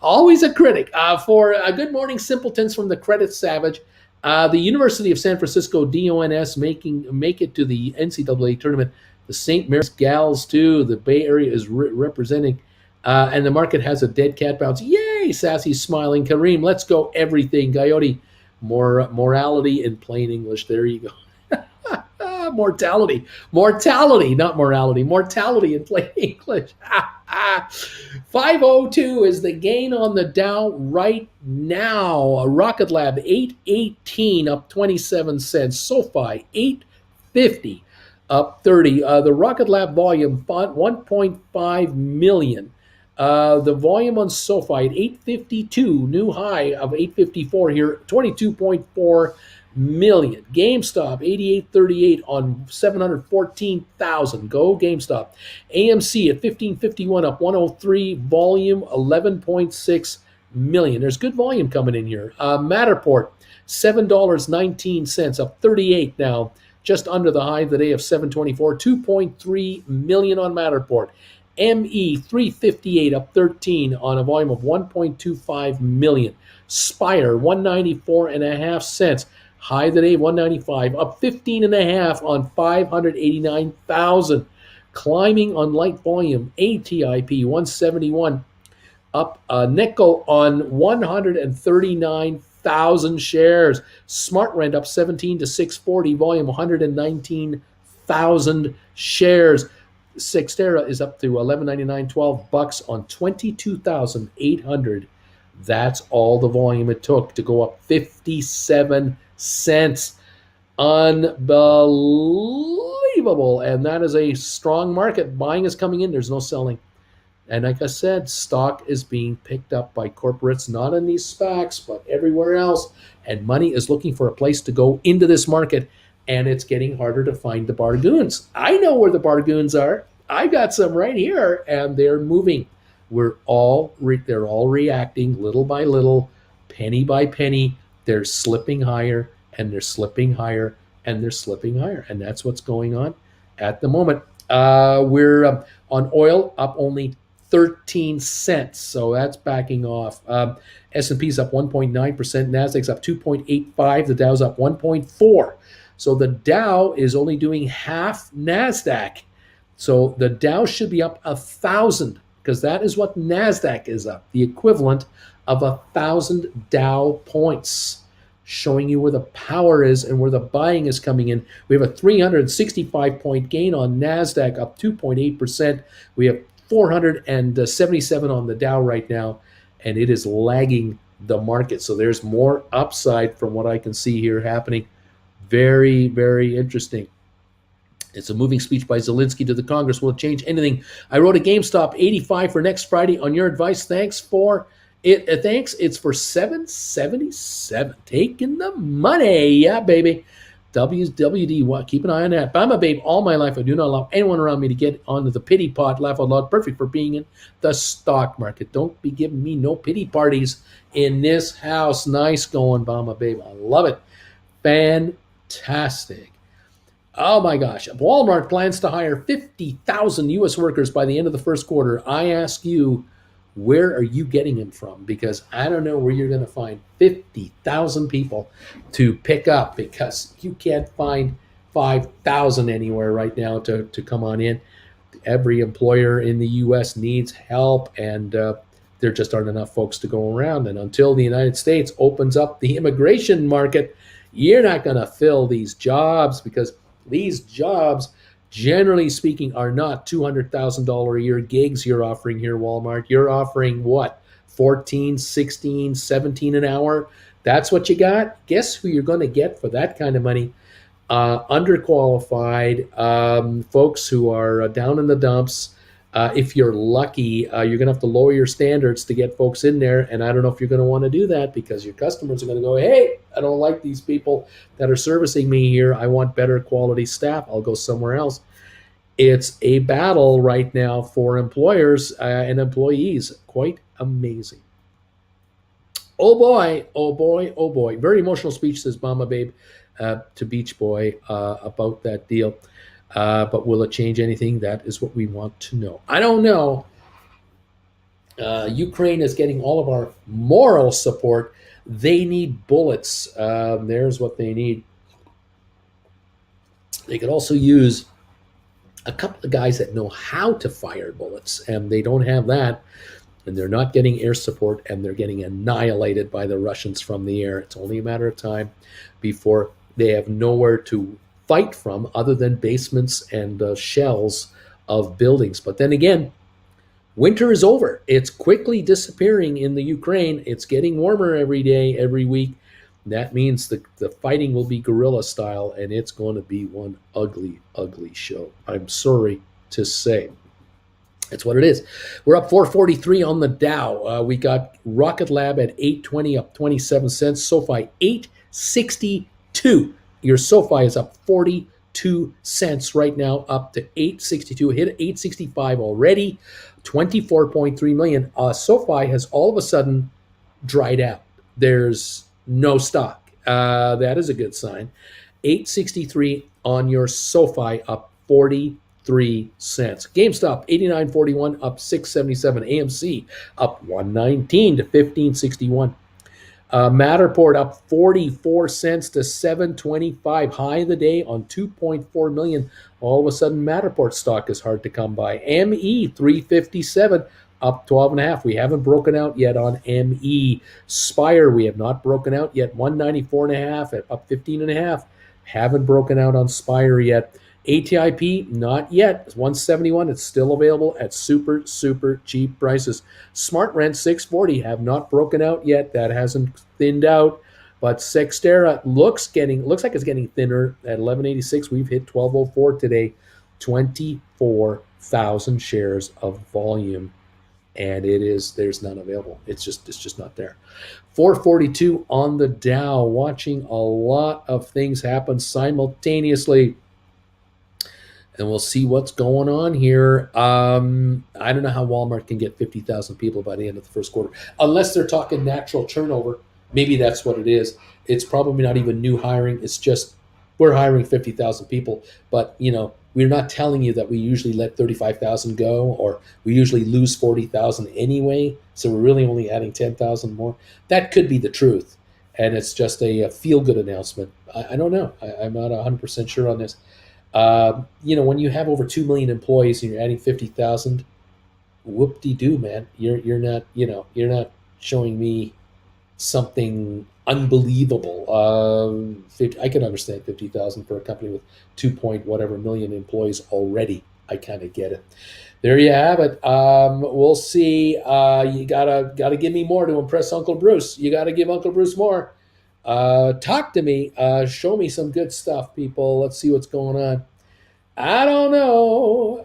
Always a critic. For Good Morning Simpletons from the Credit Savage. The University of San Francisco DONS make it to the NCAA tournament. The St. Mary's Gals too. The Bay Area is representing, and the market has a dead cat bounce. Yay! Sassy smiling Kareem. Let's go everything. Coyote. More morality in plain English. There you go. Mortality, not morality. Mortality in plain English. 502 is the gain on the Dow right now. Rocket Lab 818 up 27 cents. Sofi 850 up 30. The Rocket Lab volume 1.5 million. The volume on Sofi at 852, new high of 854 here, 22.4 million. GameStop 88.38 on 714,000. Go GameStop. AMC at 1551 up 103, volume 11.6 million. There's good volume coming in here. Matterport $7.19 up 38 now, just under the high of the day of 724. 2.3 million on Matterport. ME 358 up 13 on a volume of 1.25 million. Spire 194.5 cents. High of the day 195 up 15.5 on 589,000. Climbing on light volume. ATIP 171 up nickel on 139,000 shares. Smart Rent up 17 to 640, volume 119,000 shares. Sextera is up to $11.99, $12 on 22,800. That's all the volume it took to go up 57 cents. Unbelievable. And that is a strong market. Buying is coming in. There's no selling. And like I said, stock is being picked up by corporates, not in these SPACs, but everywhere else. And money is looking for a place to go into this market. And it's getting harder to find the bargoons. I know where the bargoons are. I've got some right here, and they're moving. They're all reacting little by little, penny by penny. They're slipping higher, and they're slipping higher, and they're slipping higher. And that's what's going on at the moment. We're on oil up only 13 cents, so that's backing off. S&P's up 1.9%, Nasdaq's up 2.85%, the Dow's up 1.4%. So the Dow is only doing half Nasdaq. So the Dow should be up 1,000, because that is what Nasdaq is up, the equivalent of 1,000 Dow points, showing you where the power is and where the buying is coming in. We have a 365-point gain on Nasdaq, up 2.8%. We have 477 on the Dow right now, and it is lagging the market. So there's more upside from what I can see here happening. Very, very interesting. It's a moving speech by Zelensky to the Congress. Will it change anything? I wrote a GameStop 85 for next Friday on your advice. Thanks for it. Thanks. It's for $777. Taking the money. Yeah, baby. WD. What? Keep an eye on that. I'm a babe all my life. I do not allow anyone around me to get onto the pity pot. Laugh out loud. Perfect for being in the stock market. Don't be giving me no pity parties in this house. Nice going, Bama babe. I love it. Fantastic. Oh my gosh. Walmart plans to hire 50,000 U.S. workers by the end of the first quarter. I ask you, where are you getting them from? Because I don't know where you're going to find 50,000 people to pick up, because you can't find 5,000 anywhere right now to come on in. Every employer in the U.S. needs help, and there just aren't enough folks to go around. And until the United States opens up the immigration market, you're not going to fill these jobs, because these jobs, generally speaking, are not $200,000 a year gigs you're offering here, Walmart. You're offering what? 14, 16, 17 an hour? That's what you got? Guess who you're going to get for that kind of money? Underqualified folks who are down in the dumps. If you're lucky, you're going to have to lower your standards to get folks in there. And I don't know if you're going to want to do that, because your customers are going to go, hey, I don't like these people that are servicing me here. I want better quality staff. I'll go somewhere else. It's a battle right now for employers and employees. Quite amazing. Oh boy, oh boy, oh boy. Very emotional speech, says Mama Babe to Beach Boy about that deal. But will it change anything? That is what we want to know. I don't know. Ukraine is getting all of our moral support. They need bullets. There's what they need. They could also use a couple of guys that know how to fire bullets, and they don't have that. And they're not getting air support, and they're getting annihilated by the Russians from the air. It's only a matter of time before they have nowhere to fight from other than basements and shells of buildings. But then again, winter is over. It's quickly disappearing in the Ukraine. It's getting warmer every day, every week. That means the fighting will be guerrilla style, and it's going to be one ugly, ugly show. I'm sorry to say. That's what it is. We're up 443 on the Dow. We got Rocket Lab at 820, up 27 cents. SoFi 862. Your SoFi is up 42 cents right now, up to 862. Hit 865 already. 24.3 million. SoFi has all of a sudden dried out. There's no stock. That is a good sign. 863 on your SoFi, up 43 cents. GameStop 89.41, up 677. AMC up 119 to 1561. Matterport up 44 cents to 725. High of the day on 2.4 million. All of a sudden, Matterport stock is hard to come by. ME 357 up 12.5. We haven't broken out yet on ME. Spire, we have not broken out yet. 194.5 up 15.5. Haven't broken out on Spire yet. ATIP, not yet. It's 171. It's still available at super, super cheap prices. Smart Rent 640 have not broken out yet. That hasn't thinned out. But Sextera looks like it's getting thinner at 1186. We've hit 1204 today. 24,000 shares of volume. And there's none available. It's just not there. 442 on the Dow, watching a lot of things happen simultaneously. And we'll see what's going on here. I don't know how Walmart can get 50,000 people by the end of the first quarter, unless they're talking natural turnover. Maybe that's what it is. It's probably not even new hiring. It's just we're hiring 50,000 people, but we're not telling you that we usually let 35,000 go, or we usually lose 40,000 anyway. So we're really only adding 10,000 more. That could be the truth, and it's just a feel-good announcement. I don't know. I'm not 100% sure on this. When you have over 2 million employees and you're adding 50,000, whoop-de-doo, man. You're not showing me something unbelievable. I can understand 50,000 for a company with 2 point whatever million employees already. I kind of get it. There you have it. We'll see. You gotta give me more to impress Uncle Bruce. You gotta give Uncle Bruce more. Talk to me. Show me some good stuff, people. Let's see what's going on. I don't know.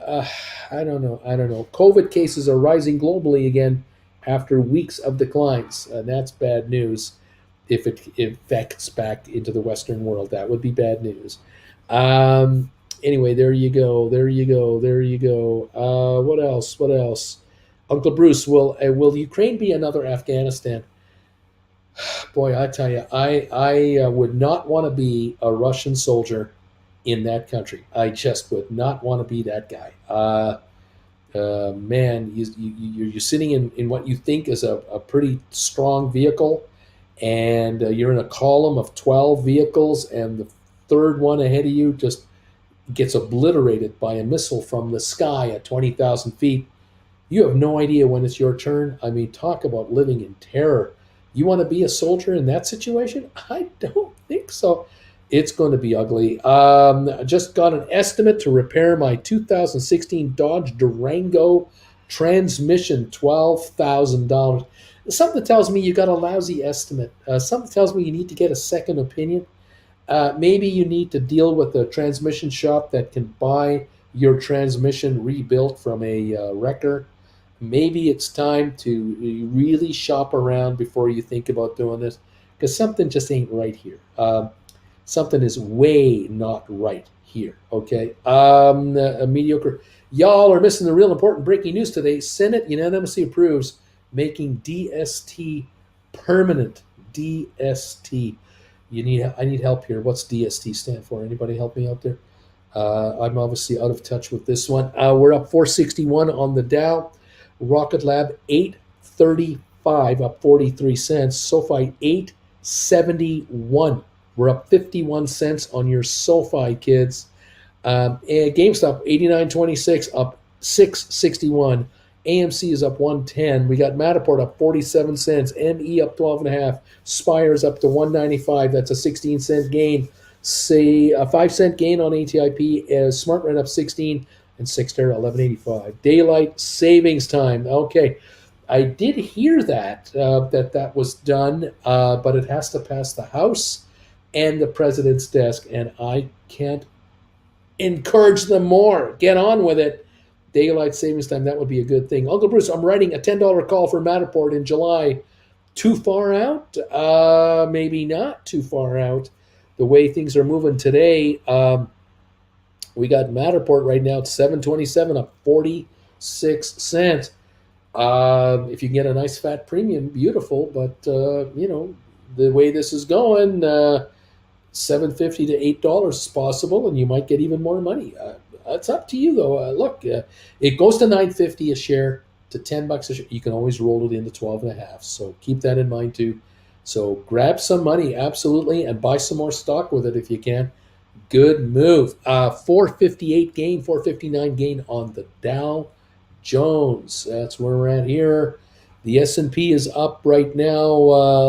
I don't know. COVID cases are rising globally again after weeks of declines. And that's bad news. If it infects back into the Western world, that would be bad news. Anyway, there you go. What else? Uncle Bruce, will Ukraine be another Afghanistan? Boy, I tell you, I would not want to be a Russian soldier in that country. I just would not want to be that guy. Man, you're sitting in what you think is a pretty strong vehicle, and you're in a column of 12 vehicles, and the third one ahead of you just gets obliterated by a missile from the sky at 20,000 feet. You have no idea when it's your turn. I mean, talk about living in terror. You want to be a soldier in that situation? I don't think so. It's going to be ugly. I just got an estimate to repair my 2016 Dodge Durango transmission, $12,000. Something tells me you got a lousy estimate. Something tells me you need to get a second opinion. Maybe you need to deal with a transmission shop that can buy your transmission rebuilt from a wrecker. Maybe it's time to really shop around before you think about doing this, because something just ain't right here. Something is way not right here, okay? A mediocre. Y'all are missing the real important breaking news today. Senate unanimously approves making DST permanent. DST. I need help here. What's DST stand for? Anybody help me out there? I'm obviously out of touch with this one. We're up 461 on the Dow. Rocket Lab 35, up 43 cents. SoFi 871. We're up 51 cents on your SoFi, kids. And GameStop 89.26, up 661. AMC is up 110. We got Matterport up 47 cents. ME up 12 and a half. Spire's up to 195. That's a 16-cent gain. Say a 5-cent gain on ATIP. Smart Rent up 16 and Sixterra 11.85. Daylight savings time. Okay, I did hear that was done, but it has to pass the House and the president's desk, and I can't encourage them more. Get on with it. Daylight savings time, that would be a good thing. Uncle Bruce, I'm writing a $10 call for Matterport in July. Too far out? Maybe not too far out. The way things are moving today, we got Matterport right now at 727, up 46 cents. If you can get a nice fat premium, beautiful. But the way this is going, $7.50 to $8 is possible, and you might get even more money. It's up to you, though. Look, it goes to $9.50 a share to $10 a share. You can always roll it into 12 and a half. So keep that in mind too. So grab some money, absolutely, and buy some more stock with it if you can. Good move. 458 gain, 459 gain on the Dow Jones. That's where we're at here. The S&P is up right now.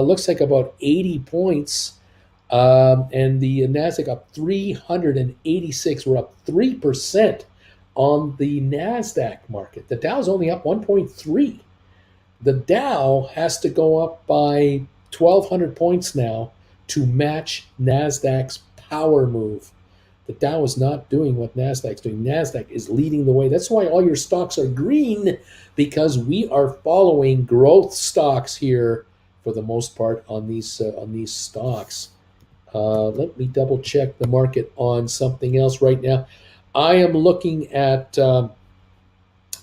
Looks like about 80 points. And the NASDAQ up 386. We're up 3% on the NASDAQ market. The Dow's only up 1.3. The Dow has to go up by 1,200 points now to match NASDAQ's power move. The Dow is not doing what NASDAQ's doing. NASDAQ is leading the way. That's why all your stocks are green, because we are following growth stocks here for the most part on these stocks. Let me double check the market on something else right now. I am looking at the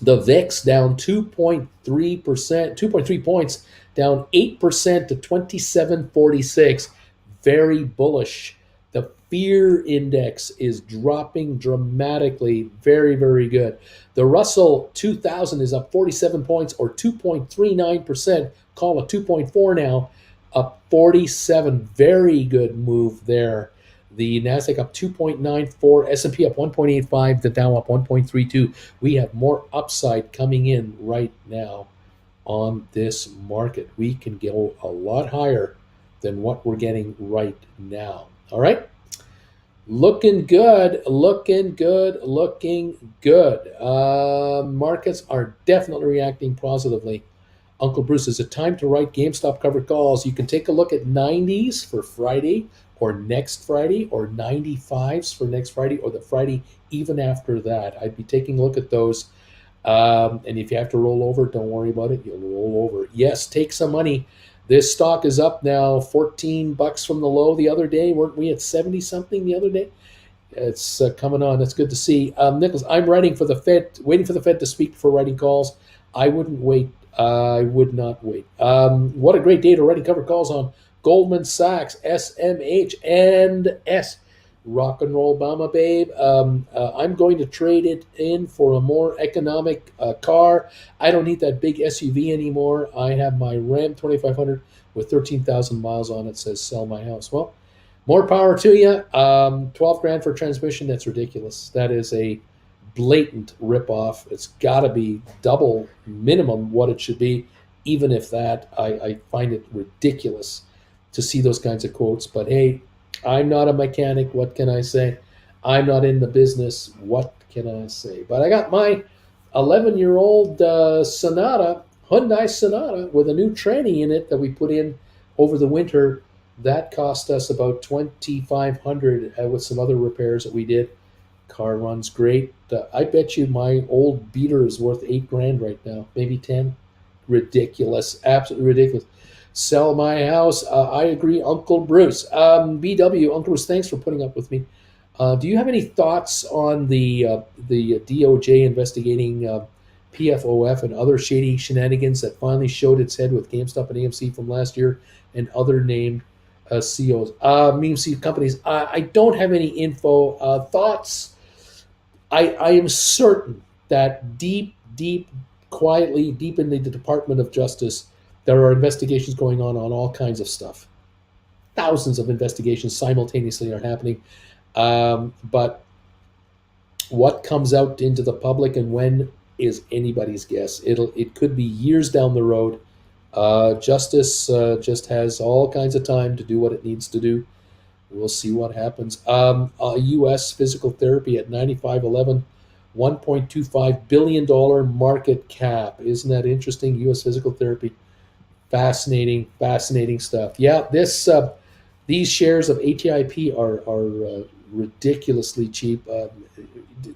VIX down 2.3%, 2.3 points, down 8% to 2746. Very bullish. The fear index is dropping dramatically. Very, very good. The Russell 2000 is up 47 points, or 2.39%. Call it 2.4 now. Up 47. Very good move there. The NASDAQ up 2.94, S&P up 1.85, the Dow up 1.32. We have more upside coming in right now on this market. We can go a lot higher than what we're getting right now. All right? Looking good, looking good, looking good. Markets are definitely reacting positively. Uncle Bruce, is it time to write GameStop covered calls? You can take a look at 90s for Friday, or next Friday, or 95s for next Friday, or the Friday even after that. I'd be taking a look at those. And if you have to roll over, don't worry about it. You'll roll over. Yes, take some money. This stock is up now $14 from the low the other day. Weren't we at 70 something the other day? It's coming on. That's good to see. Nicholas, I'm waiting for the Fed to speak before writing calls. I wouldn't wait. I would not wait. What a great day to write cover calls on Goldman Sachs, SMH, and S. Rock and roll, Bama, babe. I'm going to trade it in for a more economic car. I don't need that big SUV anymore. I have my Ram 2500 with 13,000 miles on it. Says sell my house. Well, more power to you. 12 grand for transmission. That's ridiculous. That is a blatant ripoff. It's got to be double minimum what it should be. Even if that, I find it ridiculous to see those kinds of quotes. But hey, I'm not a mechanic. What can I say? I'm not in the business. What can I say? But I got my 11-year-old Hyundai Sonata with a new tranny in it that we put in over the winter. That cost us about $2,500 with some other repairs that we did. Car runs great. I bet you my old beater is worth $8 grand right now, maybe 10. Ridiculous, absolutely ridiculous. Sell my house. I agree, Uncle Bruce. BW, Uncle Bruce, thanks for putting up with me. Do you have any thoughts on the DOJ investigating PFOF and other shady shenanigans that finally showed its head with GameStop and AMC from last year and other named CEOs, meme companies? I don't have any info. Thoughts? I am certain that deep quietly, deep in the Department of Justice, there are investigations going on all kinds of stuff. Thousands of investigations simultaneously are happening. But what comes out into the public and when is anybody's guess. It could be years down the road. Justice just has all kinds of time to do what it needs to do. We'll see what happens. U.S. physical therapy at 95.11, $1.25 billion market cap. Isn't that interesting? U.S. physical therapy. Fascinating, fascinating stuff. Yeah, these shares of ATIP are ridiculously cheap.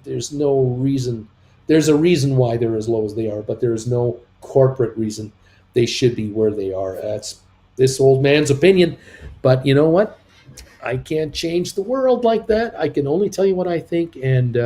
There's no reason. There's a reason why they're as low as they are, but there is no corporate reason they should be where they are. That's this old man's opinion. But you know what? I can't change the world like that. I can only tell you what I think, and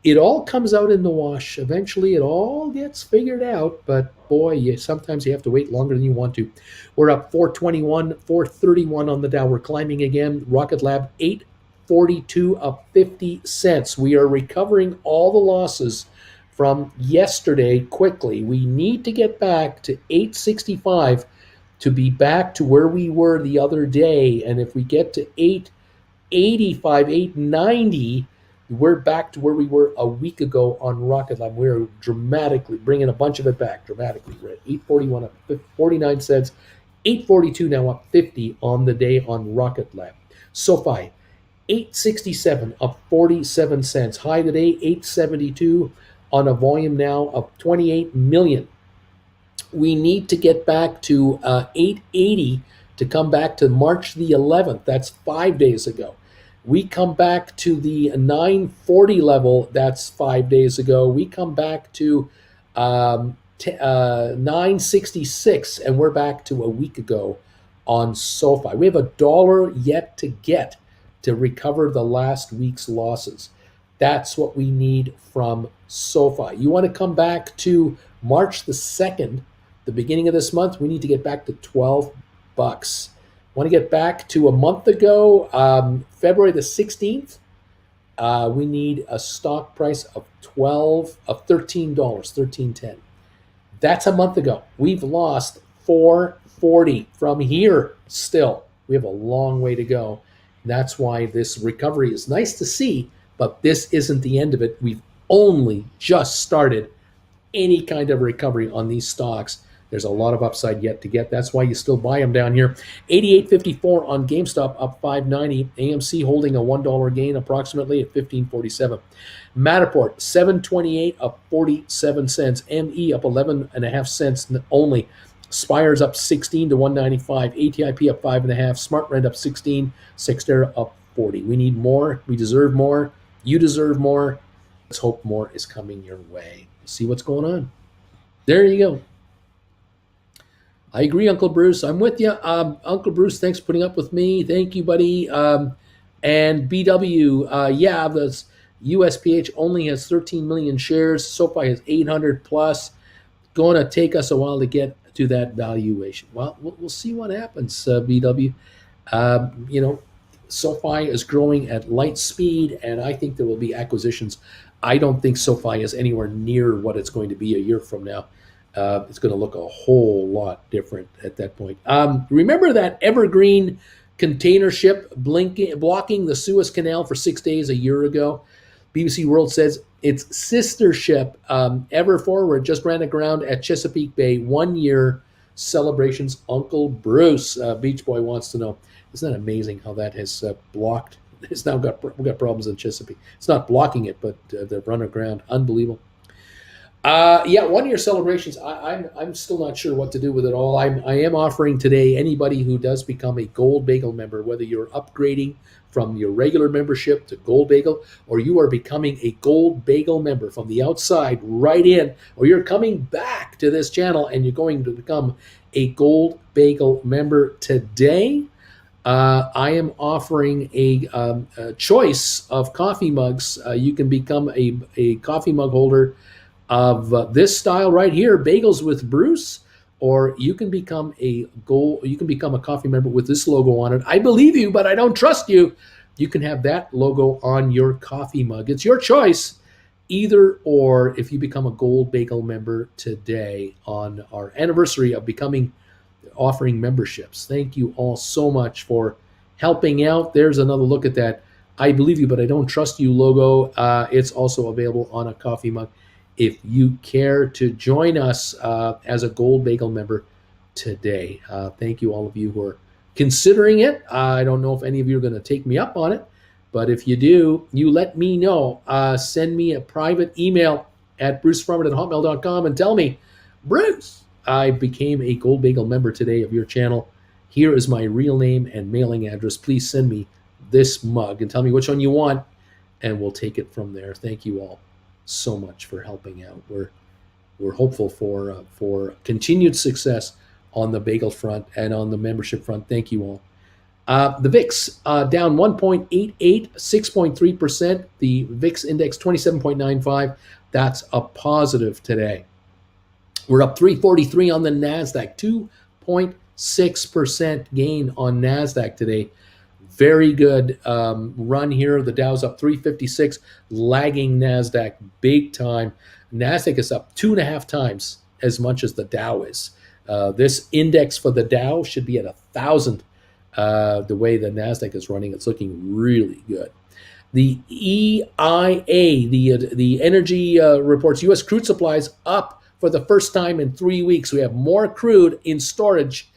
it all comes out in the wash. Eventually, it all gets figured out. But boy, sometimes you have to wait longer than you want to. We're up 421, 431 on the Dow. We're climbing again. Rocket Lab 842, up 50 cents. We are recovering all the losses from yesterday quickly. We need to get back to 865 to be back to where we were the other day. And if we get to 885, 890, we're back to where we were a week ago on Rocket Lab. We're dramatically bringing a bunch of it back dramatically. We're at 841 up 49 cents, 842 now up 50 on the day on Rocket Lab. Sofi 867 up 47 cents. High today 872 on a volume now of 28 million. We need to get back to 880 to come back to March the 11th. That's 5 days ago. We come back to the 940 level. That's 5 days ago. We come back to 966, and we're back to a week ago on SoFi. We have $1 yet to get to recover the last week's losses. That's what we need from SoFi. You want to come back to March the 2nd, the beginning of this month, we need to get back to $12. Want to get back to a month ago, February the 16th, we need a stock price of $13, $13.10. That's a month ago. We've lost $4.40 from here still. We have a long way to go. That's why this recovery is nice to see, but this isn't the end of it. We've only just started any kind of recovery on these stocks. There's a lot of upside yet to get. That's why you still buy them down here. 88.54 on GameStop, up 5.90. AMC holding a $1 gain approximately at 15.47. Matterport 7.28, up 47 cents. ME up 11.5 cents only. Spires up 16 to 195. ATIP up 5.5. SmartRent up 16. Sextera up 40. We need more. We deserve more. You deserve more. Let's hope more is coming your way. See what's going on. There you go. I agree, Uncle Bruce. I'm with you. Uncle Bruce, thanks for putting up with me. Thank you, buddy. And BW, yeah, the USPH only has 13 million shares. SoFi has 800 plus. Going to take us a while to get to that valuation. Well, we'll see what happens, BW. SoFi is growing at light speed, and I think there will be acquisitions. I don't think SoFi is anywhere near what it's going to be a year from now. It's going to look a whole lot different at that point. Remember that Evergreen container ship blocking the Suez Canal for 6 days a year ago? BBC World says its sister ship, Ever Forward, just ran aground at Chesapeake Bay. 1 year celebrations. Uncle Bruce, Beach Boy, wants to know. Isn't that amazing how that has blocked? It's now we've got problems in Chesapeake. It's not blocking it, but they've run aground. Unbelievable. 1 year celebrations. I'm still not sure what to do with it all. I am offering today anybody who does become a Gold Bagel member, whether you're upgrading from your regular membership to Gold Bagel, or you are becoming a Gold Bagel member from the outside right in, or you're coming back to this channel and you're going to become a Gold Bagel member today. I am offering a choice of coffee mugs. You can become a coffee mug holder of this style right here, Bagels with Bruce, or you can become a coffee member with this logo on it. I believe you, but I don't trust you. You can have that logo on your coffee mug. It's your choice. either or, if you become a Gold Bagel member today on our anniversary of offering memberships. Thank you all so much for helping out. There's another look at that I believe you, but I don't trust you logo. It's also available on a coffee mug. If you care to join us as a Gold Bagel member today, thank you all of you who are considering it. I don't know if any of you are going to take me up on it, but if you do, you let me know. Send me a private email at brucefarmer@hotmail.com and tell me, Bruce, I became a Gold Bagel member today of your channel. Here is my real name and mailing address. Please send me this mug and tell me which one you want, and we'll take it from there. Thank you all so much for helping out. We're hopeful for continued success on the bagel front and on the membership front. Thank you all. The VIX down 1.88, 6.3%. The VIX index 27.95. That's a positive today. We're up 343 on the NASDAQ, 2.6% gain on NASDAQ today. Very good run here. The Dow's up 356, lagging NASDAQ big time. NASDAQ is up 2.5 times as much as the Dow is. This index for the Dow should be at 1,000. The way the NASDAQ is running, it's looking really good. The EIA, the energy reports, U.S. crude supplies up for the first time in 3 weeks. We have more crude in storage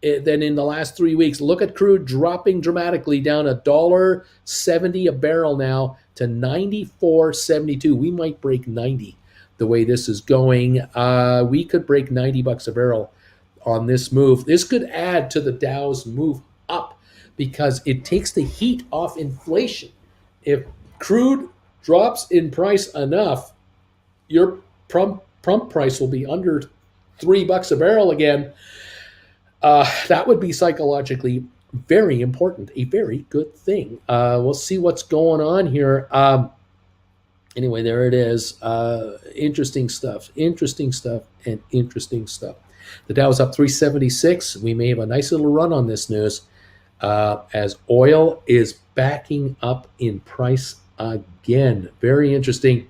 than in the last 3 weeks. Look at crude dropping dramatically down $1.70 a barrel now to $94.72. We might break 90 the way this is going. We could break $90 a barrel on this move. This could add to the Dow's move up because it takes the heat off inflation. If crude drops in price enough, your pump price will be under $3 a barrel again. That would be psychologically very important, a very good thing. We'll see what's going on here. Anyway, there it is. Interesting stuff. The Dow's up 376. We may have a nice little run on this news as oil is backing up in price again. Very interesting.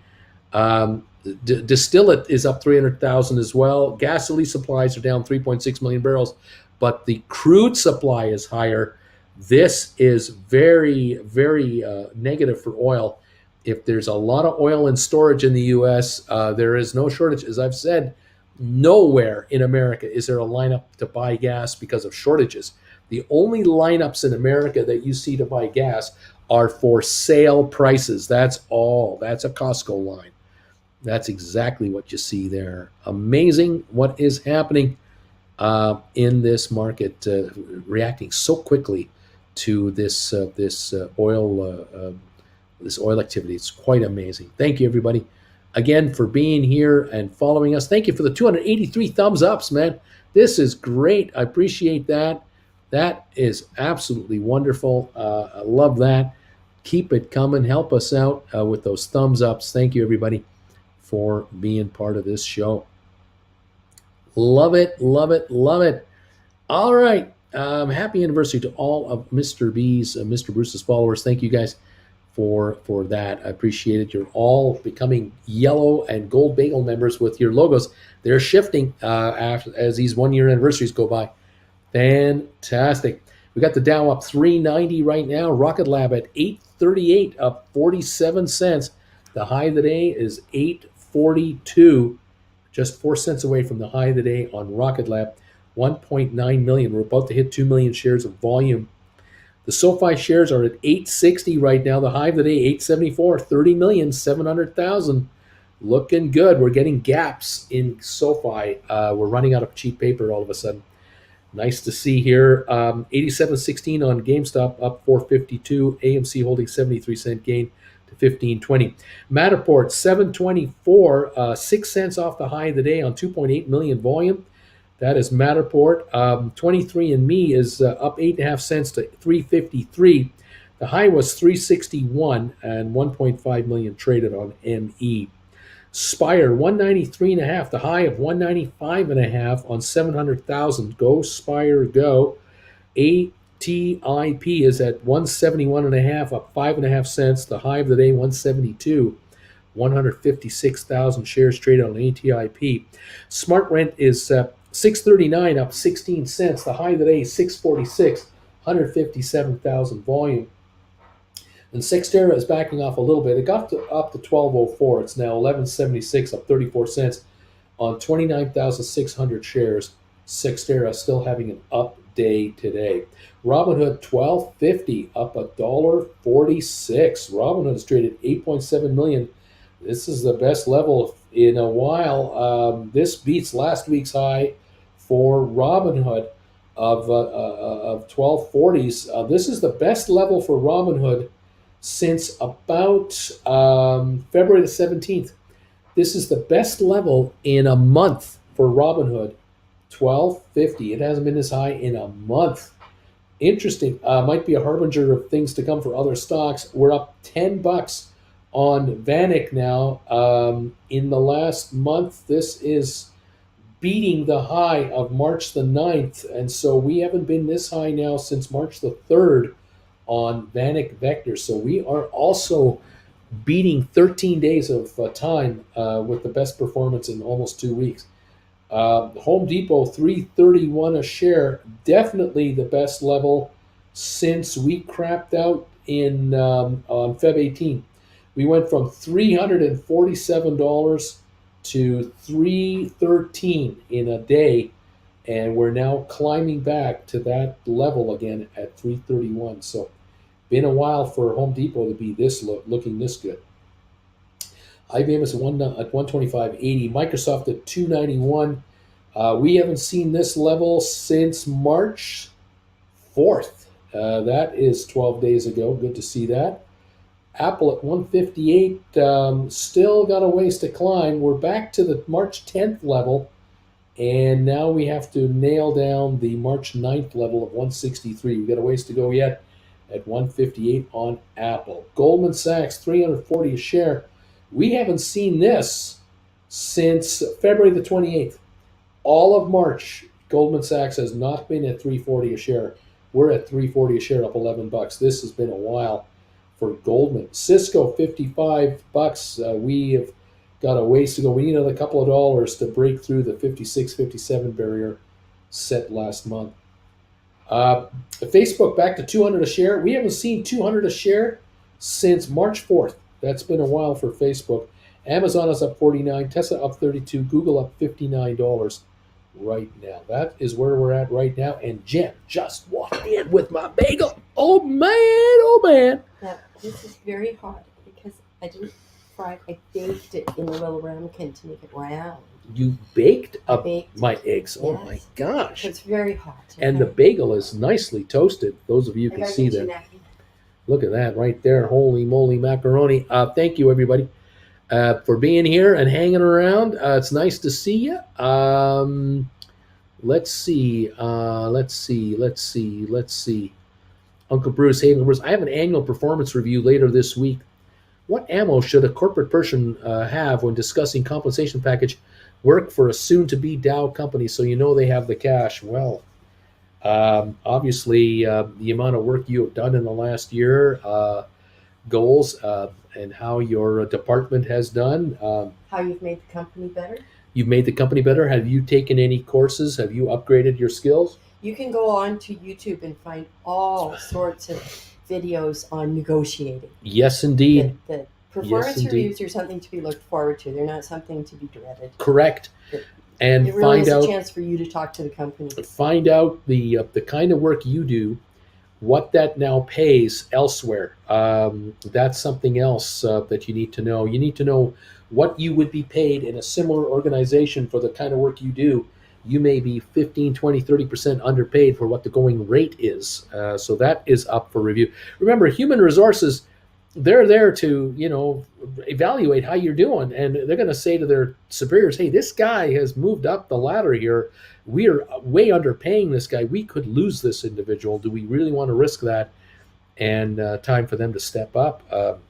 Distillate is up 300,000 as well. Gasoline supplies are down 3.6 million barrels, but the crude supply is higher. This is very, very negative for oil. If there's a lot of oil in storage in the U.S., there is no shortage. As I've said, nowhere in America is there a lineup to buy gas because of shortages. The only lineups in America that you see to buy gas are for sale prices. That's all. That's a Costco line. That's exactly what you see there. Amazing what is happening in this market, reacting so quickly to this oil activity. It's quite amazing. Thank you, everybody, again for being here and following us. Thank you for the 283 thumbs ups, man. This is great. I appreciate that. That is absolutely wonderful. I love that. Keep it coming. Help us out with those thumbs ups. Thank you, everybody, for being part of this show. Love it, love it, love it. All right. Happy anniversary to all of Mr. B's, Mr. Bruce's followers. Thank you guys for that. I appreciate it. You're all becoming yellow and gold bagel members with your logos. They're shifting as these 1 year anniversaries go by. Fantastic. We got the Dow up 390 right now. Rocket Lab at 838, up 47 cents. The high of the day is 842, just 4 cents away from the high of the day on Rocket Lab. 1.9 million. We're about to hit 2 million shares of volume. The SoFi shares are at 860 right now. The high of the day, 874, 30,700,000. Looking good. We're getting gaps in SoFi. We're running out of cheap paper all of a sudden. Nice to see here. 87.16 on GameStop, up 452. AMC holding 73-cent gain to 15.20. Matterport 724, 6 cents off the high of the day on 2.8 million volume. That is Matterport. 23andMe is up 8.5 cents to 353. The high was 361 and 1.5 million traded on ME. Spire 193.5, the high of 195.5 on 700,000. Go Spire, go. ATIP is at 171.5, up 5.5 cents. The high of the day 172. 156,000 shares traded on ATIP. Smart Rent is 639, up 16 cents. The high today is 646, 157,000 volume. And Sextera is backing off a little bit. It got up to 1204. It's now 1176, up 34 cents on 29,600 shares. Sextera still having an up day today. Robinhood 1250, up $1.46. Robinhood is traded 8.7 million. This is the best level in a while. This beats last week's high for Robinhood of 1240s. This is the best level for Robinhood since about February the 17th. This is the best level in a month for Robinhood, 1250. It hasn't been this high in a month. Interesting. Might be a harbinger of things to come for other stocks. We're up $10 on Vanik now. In the last month, this is beating the high of March the 9th. And so we haven't been this high now since March the 3rd on Vanik Vector. So we are also beating 13 days of time with the best performance in almost 2 weeks. Home Depot, $3.31 a share, definitely the best level since we crapped out in on Feb 18. We went from $347 to $313 in a day, and we're now climbing back to that level again at $331. So been a while for Home Depot to be this looking this good. IBM is at 125.80. Microsoft at 291. We haven't seen this level since March 4th. That is 12 days ago. Good to see that. Apple at 158. Still got a ways to climb. We're back to the March 10th level. And now we have to nail down the March 9th level of 163. We've got a ways to go yet at 158 on Apple. Goldman Sachs, 340 a share. We haven't seen this since February the 28th. All of March, Goldman Sachs has not been at 340 a share. We're at 340 a share, up $11. This has been a while for Goldman. Cisco, $55. We have got a ways to go. We need another couple of dollars to break through the 56, 57 barrier set last month. Facebook back to 200 a share. We haven't seen 200 a share since March 4th. That's been a while for Facebook. Amazon is up 49, Tesla up 32, Google up $59 right now. That is where we're at right now. And Jen just walked in with my bagel. Oh man, oh man. Now, this is very hot because I didn't fry it. I baked it in a little ramekin to make it round. You baked I baked my eggs. Oh Yes. my gosh. It's very hot. And the bagel is nicely toasted. Those of you I can gotta see get you that. a napkin. Look at that right there. Holy moly macaroni. Thank you, everybody, for being here and hanging around. It's nice to see you. Let's see. Uncle Bruce, hey, Uncle Bruce, I have an annual performance review later this week. What ammo should a corporate person have when discussing compensation package work for a soon-to-be Dow company so you know they have the cash? Well, obviously, the amount of work you have done in the last year, goals, and how your department has done. How you've made the company better? You've made the company better. Have you taken any courses? Have you upgraded your skills? You can go on to YouTube and find all sorts of videos on negotiating. Yes, indeed. The performance indeed. reviews are something to be looked forward to. They're not something to be dreaded. Correct. And It really find is out a chance for you to talk to the company. the kind of work you do, what that now pays elsewhere. That's something else that you need to know. You need to know what you would be paid in a similar organization for the kind of work you do. You may be 15, 20, 30% underpaid for what the going rate is. So that is up for review. Remember, human resources, they're there to, evaluate how you're doing. And they're going to say to their superiors, hey, this guy has moved up the ladder here. We are way underpaying this guy. We could lose this individual. Do we really want to risk that? And time for them to step up.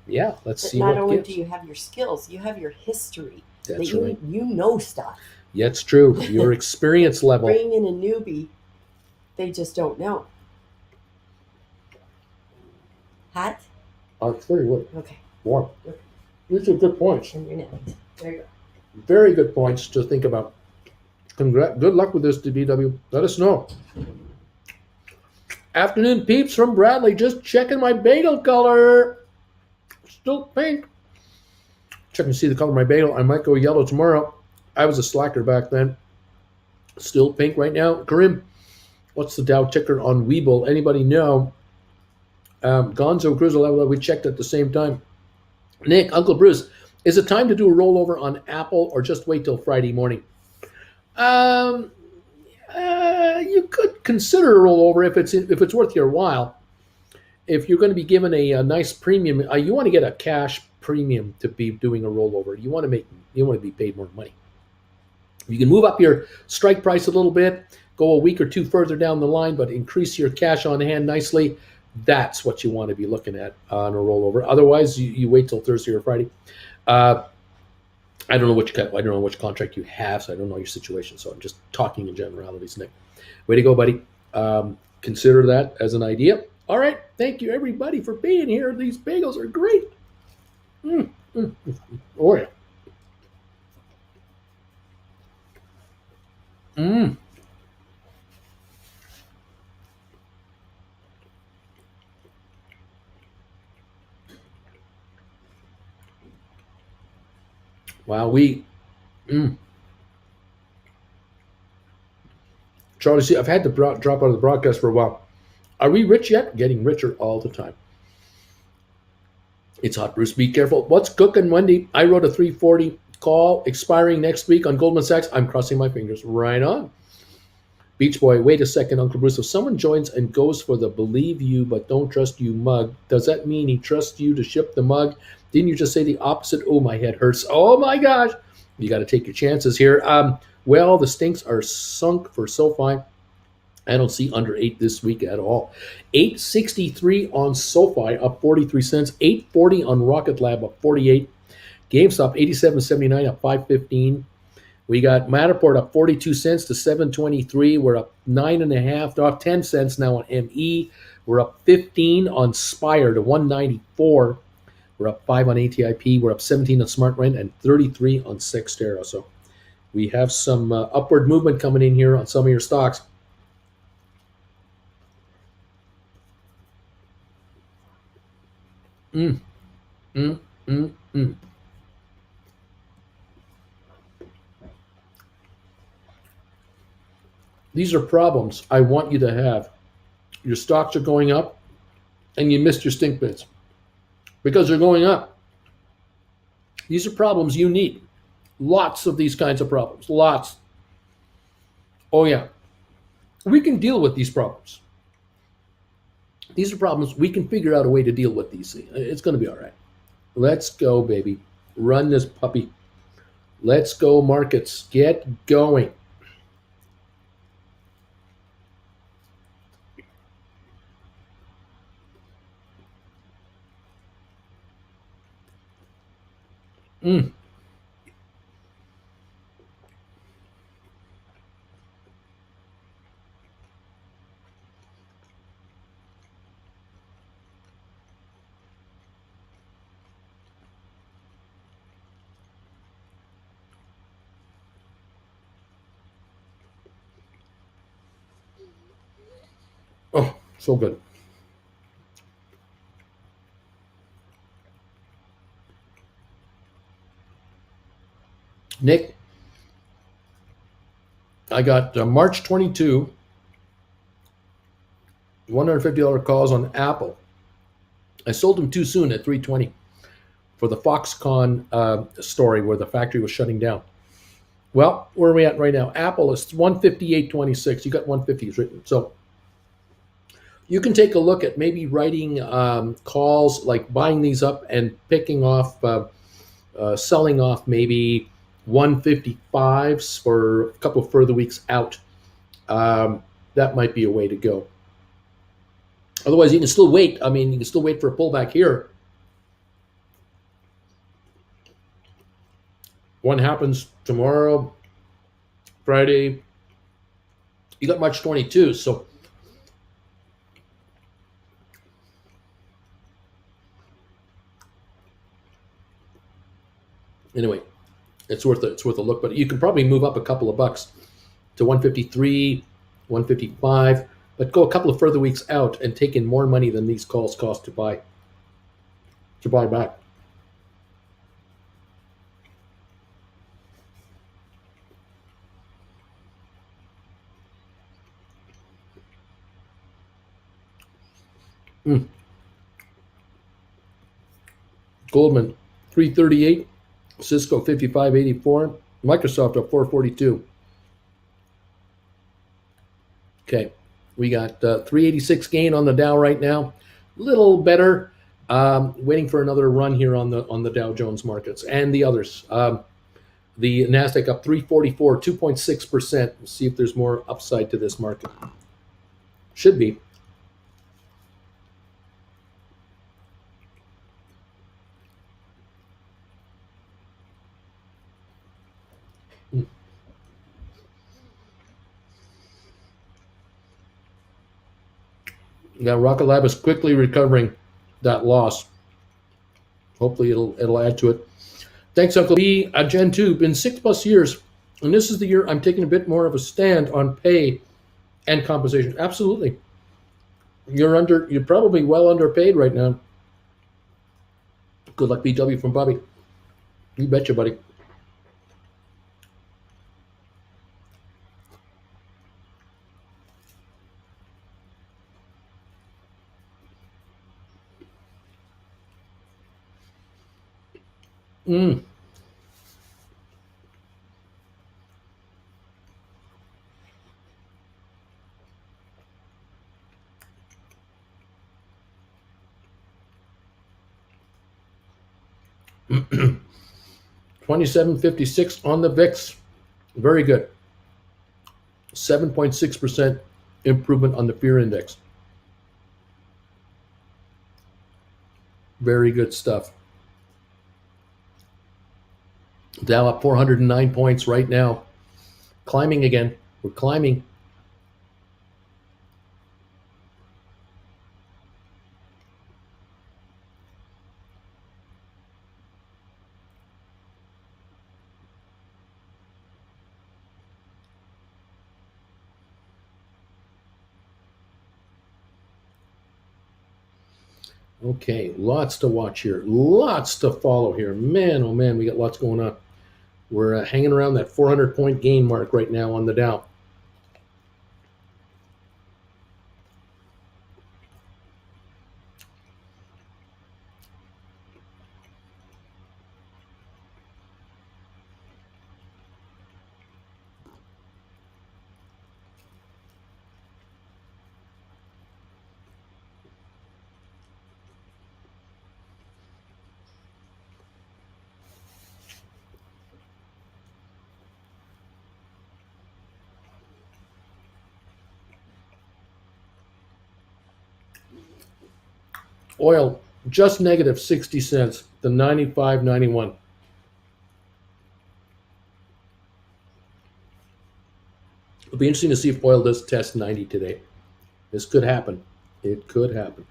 Let's see what Not only gives. do you have your skills, you have your history. That's that right. You know stuff. Yeah, it's true. Your experience level. Bringing in a newbie, they just don't know. Hot? Oh, it's very warm. Okay. Warm. These are good points. And your net. There you go. Very good points to think about. Good luck with this, DBW. Let us know. Afternoon peeps from Bradley. Just checking my bagel color. Still pink. Checking to see the color of my bagel. I might go yellow tomorrow. I was a slacker back then. Still pink right now. Karim, what's the Dow ticker on Webull? Anybody know? Gonzo Cruz, we checked at the same time. Nick, Uncle Bruce, is it time to do a rollover on Apple or just wait till Friday morning? You could consider a rollover if it's worth your while. If you're going to be given a nice premium, you want to get a cash premium to be doing a rollover. You want to be paid more money. You can move up your strike price a little bit, go a week or two further down the line, but increase your cash on hand nicely. That's what you want to be looking at on a rollover. Otherwise, you wait till Thursday or Friday. I don't know which contract you have, so I don't know your situation. So I'm just talking in generalities, Nick. Way to go, buddy. Consider that as an idea. All right. Thank you, everybody, for being here. These bagels are great. Oh, yeah. Wow, Charlie, see, I've had to drop out of the broadcast for a while. Are we rich yet? Getting richer all the time. It's hot, Bruce. Be careful. What's cooking, Wendy? I wrote a 340 call expiring next week on Goldman Sachs. I'm crossing my fingers. Right on. Beach Boy, wait a second, Uncle Bruce. If someone joins and goes for the believe you but don't trust you mug, does that mean he trusts you to ship the mug? Didn't you just say the opposite? Oh, my head hurts. Oh, my gosh. You got to take your chances here. Well, the stinks are sunk for SoFi. I don't see under 8 this week at all. 863 on SoFi, up 43 cents. 840 on Rocket Lab, up 48. GameStop, 87.79, up 515. We got Matterport up 42 cents to 723. We're up 9.5, up 10 cents now on ME. We're up 15 on Spire to 194. We're up 5 on ATIP. We're up 17 on SmartRent and 33 on Sextera. So we have some upward movement coming in here on some of your stocks. These are problems I want you to have. Your stocks are going up and you missed your stink bits because they're going up. These are problems you need. Lots of these kinds of problems. Lots. Oh, yeah. We can deal with these problems. These are problems. We can figure out a way to deal with these. It's going to be all right. Let's go, baby. Run this puppy. Let's go, markets. Get going. Oh, so good. Nick, I got March 22, $150 calls on Apple. I sold them too soon at 320 for the Foxconn story where the factory was shutting down. Well, where are we at right now? Apple is 158.26. You got 150s written. So you can take a look at maybe writing calls, like buying these up and picking off, selling off maybe 155s for a couple further weeks out. That might be a way to go. Otherwise, you can still wait. I mean, you can still wait for a pullback here. One happens tomorrow, Friday. You got March 22, so Anyway, it's worth a look. But you can probably move up a couple of bucks to 153, 155, but go a couple of further weeks out and take in more money than these calls cost to buy back. Mm. Goldman 338, Cisco 55.84, Microsoft up 442. Okay, we got 386 gain on the Dow right now, little better. Waiting for another run here on the Dow Jones markets and the others. The Nasdaq up 344, 2.6%. We'll see if there's more upside to this market. Should be. Yeah, Rocket Lab is quickly recovering that loss. Hopefully it'll add to it. Thanks, Uncle B. Gen 2, been 6+ years, and this is the year I'm taking a bit more of a stand on pay and compensation. Absolutely. You're probably well underpaid right now. Good luck, BW from Bobby. You betcha, buddy. Mm. 2756 on the VIX. Very good. 7.6% improvement on the fear index. Very good stuff. Dow up 409 points right now. Climbing again. We're climbing. Okay, lots to watch here. Lots to follow here. Man, oh man, we got lots going on. We're hanging around that 400-point gain mark right now on the Dow. Oil just negative 60 cents to 95.91. It'll be interesting to see if oil does test 90 today. This could happen. It could happen.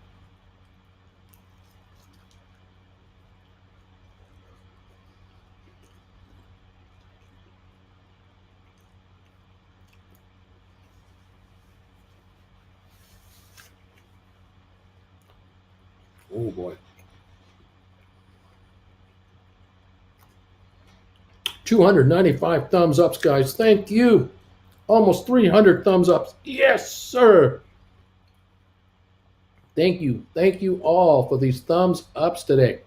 Oh boy. 295 thumbs ups, guys. Thank you. Almost 300 thumbs ups. Yes, sir. Thank you. Thank you all for these thumbs ups today.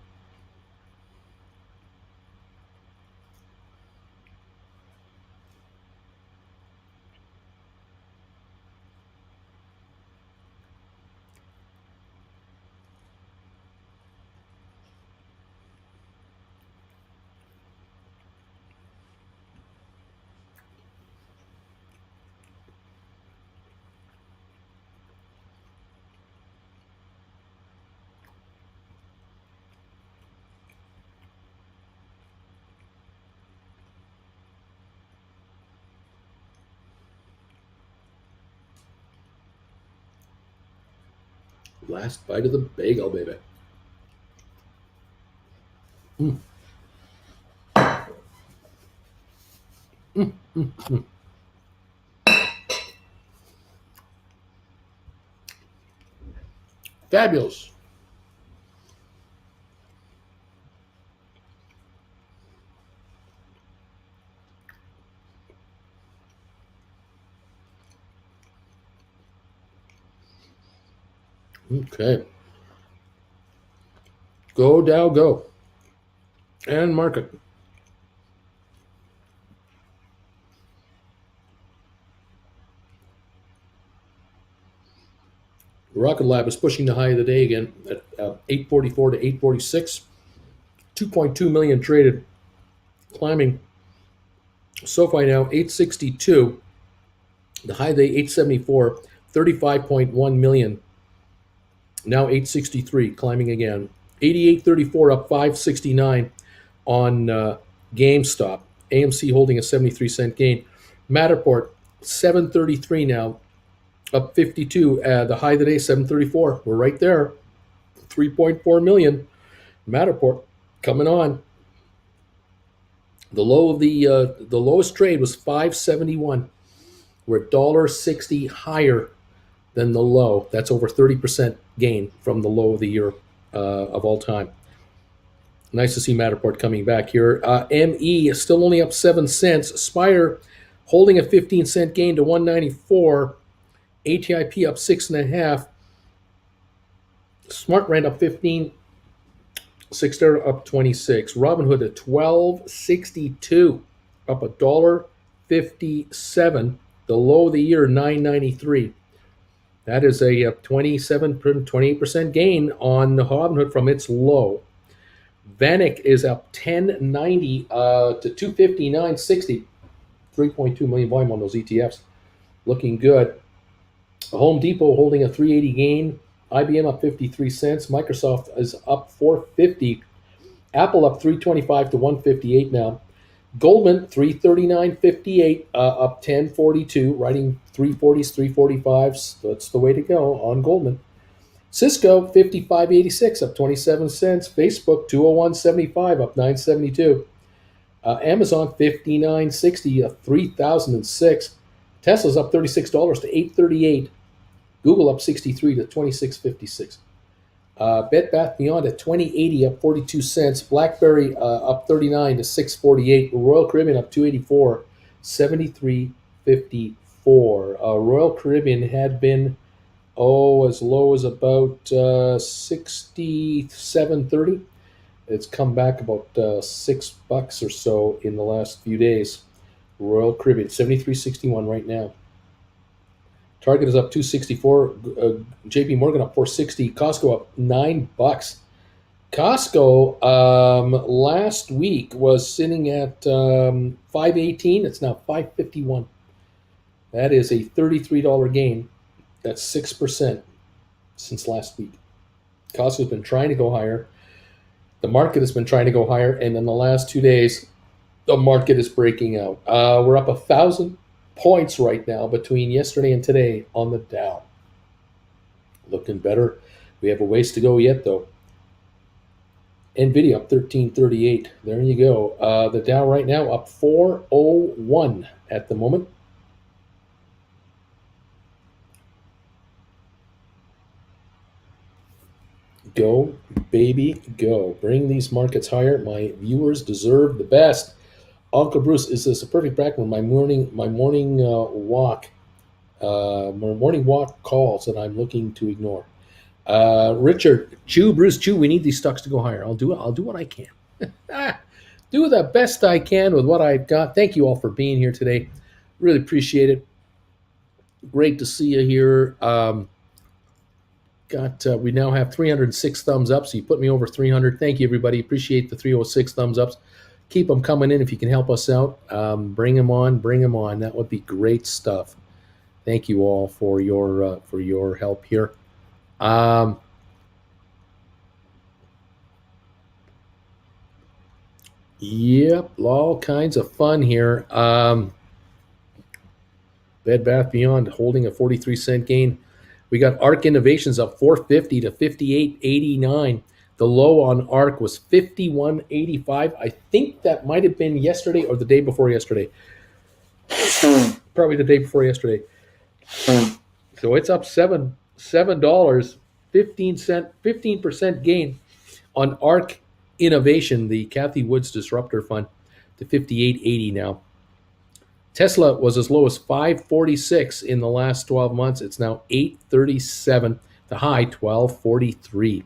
Last bite of the bagel, baby. Fabulous. Okay. Go, Dow, go. And market. Rocket Lab is pushing the high of the day again at 844 to 846. 2.2 million traded, climbing. Sofi now 862. The high of the day 874. 35.1 million. Now 863, climbing again. 88.34 up 569 on GameStop. AMC holding a 73-cent gain. Matterport 733 now, up 52. The high of the day 734. We're right there. 3.4 million. Matterport coming on. The low of the lowest trade was 571. We're $1.60 higher than the low. That's over 30% gain from the low of the year of all time. Nice to see Matterport coming back here. ME is still only up 7 cents. Spire holding a 15-cent gain to 194. ATIP up 6.5. Smart Rent up 15. Sixter up 26. Robinhood at 12.62, up $1.57. The low of the year 9.93. That is a 28% gain on the Robinhood from its low. Vanik is up 10.90 to 259.60. 3.2 million volume on those ETFs. Looking good. Home Depot holding a 380 gain. IBM up 53 cents. Microsoft is up 450. Apple up 325 to 158 now. Goldman 339.58, up 10.42, writing 340s, 345s. That's the way to go on Goldman. Cisco 55.86, up 27 cents. Facebook 201.75, up 9.72. Amazon 59.60, up 3,006. Tesla's up $36 to 838. Google up 63 to 26.56. Bed Bath Beyond at 20.80, up 42 cents. BlackBerry up 39 to 6.48. Royal Caribbean up 2.84, 73.54. Royal Caribbean had been as low as about 67.30. It's come back about $6 or so in the last few days. Royal Caribbean 73.61 right now. Target is up 264. JP Morgan up 460. Costco up $9. Costco last week was sitting at 518. It's now 551. That is a $33 gain. That's 6% since last week. Costco's been trying to go higher. The market has been trying to go higher, and in the last 2 days, the market is breaking out. We're up 1,000 points right now between yesterday and today on the Dow. Looking better. We have a ways to go yet, though. NVIDIA up 13.38. There you go. The Dow right now up 401 at the moment. Go, baby, go. Bring these markets higher. My viewers deserve the best. Uncle Bruce, is this a perfect background? My morning walk calls that I'm looking to ignore. Richard, Bruce, we need these stocks to go higher. I'll do it. I'll do what I can. Do the best I can with what I've got. Thank you all for being here today. Really appreciate it. Great to see you here. We now have 306 thumbs up, so you put me over 300. Thank you, everybody. Appreciate the 306 thumbs ups. Keep them coming in if you can help us out. Bring them on. That would be great stuff. Thank you all for your help here. Yep, all kinds of fun here. Bed Bath Beyond holding a 43-cent gain. We got ARC Innovations up 450 to 58.89. The low on ARC was 51.85. I think that might have been yesterday or the day before yesterday. probably the day before yesterday. So it's up $7, 15% gain on ARC Innovation, the Kathy Woods Disruptor Fund, to 58.80 now. Tesla was as low as 546 in the last 12 months. It's now 837. The high 1243.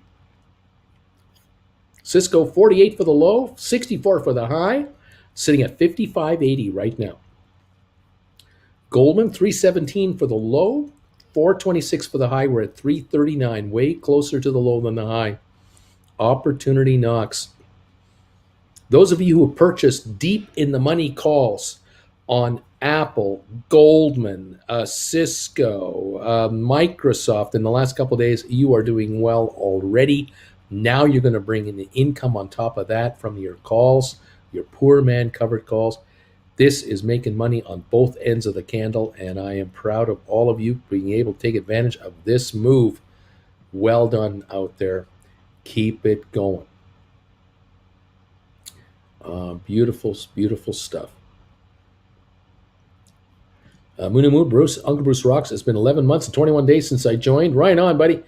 Cisco 48 for the low, 64 for the high, sitting at 55.80 right now. Goldman 317 for the low, 426 for the high. We're at 339, way closer to the low than the high. Opportunity knocks. Those of you who purchased deep in the money calls on Apple, Goldman, Cisco, Microsoft in the last couple of days, you are doing well already. Now you're going to bring in the income on top of that from your calls, your poor man covered calls. This is making money on both ends of the candle, and I am proud of all of you being able to take advantage of this move. Well done out there. Keep it going. Beautiful, beautiful stuff. Munamu, Bruce, Uncle Bruce Rocks. It's been 11 months and 21 days since I joined. Right on, buddy.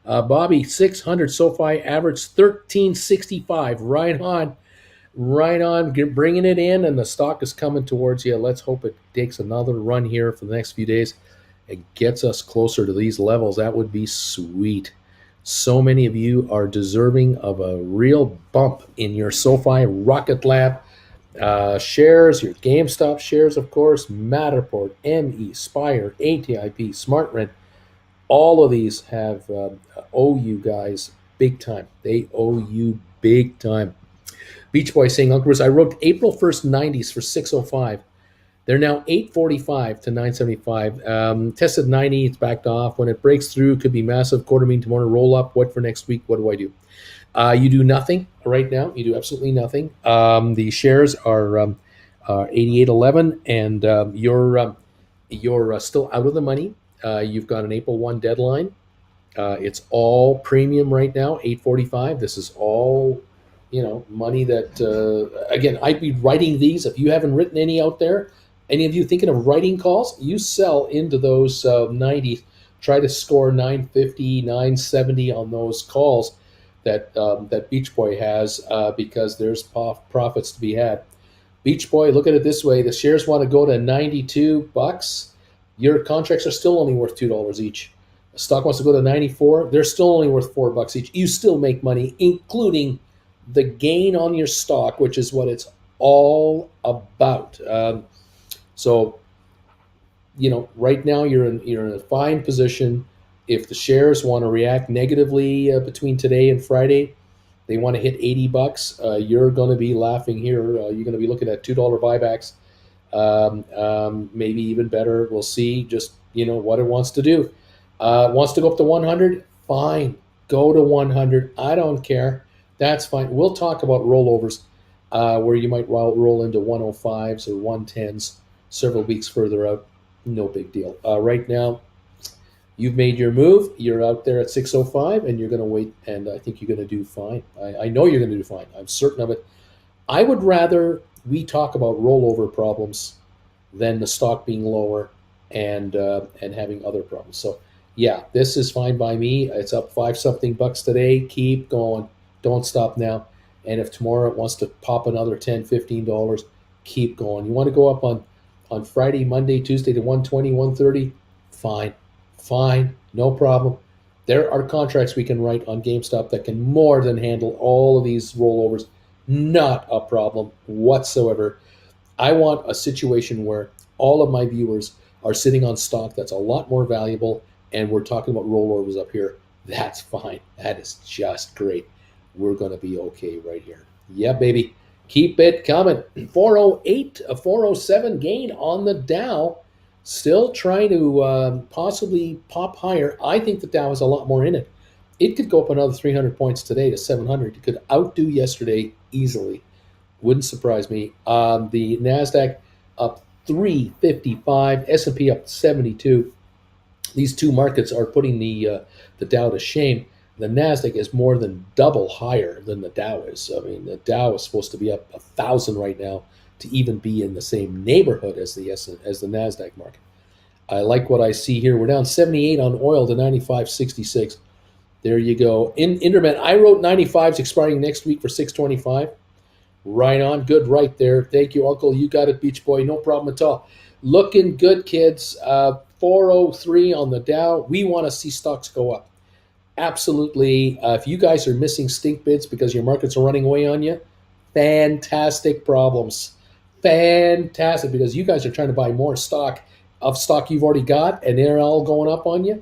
Bobby, 600 SoFi, average 1365. Right on. Right on. Bringing it in, and the stock is coming towards you. Let's hope it takes another run here for the next few days and gets us closer to these levels. That would be sweet. So many of you are deserving of a real bump in your SoFi Rocket Lab shares, your GameStop shares, of course, Matterport, ME, Spire, ATIP, SmartRent. All of these have owe you guys big time. They owe you big time. Beach Boy saying, Uncle Bruce, I wrote April 1st 90s for 605. They're now 845 to 975. Tested 90, it's backed off. When it breaks through, could be massive. Quarter mean tomorrow, roll up. What for next week? What do I do? You do nothing right now. You do absolutely nothing. The shares are 88.11, and you're still out of the money. You've got an April 1 deadline. It's all premium right now, 845. This is all money that again, I'd be writing these. If you haven't written any out there, any of you thinking of writing calls, you sell into those 90s. Try to score 950, 970 on those calls that Beach Boy has because there's profits to be had. Beach Boy, look at it this way: the shares want to go to $92. Your contracts are still only worth $2 each. The stock wants to go to 94. They're still only worth $4 each. You still make money, including the gain on your stock, which is what it's all about. So, right now you're in a fine position. If the shares want to react negatively between today and Friday, they want to hit $80. You're going to be laughing here. You're going to be looking at $2 buybacks, maybe even better. We'll see. Just what it wants to do. Wants to go up to 100. Fine, go to 100. I don't care. That's fine. We'll talk about rollovers where you might roll into 105s or 110s several weeks further out. No big deal. Right now, you've made your move. You're out there at 605, and you're going to wait, and I think you're going to do fine. I know you're going to do fine. I'm certain of it. I would rather we talk about rollover problems than the stock being lower and having other problems. So, yeah, this is fine by me. It's up 5-something bucks today. Keep going. Don't stop now. And if tomorrow it wants to pop another $10, $15, keep going. You want to go up on Friday, Monday, Tuesday to 120, 130? Fine, no problem. There are contracts we can write on GameStop that can more than handle all of these rollovers. Not a problem whatsoever. I want a situation where all of my viewers are sitting on stock that's a lot more valuable, and we're talking about rollovers up here. That's fine. That is just great. We're going to be okay right here. Yeah, baby. Keep it coming. 408, a 407 gain on the Dow. Still trying to possibly pop higher. I think the Dow has a lot more in it. It could go up another 300 points today to 700. It could outdo yesterday easily. Wouldn't surprise me. The NASDAQ up 355, S&P up 72. These two markets are putting the Dow to shame. The NASDAQ is more than double higher than the Dow is. I mean, the Dow is supposed to be up 1,000 right now. to even be in the same neighborhood as the Nasdaq market. I like what I see here. We're down 78 on oil to 95.66. There you go. In Internet, I wrote 95s expiring next week for 625. Right on. Good right there. Thank you, Uncle. You got it, Beach Boy. No problem at all. Looking good, kids. 403 on the Dow. We want to see stocks go up. Absolutely. If you guys are missing stink bids because your markets are running away on you, fantastic problems. Fantastic, because you guys are trying to buy more stock you've already got, and they're all going up on you.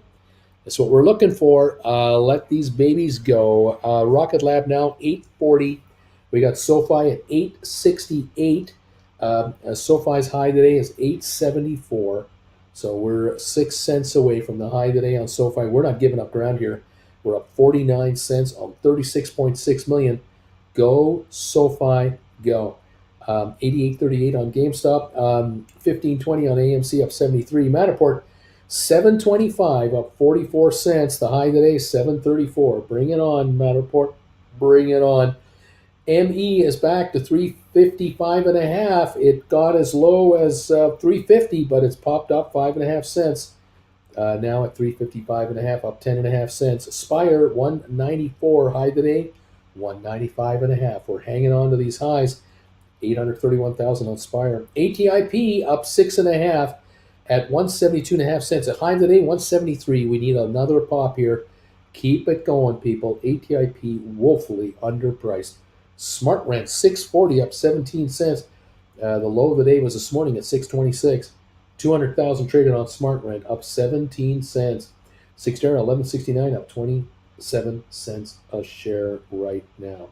That's what we're looking for. Let these babies go. Rocket Lab now 840. We got SoFi at 868. SoFi's high today is 874. So we're 6 cents away from the high today on SoFi. We're not giving up ground here. We're up 49 cents on 36.6 million. Go SoFi, go. 88.38 on GameStop. 15.20 on AMC, up 73. Matterport 725, up 44 cents. The high today 734. Bring it on, Matterport. Bring it on. ME is back to 355 and a half. It got as low as 350, but it's popped up 5.5 cents. Now at 355 and a half, up 10 and a half cents. Spire 194, high today 195 and a half. We're hanging on to these highs. 831,000 on Spire. ATIP up 6.5 at 172.5 cents. At high today 173. We need another pop here. Keep it going, people. ATIP woefully underpriced. Smart Rent 640, up 17 cents. The low of the day was this morning at 626. 200,000 traded on Smart Rent, up 17 cents. Cyxtera 1169, up 27 cents a share right now.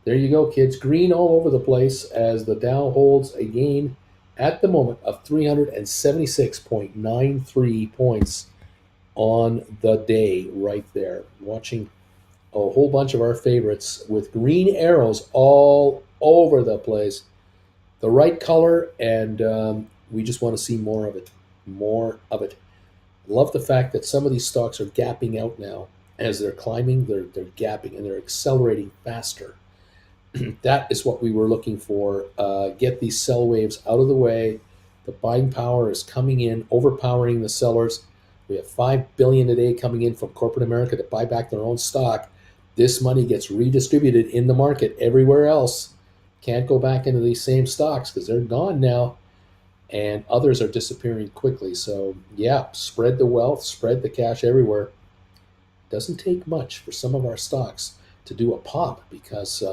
There you go, kids. Green all over the place as the Dow holds a gain at the moment of 376.93 points on the day right there. Watching a whole bunch of our favorites with green arrows all over the place. The right color, and we just want to see more of it. More of it. Love the fact that some of these stocks are gapping out now. As they're climbing, they're gapping, and they're accelerating faster. That is what we were looking for. Get these sell waves out of the way. The buying power is coming in, overpowering the sellers. We have $5 billion a day coming in from corporate America to buy back their own stock. This money gets redistributed in the market everywhere else. Can't go back into these same stocks because they're gone now, and others are disappearing quickly. So yeah, spread the wealth, spread the cash everywhere. Doesn't take much for some of our stocks to do a pop, because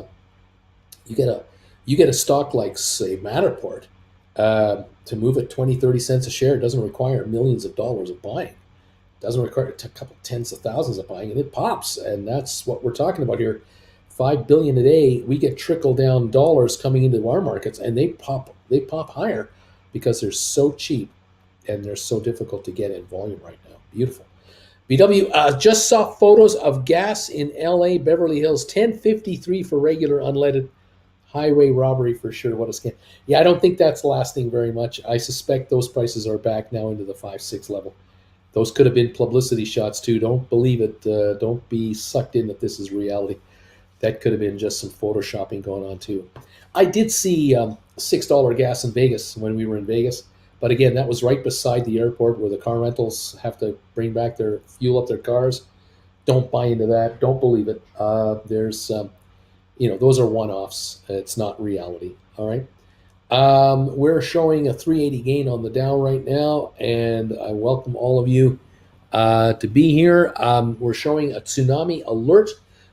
you get a stock like, say, Matterport, to move at 20-30 cents a share. It doesn't require millions of dollars of buying. It doesn't require a couple tens of thousands of buying, and it pops. And that's what we're talking about here. $5 billion a day. We get trickle down dollars coming into our markets, and they pop higher because they're so cheap and they're so difficult to get in volume right now. Beautiful. BW, just saw photos of gas in LA, Beverly Hills, $10.53 for regular unleaded. Highway robbery for sure. What a scam. Yeah, I don't think that's lasting very much. I suspect those prices are back now into the 5-6 level. Those could have been publicity shots too. Don't believe it. Don't be sucked in that this is reality. That could have been just some photoshopping going on too. I did see $6 gas in Vegas when we were in Vegas. But again, that was right beside the airport where the car rentals have to bring back their fuel up their cars. Don't buy into that. Don't believe it. There's those are one-offs. It's not reality. All right. We're showing a 380 gain on the Dow right now, and I welcome all of you to be here. We're showing a tsunami alert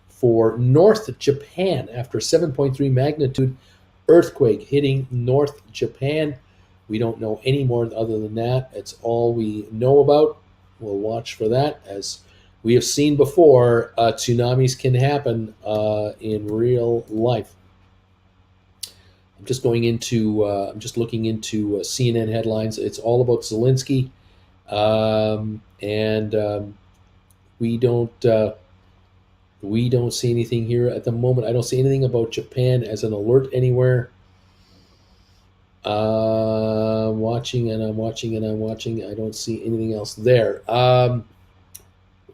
for North Japan after 7.3 magnitude earthquake hitting North Japan. We don't know any more other than that. It's all we know about. We'll watch for that. As we have seen before, tsunamis can happen in real life. I'm just looking into CNN headlines. It's all about Zelensky, and we don't see anything here at the moment. I don't see anything about Japan as an alert anywhere. I'm watching. I don't see anything else there.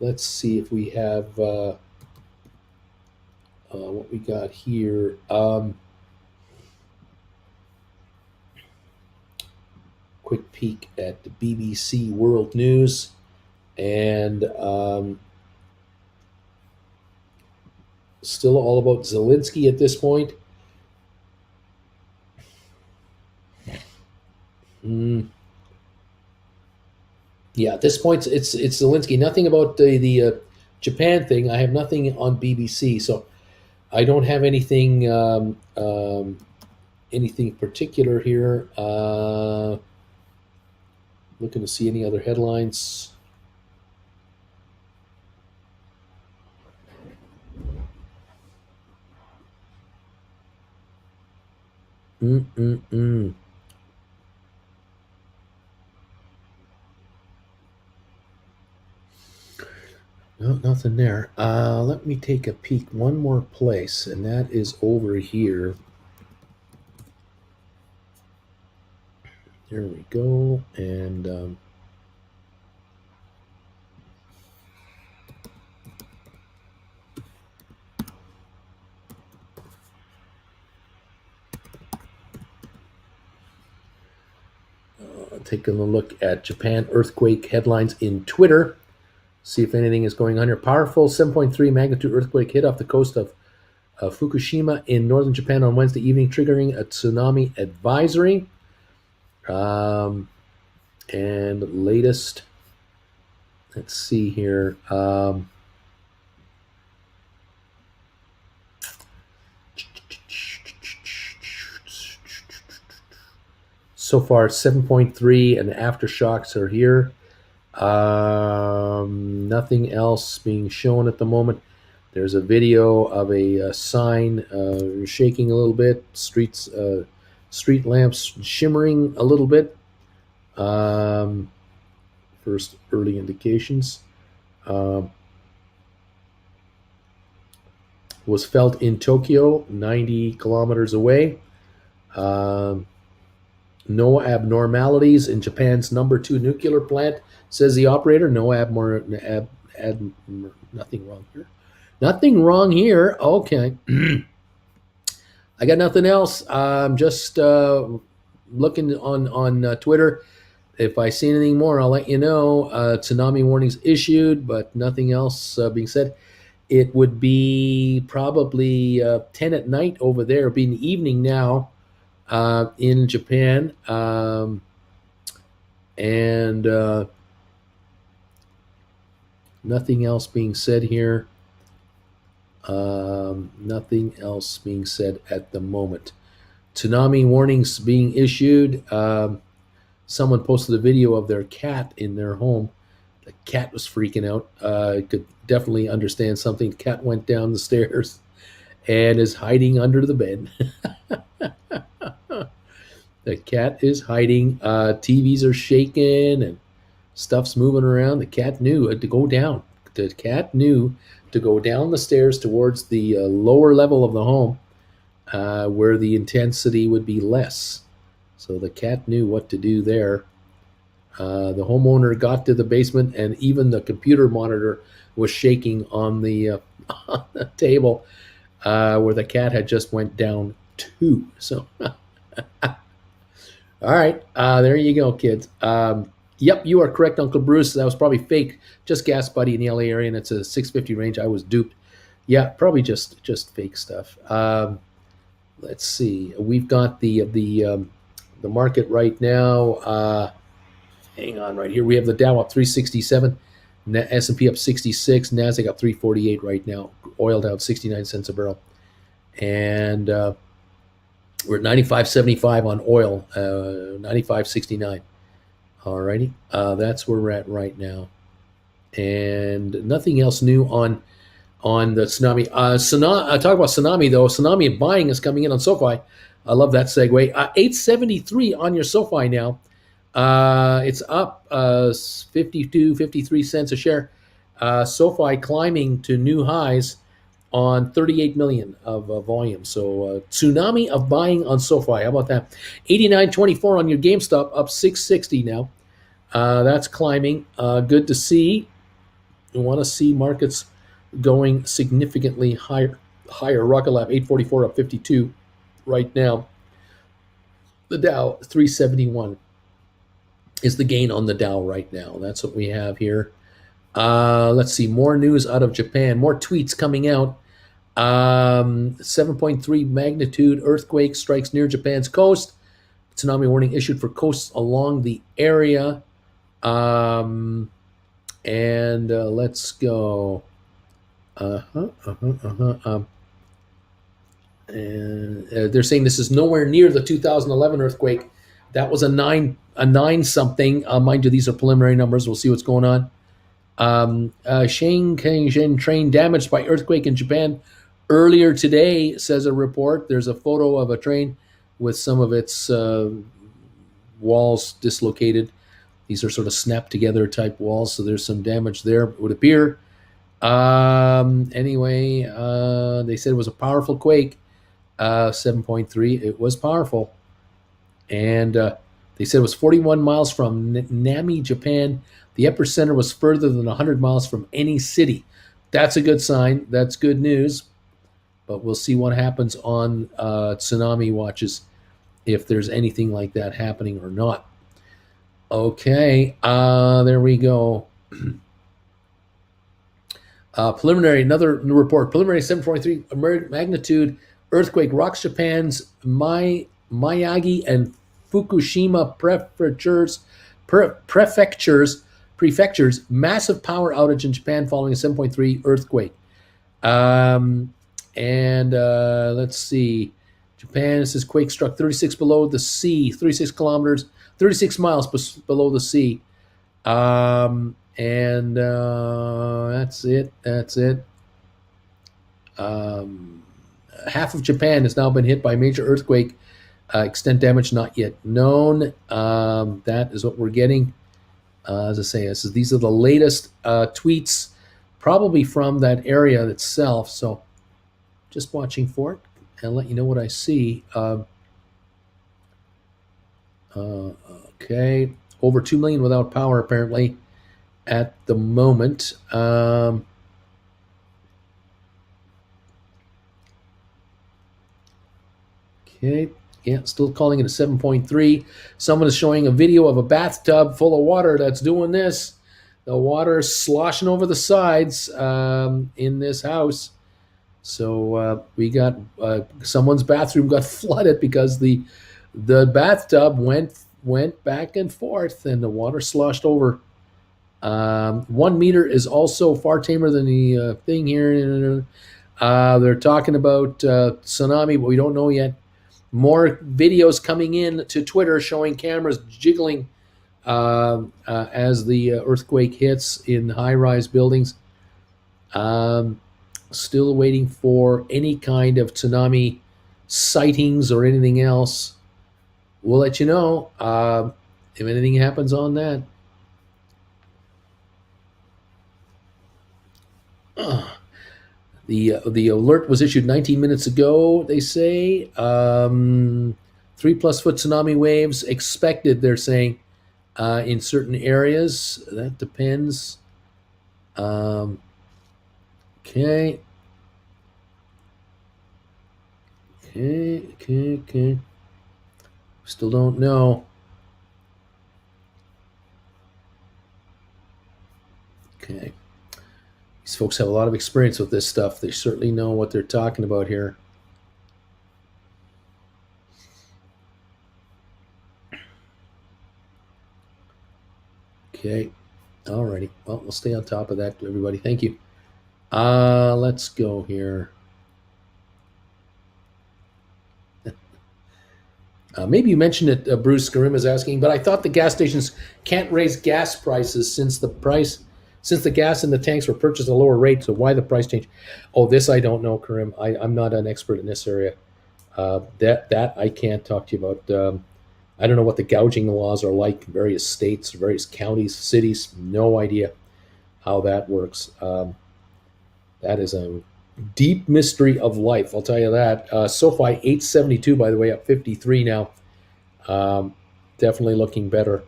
Let's see if we have what we got here. quick peek at the BBC World News, and still all about Zelensky at this point. Yeah, at this point, it's Zelensky. Nothing about the Japan thing. I have nothing on BBC, so I don't have anything anything particular here. Looking to see any other headlines. Mm-mm-mm. No, nothing there. Let me take a peek one more place, and that is over here. There we go. And taking a look at Japan earthquake headlines in Twitter. See if anything is going on here. Powerful 7.3 magnitude earthquake hit off the coast of Fukushima in northern Japan on Wednesday evening, triggering a tsunami advisory. And latest, let's see here. So far, 7.3 and aftershocks are here. Nothing else being shown at the moment. There's a video of a sign shaking a little bit. Street lamps shimmering a little bit. First early indications. Was felt in Tokyo, 90 kilometers away. No abnormalities in Japan's number 2 nuclear plant, says the operator. Nothing wrong here. Nothing wrong here. Okay. I got nothing else. I'm just looking on Twitter. If I see anything more, I'll let you know. Tsunami warnings issued, but nothing else being said. It would be probably 10 at night over there. It'll be in the evening now in Japan. And nothing else being said here. Nothing else being said at the moment. Tsunami warnings being issued. Someone posted a video of their cat in their home. The cat was freaking out. Could definitely understand something. The cat went down the stairs and is hiding under the bed. The cat is hiding. TVs are shaking and stuff's moving around. The cat knew to go down. The cat knew to go down the stairs towards the lower level of the home where the intensity would be less. So the cat knew what to do there. The homeowner got to the basement, and even the computer monitor was shaking on the table where the cat had just went down to. So, all right, there you go, kids. Yep, you are correct, Uncle Bruce. That was probably fake. Just gas buddy in the LA area, and it's a 650 range. I was duped. Yeah, probably just fake stuff. Let's see. We've got the market right now. Hang on, right here. We have the Dow up 367, S&P up 66, Nasdaq up 348 right now. Oil down 69 cents a barrel, and we're at 95.75 on oil, 95.69. All righty, that's where we're at right now, and nothing else new on the tsunami. Talk about tsunami though. Tsunami buying is coming in on SoFi. I love that segue. 873 on your SoFi now. It's up 52, 53 cents a share. SoFi climbing to new highs on 38 million of volume. So tsunami of buying on SoFi. How about that? 89.24 on your GameStop, up 660 now. That's climbing. Good to see. You want to see markets going significantly higher. Rocket Lab 844 up 52 right now. The Dow 371. is the gain on the Dow right now. That's what we have here. Let's see, more news out of Japan, more tweets coming out. 7.3 magnitude earthquake strikes near Japan's coast. Tsunami warning issued for coasts along the area. And let's go. And they're saying this is nowhere near the 2011 earthquake. That was a nine something. Mind you, these are preliminary numbers. We'll see what's going on. Shinkansen train damaged by earthquake in Japan earlier today, says a report. There's a photo of a train with some of its walls dislocated. These are sort of snapped together type walls, so there's some damage there, it would appear. Anyway, they said it was a powerful quake, 7.3. It was powerful. And they said it was 41 miles from Nami, Japan. The epicenter was further than 100 miles from any city. That's a good sign. That's good news. But we'll see what happens on tsunami watches, if there's anything like that happening or not. Okay, there we go. Preliminary, another report. Preliminary 7.3 magnitude earthquake rocks Japan's Miyagi and Fukushima prefectures. Massive power outage in Japan following a 7.3 earthquake. And let's see. Japan, this is quake struck 36 below the sea, 36 kilometers, 36 miles below the sea. And that's it. Half of Japan has now been hit by a major earthquake. Extent damage not yet known. That is what we're getting. As I say, these are the latest tweets, probably from that area itself. So just watching for it and let you know what I see. Okay, over 2 million without power apparently at the moment. Okay, yeah, still calling it a 7.3. Someone is showing a video of a bathtub full of water that's doing this. The water is sloshing over the sides in this house. So we got someone's bathroom got flooded because the bathtub went back and forth and the water sloshed over. 1 meter is also far tamer than the thing here. They're talking about tsunami, but we don't know yet. More videos coming in to Twitter showing cameras jiggling as the earthquake hits in high-rise buildings. Still waiting for any kind of tsunami sightings or anything else. We'll let you know if anything happens on that. The alert was issued 19 minutes ago, they say. 3+ foot tsunami waves expected, they're saying, in certain areas. That depends. Okay. Still don't know. Okay. These folks have a lot of experience with this stuff. They certainly know what they're talking about here. Okay. Alrighty. Well, we'll stay on top of that, everybody. Thank you. Let's go here. Maybe you mentioned it, Bruce Karim is asking, but I thought the gas stations can't raise gas prices since the gas in the tanks were purchased at a lower rate. So why the price change? Oh, this I don't know, Karim. I'm not an expert in this area. That I can't talk to you about. I don't know what the gouging laws are like in various states, various counties, cities. No idea how that works. That is a deep mystery of life, I'll tell you that. Sofi 872, by the way, up 53 now. Definitely looking better.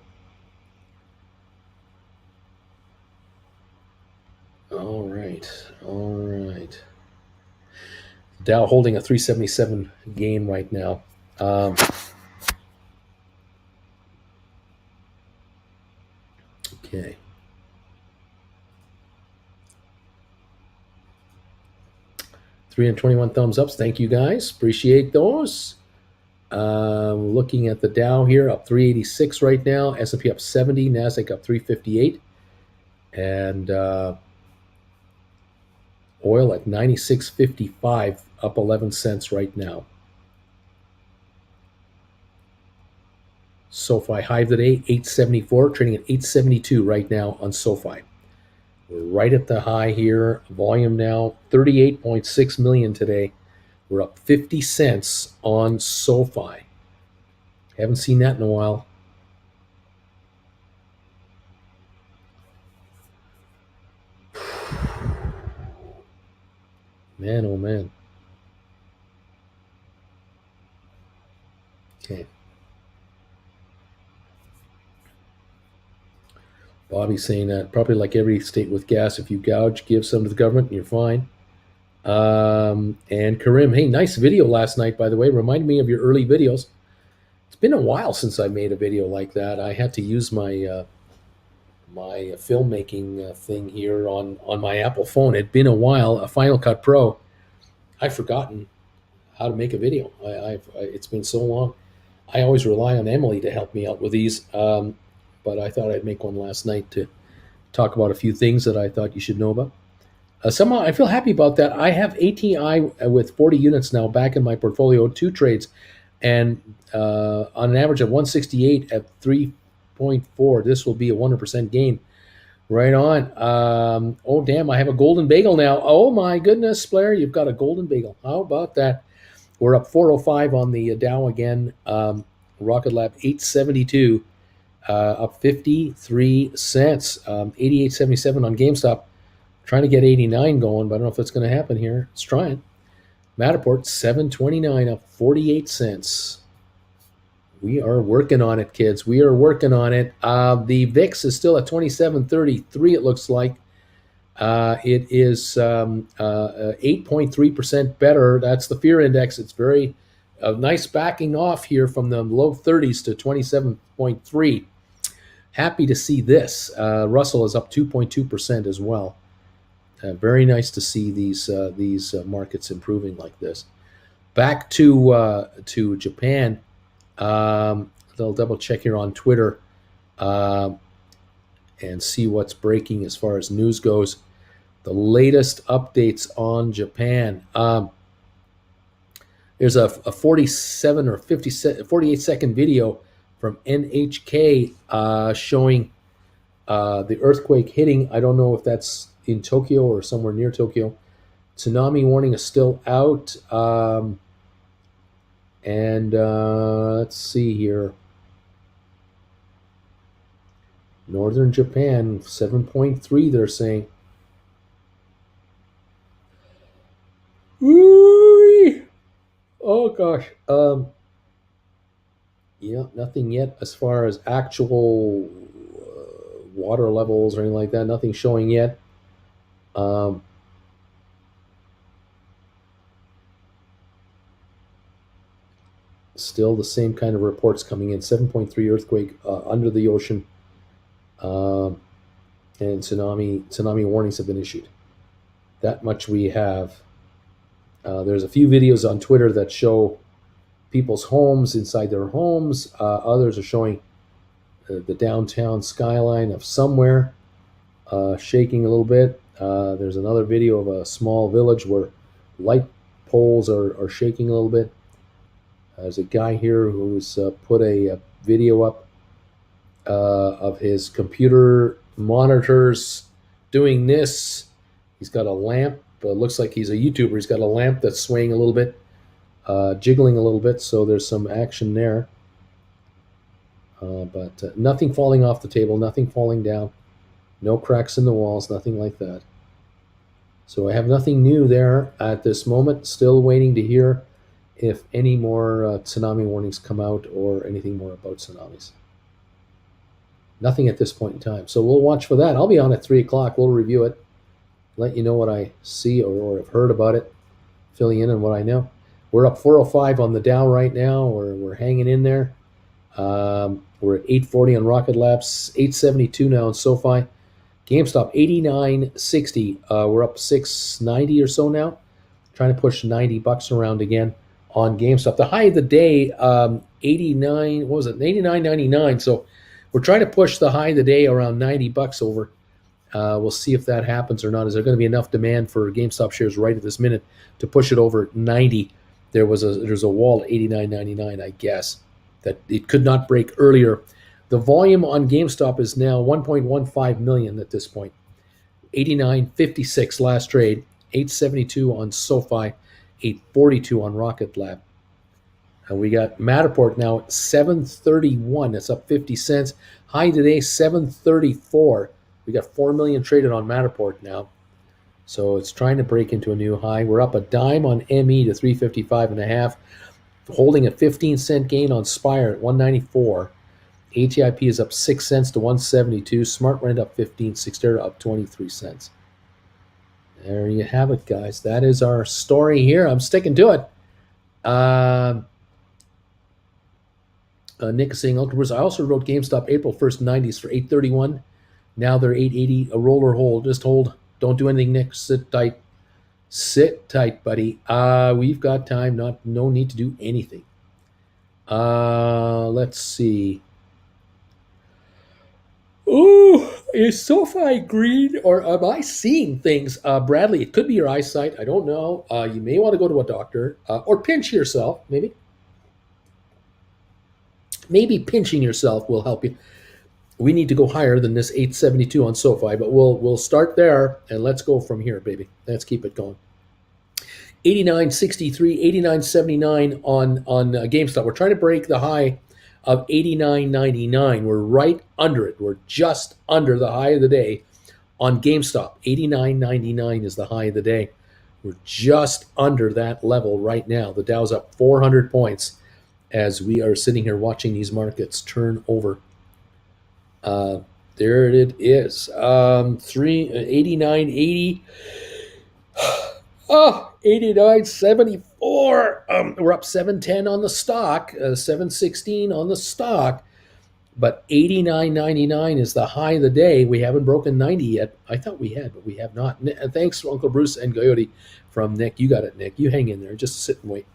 All right. Dow holding a 377 gain right now. Okay. $321 thumbs ups. Thank you guys. Appreciate those. Looking at the Dow here, up 386 right now. S&P up 70. Nasdaq up 358. And oil at 96.55, up 11 cents right now. SoFi high today, 874, trading at 872 right now on SoFi. We're right at the high here. Volume now 38.6 million today. We're up 50 cents on SoFi. Haven't seen that in a while. Man, oh man. Okay. Bobby's saying that probably like every state with gas, if you gouge, give some to the government and you're fine. And Karim, hey, nice video last night, by the way. Reminded me of your early videos. It's been a while since I made a video like that. I had to use my my filmmaking thing here on my Apple phone. It'd been a while. A Final Cut Pro. I've forgotten how to make a video. It's been so long. I always rely on Emily to help me out with these, but I thought I'd make one last night to talk about a few things that I thought you should know about. Somehow I feel happy about that. I have ATI with 40 units now back in my portfolio, 2 trades, and on an average of 168 at 3.4. This will be a 100% gain. Right on. Oh, damn, I have a golden bagel now. Oh, my goodness, Blair, you've got a golden bagel. How about that? We're up 405 on the Dow again. Rocket Lab 872, up 53 cents. 88.77 on GameStop. Trying to get 89 going, but I don't know if that's going to happen here. It's trying. Matterport 729, up 48 cents. We are working on it, kids. We are working on it. The VIX is still at 27.33, it looks like. It is 8.3% better. That's the fear index. It's very nice backing off here from the low 30s to 27.3. Happy to see this. Russell is up 2.2% as well. Very nice to see these markets improving like this. Back to Japan. They'll double check here on Twitter and see what's breaking as far as news goes. The latest updates on Japan. There's a 47 or 48 second video from NHK showing the earthquake hitting. I don't know if that's in Tokyo or somewhere near Tokyo. Tsunami warning is still out. And let's see here. Northern Japan, 7.3, they're saying. Ooh, oh, gosh. Yeah, nothing yet as far as actual water levels or anything like that. Nothing showing yet. Still the same kind of reports coming in. 7.3 earthquake under the ocean, and tsunami warnings have been issued. That much we have. There's a few videos on Twitter that show people's homes inside their homes. Others are showing the downtown skyline of somewhere shaking a little bit. There's another video of a small village where light poles are shaking a little bit. There's a guy here who's put a video up of his computer monitors doing this. He's got a lamp. Looks like he's a YouTuber. He's got a lamp that's swaying a little bit, jiggling a little bit, so there's some action there. But nothing falling off the table, nothing falling down, no cracks in the walls, nothing like that. So I have nothing new there at this moment. Still waiting to hear if any more tsunami warnings come out or anything more about tsunamis. Nothing at this point in time. So we'll watch for that. I'll be on at 3 o'clock. We'll review it, let you know what I see or have heard about it, fill you in on what I know. We're up 405 on the Dow right now. We're hanging in there. We're at 840 on Rocket Labs, 872 now on SoFi. GameStop 89.60. We're up 690 or so now. Trying to push $90 around again on GameStop. The high of the day, 89. What was it? 89.99. So we're trying to push the high of the day around $90 over. We'll see if that happens or not. Is there going to be enough demand for GameStop shares right at this minute to push it over 90? There's a wall at 89.99, I guess, that it could not break earlier. The volume on GameStop is now 1.15 million at this point. 89.56 last trade, 872 on SoFi, 842 on Rocket Lab. And we got Matterport now at 731. That's up 50 cents. High today, 734. We got 4 million traded on Matterport now. So it's trying to break into a new high. We're up a dime on ME to 355.5. Holding a 15-cent gain on Spire at 194. ATIP is up 6 cents to 172. Smart Rent up 15. Cyxtera up 23 cents. There you have it, guys. That is our story here. I'm sticking to it. Nick is saying, Ultra Bruce, I also wrote GameStop April 1st 90s for 831. Now they're 880. A roll or hold. Just hold. Don't do anything, Nick. Sit tight. Sit tight, buddy. We've got time. No need to do anything. Let's see. Ooh, is SoFi green or am I seeing things? Bradley, it could be your eyesight. I don't know. You may want to go to a doctor or pinch yourself, maybe. Maybe pinching yourself will help you. We need to go higher than this 872 on SoFi, but we'll start there and let's go from here, baby. Let's keep it going. 89.63, 89.79 on GameStop. We're trying to break the high of 89.99. We're right under it. We're just under the high of the day on GameStop. 89.99 is the high of the day. We're just under that level right now. The Dow's up 400 points as we are sitting here watching these markets turn over. There it is. 89.80. Oh, 89.74. We're up 710 on the stock, 716 on the stock, but 89.99 is the high of the day. We haven't broken 90 yet. I thought we had, but we have not. Thanks, Uncle Bruce and Coyote from Nick. You got it, Nick. You hang in there. Just sit and wait.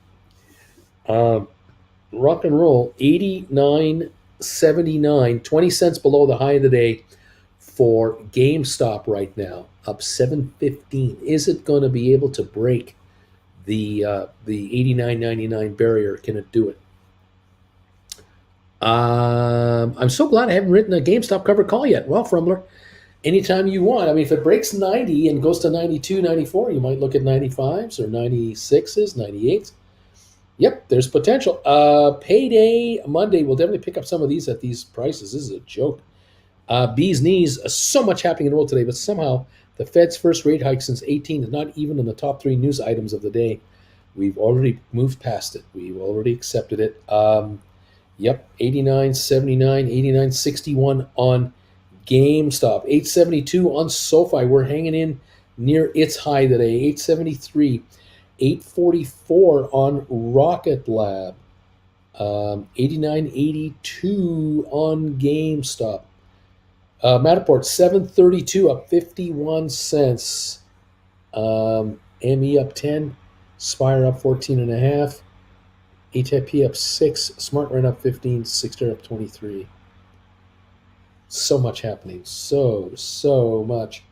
Rock and roll, 89.79, 20 cents below the high of the day for GameStop right now, up 7.15. Is it going to be able to break the 89.99 barrier? Can it do it? I'm so glad I haven't written a GameStop cover call yet. Well, Frumbler, anytime you want. I mean, if it breaks 90 and goes to 92, 94, you might look at 95s or 96s, 98s. Yep, there's potential. Payday Monday, we'll definitely pick up some of these at these prices. This is a joke. Bee's knees, so much happening in the world today, but somehow the Fed's first rate hike since 18 is not even in the top 3 news items of the day. We've already moved past it. We've already accepted it. Yep, 89.79, 89.61 on GameStop, 872 on SoFi. We're hanging in near its high today, 873, 844 on Rocket Lab, 89.82 on GameStop. Matterport, 732, up 51 cents. ME up 10, Spire up 14.5, ATIP up 6, Smart Rent up 15, Cyxtera up 23. So much happening. So much.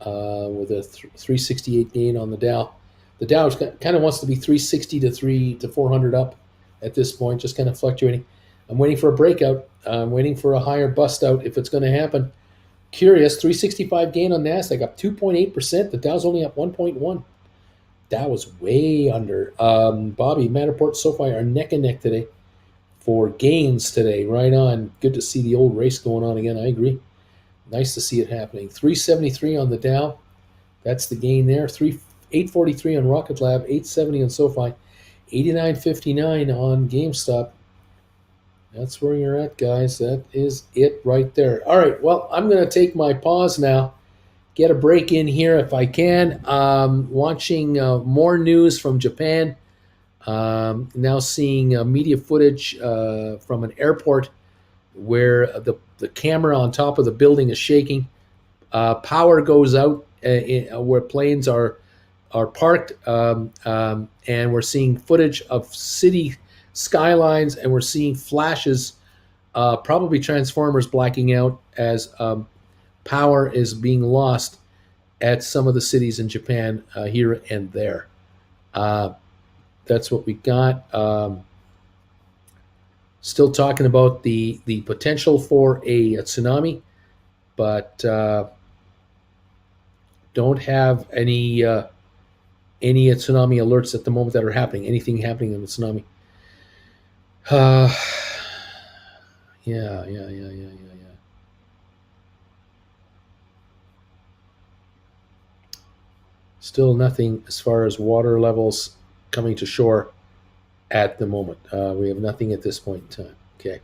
With a 368 gain on the Dow. The Dow kind of wants to be 360 to 400 up at this point, just kind of fluctuating. I'm waiting for a breakout. I'm waiting for a higher bust out if it's going to happen. Curious, 365 gain on NASDAQ, up 2.8%. The Dow's only up 1.1. Dow was way under. Bobby, Matterport, SoFi are neck and neck today for gains today. Right on. Good to see the old race going on again. I agree. Nice to see it happening. 373 on the Dow. That's the gain there. 843 on Rocket Lab. 870 on SoFi. 89.59 on GameStop. That's where you're at, guys. That is it right there. All right, well, I'm going to take my pause now, get a break in here if I can. Watching more news from Japan. Now seeing media footage from an airport where the camera on top of the building is shaking. Power goes out where planes are parked, and we're seeing footage of city skylines, and we're seeing flashes, probably transformers blacking out as power is being lost at some of the cities in Japan, here and there. Uh, that's what we got. Still talking about the potential for a tsunami, but don't have any tsunami alerts at the moment that are happening. Anything happening in the tsunami? Uh, yeah. Still nothing as far as water levels coming to shore at the moment. We have nothing at this point in time. Okay.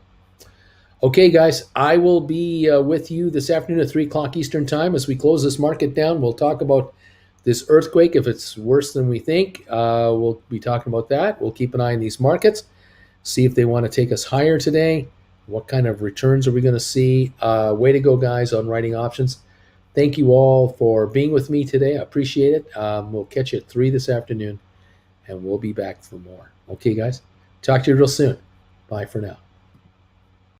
Okay, guys, I will be with you this afternoon at 3 o'clock Eastern Time as we close this market down. We'll talk about this earthquake. If it's worse than we think, we'll be talking about that. We'll keep an eye on these markets, see if they want to take us higher today. What kind of returns are we going to see? Way to go, guys, on writing options. Thank you all for being with me today. I appreciate it. We'll catch you at 3 this afternoon, and we'll be back for more. Okay, guys? Talk to you real soon. Bye for now.